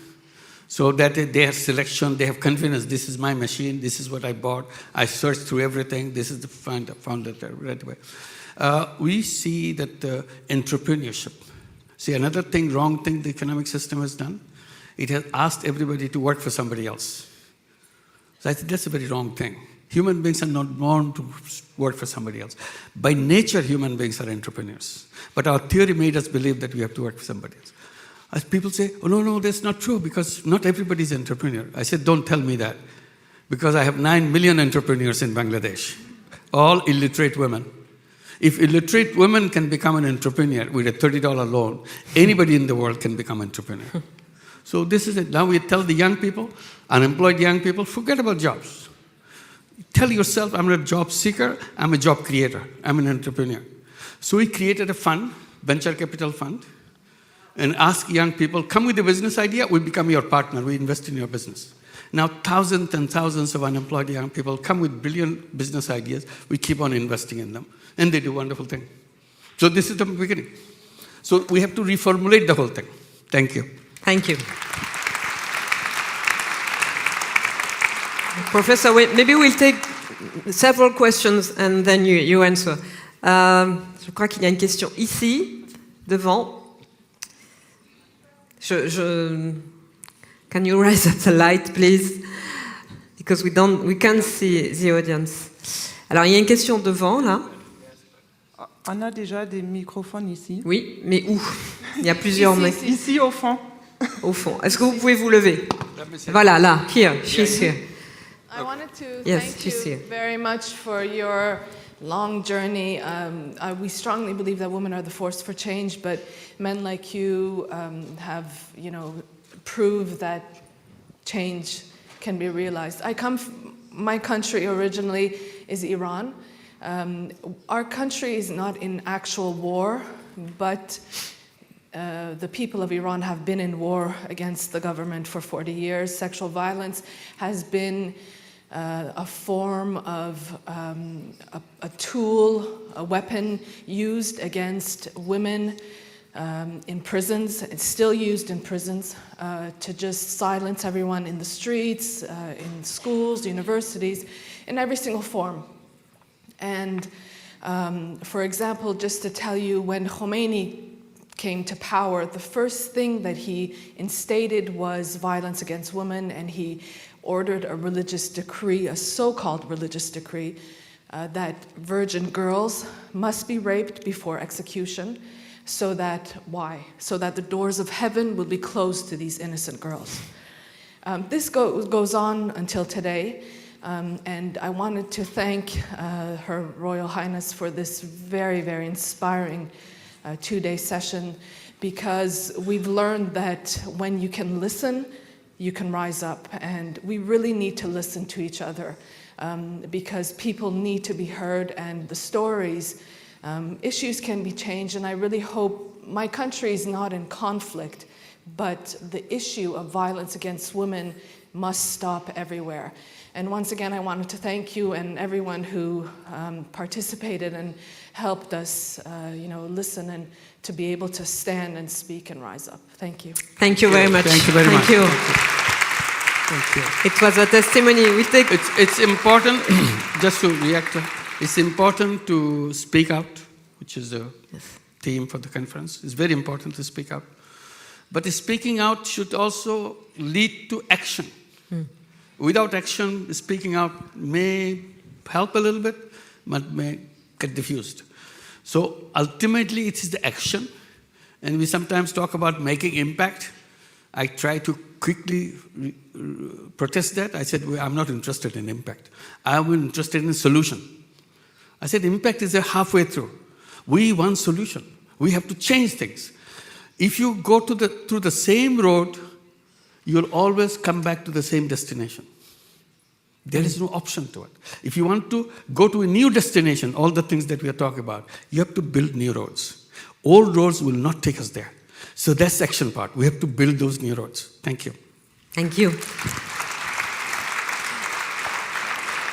So that they have selection, they have confidence. This is my machine. This is what I bought. I searched through everything. This is the found it right away. We see that entrepreneurship. See, another thing, wrong thing the economic system has done, it has asked everybody to work for somebody else. So I think that's a very wrong thing. Human beings are not born to work for somebody else. By nature, human beings are entrepreneurs. But our theory made us believe that we have to work for somebody else. As people say, oh, no, that's not true, because not everybody is an entrepreneur. I said, don't tell me that, because I have 9 million entrepreneurs in Bangladesh, all illiterate women. If illiterate women can become an entrepreneur with a $30 loan, anybody in the world can become an entrepreneur. So this is it. Now we tell the young people, unemployed young people, forget about jobs. Tell yourself, I'm not a job seeker, I'm a job creator, I'm an entrepreneur. So we created a fund, venture capital fund, and ask young people, come with a business idea, we become your partner, we invest in your business. Now thousands and thousands of unemployed young people come with brilliant business ideas, we keep on investing in them, and they do wonderful things. So this is the beginning. So we have to reformulate the whole thing. Thank you. Thank you. Professor, maybe we'll take several questions and then you answer. Je crois qu'il y a une question ici, devant. Can you raise up the light, please? Because we can't see the audience. Alors, il y a une question devant, là. On a déjà des microphones ici. Oui, mais où? Il y a plusieurs... Ici, au fond. Au fond. Est-ce que vous pouvez vous lever? Voilà, là, here, she's here. I wanted to Yes, thank she's you here. very much for your long journey. We strongly believe that women are the force for change, but men like you have, proved that change can be realized. My country originally is Iran. Our country is not in actual war but the people of Iran have been in war against the government for 40 years. Sexual violence has been a form of a tool, a weapon used against women in prisons. It's still used in prisons to just silence everyone in the streets, in schools, universities, in every single form. And for example, just to tell you, when Khomeini came to power, the first thing that he instated was violence against women, and he ordered a religious decree, a so-called religious decree, that virgin girls must be raped before execution, so that, why? So that the doors of heaven will be closed to these innocent girls. This goes on until today, and I wanted to thank Her Royal Highness for this very, very inspiring two-day session, because we've learned that when you can listen, you can rise up, and we really need to listen to each other because people need to be heard, and the stories, issues can be changed, and I really hope my country is not in conflict, but the issue of violence against women must stop everywhere. And once again, I wanted to thank you and everyone who participated and helped us, listen and to be able to stand and speak and rise up. Thank you. Thank you very much. Thank you very much. Thank you. Thank you. It was a testimony. It's important, just to react, it's important to speak out, which is the theme for the conference. It's very important to speak out. But speaking out should also lead to action. Without action, speaking out may help a little bit, but may get diffused. So ultimately, it is the action. And we sometimes talk about making impact. I try to quickly protest that. I said, well, I'm not interested in impact. I'm interested in solution. I said, impact is a halfway through. We want solution. We have to change things. If you go through the same road, you'll always come back to the same destination. There is no option to it. If you want to go to a new destination, all the things that we are talking about, you have to build new roads. Old roads will not take us there. So that's the action part. We have to build those new roads. Thank you. Thank you.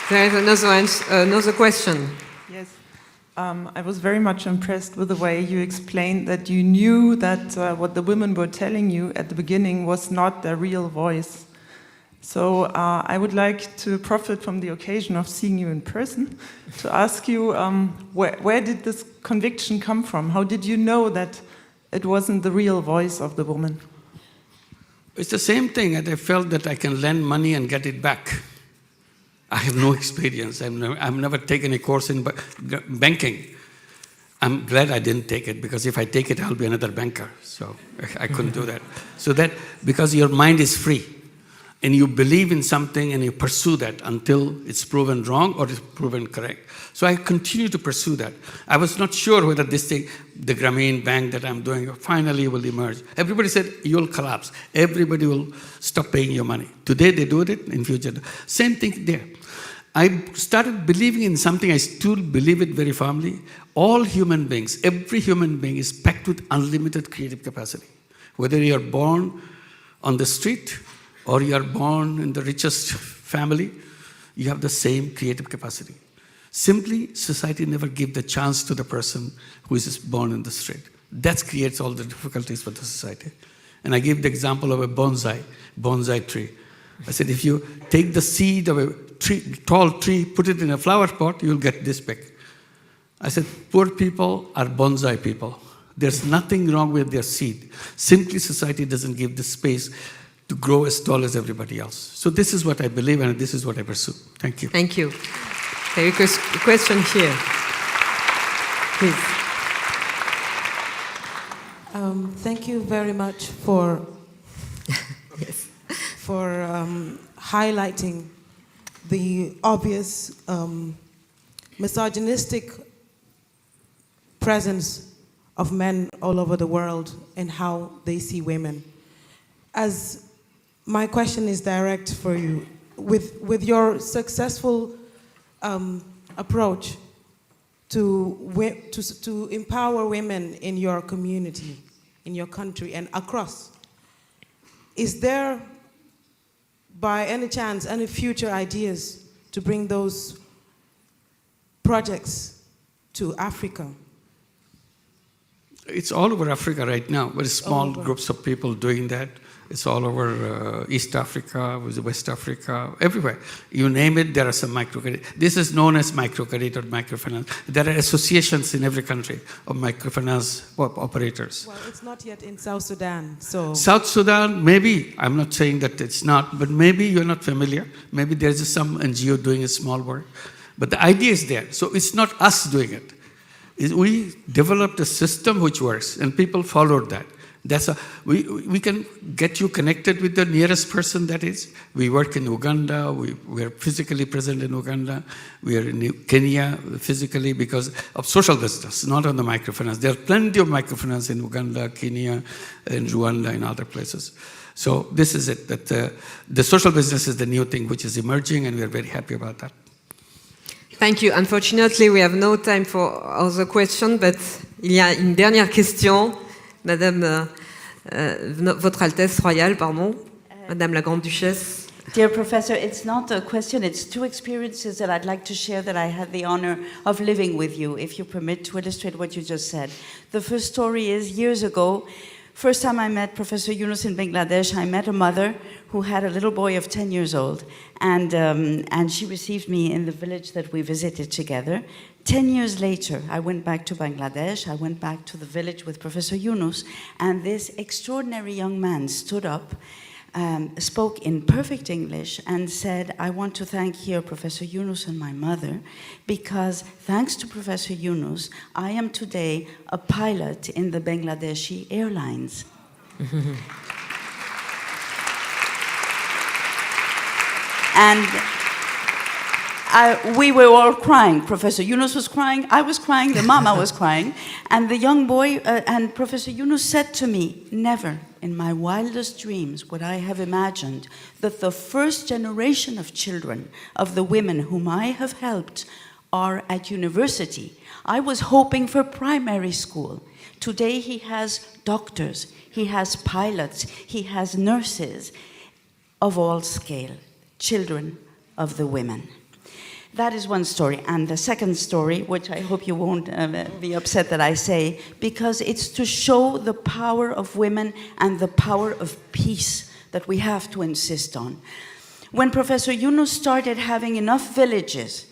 There is another question. Yes. I was very much impressed with the way you explained that you knew that what the women were telling you at the beginning was not their real voice. So I would like to profit from the occasion of seeing you in person to ask you, where did this conviction come from? How did you know that it wasn't the real voice of the woman? It's the same thing that I felt that I can lend money and get it back. I have no experience. I've never taken a course in banking. I'm glad I didn't take it, because if I take it, I'll be another banker. So I couldn't do that. So that, because your mind is free, and you believe in something and you pursue that until it's proven wrong or it's proven correct. So I continue to pursue that. I was not sure whether this thing, the Grameen Bank that I'm doing, finally will emerge. Everybody said, you'll collapse. Everybody will stop paying your money. Today they do it, in future. Same thing there. I started believing in something, I still believe it very firmly. All human beings, every human being is packed with unlimited creative capacity. Whether you're born on the street or you are born in the richest family, you have the same creative capacity. Simply, society never gives the chance to the person who is born in the street. That creates all the difficulties for the society. And I gave the example of a bonsai tree. I said, if you take the seed of a tall tree, put it in a flower pot, you'll get this big. I said, poor people are bonsai people. There's nothing wrong with their seed. Simply, society doesn't give the space to grow as tall as everybody else. So this is what I believe, and this is what I pursue. Thank you. Thank you. There is a question here. Please. Thank you very much for highlighting the obvious misogynistic presence of men all over the world and how they see women. As my question is direct for you, with your successful approach to empower women in your community, in your country, and across. Is there, by any chance, any future ideas to bring those projects to Africa? It's all over Africa right now, very small groups of people doing that. It's all over East Africa, West Africa, everywhere. You name it, there are some microcredit. This is known as microcredit or microfinance. There are associations in every country of microfinance operators. Well, it's not yet in South Sudan, so... South Sudan, maybe, I'm not saying that it's not, but maybe you're not familiar. Maybe there's some NGO doing a small work. But the idea is there. So it's not us doing it. We developed a system which works, and people followed that. We can get you connected with the nearest person that is. We work in Uganda. We are physically present in Uganda. We are in Kenya physically because of social business, not on the microfinance. There are plenty of microfinance in Uganda, Kenya, and Rwanda, and other places. So this is it. That the social business is the new thing which is emerging, and we are very happy about that. Thank you. Unfortunately, we have no time for other questions, but il y a une dernière question. Madame, Votre Altesse Royale, pardon, Madame la Grande Duchesse. Dear Professor, it's not a question, it's two experiences that I'd like to share that I had the honor of living with you, if you permit, to illustrate what you just said. The first story is years ago, first time I met Professor Yunus in Bangladesh, I met a mother who had a little boy of 10 years old, and she received me in the village that we visited together. 10 years later, I went back to Bangladesh, I went back to the village with Professor Yunus, and this extraordinary young man stood up, spoke in perfect English, and said, I want to thank here Professor Yunus and my mother, because thanks to Professor Yunus, I am today a pilot in the Bangladeshi Airlines. And we were all crying. Professor Yunus was crying, I was crying, the mama was crying. And the young boy and Professor Yunus said to me, never in my wildest dreams would I have imagined that the first generation of children, of the women whom I have helped, are at university. I was hoping for primary school. Today he has doctors, he has pilots, he has nurses of all scale, children of the women. That is one story. And the second story, which I hope you won't be upset that I say, because it's to show the power of women and the power of peace that we have to insist on. When Professor Yunus started having enough villages,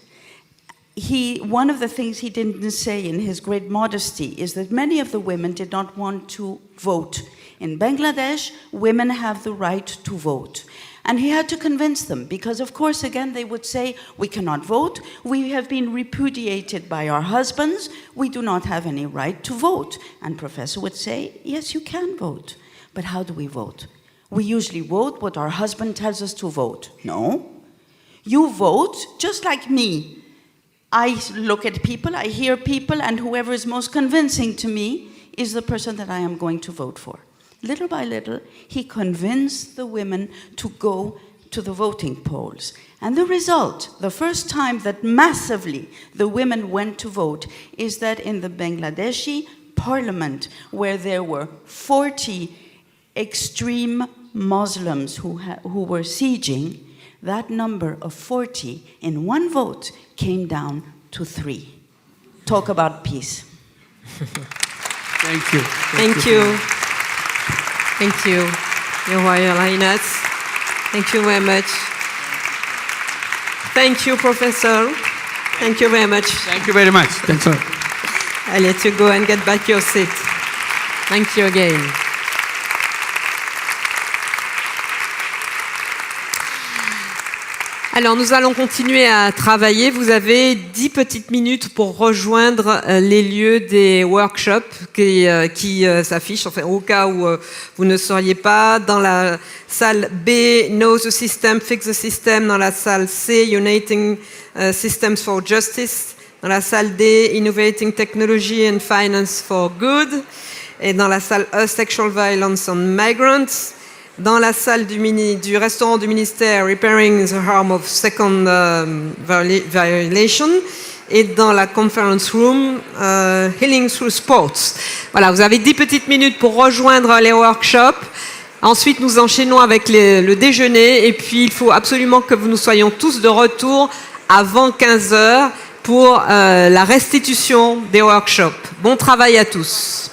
one of the things he didn't say in his great modesty is that many of the women did not want to vote. In Bangladesh, women have the right to vote. And he had to convince them, because of course, again, they would say, we cannot vote, we have been repudiated by our husbands, we do not have any right to vote. And Professor would say, yes, you can vote. But how do we vote? We usually vote what our husband tells us to vote. No. You vote just like me. I look at people, I hear people, and whoever is most convincing to me is the person that I am going to vote for. Little by little, he convinced the women to go to the voting polls. And the result, the first time that massively the women went to vote, is that in the Bangladeshi parliament, where there were 40 extreme Muslims who were sieging, that number of 40 in one vote came down to 3. Talk about peace. Thank you. Thank you. Thank you, Your Royal Highness. Thank you very much. Thank you, Professor. Thank you very much. Thank you very much. Thanks a lot. I'll let you go and get back your seat. Thank you again. Alors, nous allons continuer à travailler. Vous avez 10 petites minutes pour rejoindre les lieux des workshops qui s'affichent, enfin, au cas où vous ne seriez pas. Dans la salle B, Know the System, Fix the System. Dans la salle C, Uniting Systems for Justice. Dans la salle D, Innovating Technology and Finance for Good. Et dans la salle E, Sexual Violence on Migrants. Dans la salle du restaurant du ministère, Repairing the Harm of Second Violation. et dans la conference room Healing Through Sports. Voilà, vous avez 10 petites minutes pour rejoindre les workshops. Ensuite, nous enchaînons avec le déjeuner et puis il faut absolument que nous soyons tous de retour avant 15h pour la restitution des workshops. Bon travail à tous.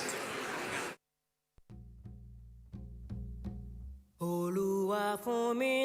Olúwa fún mi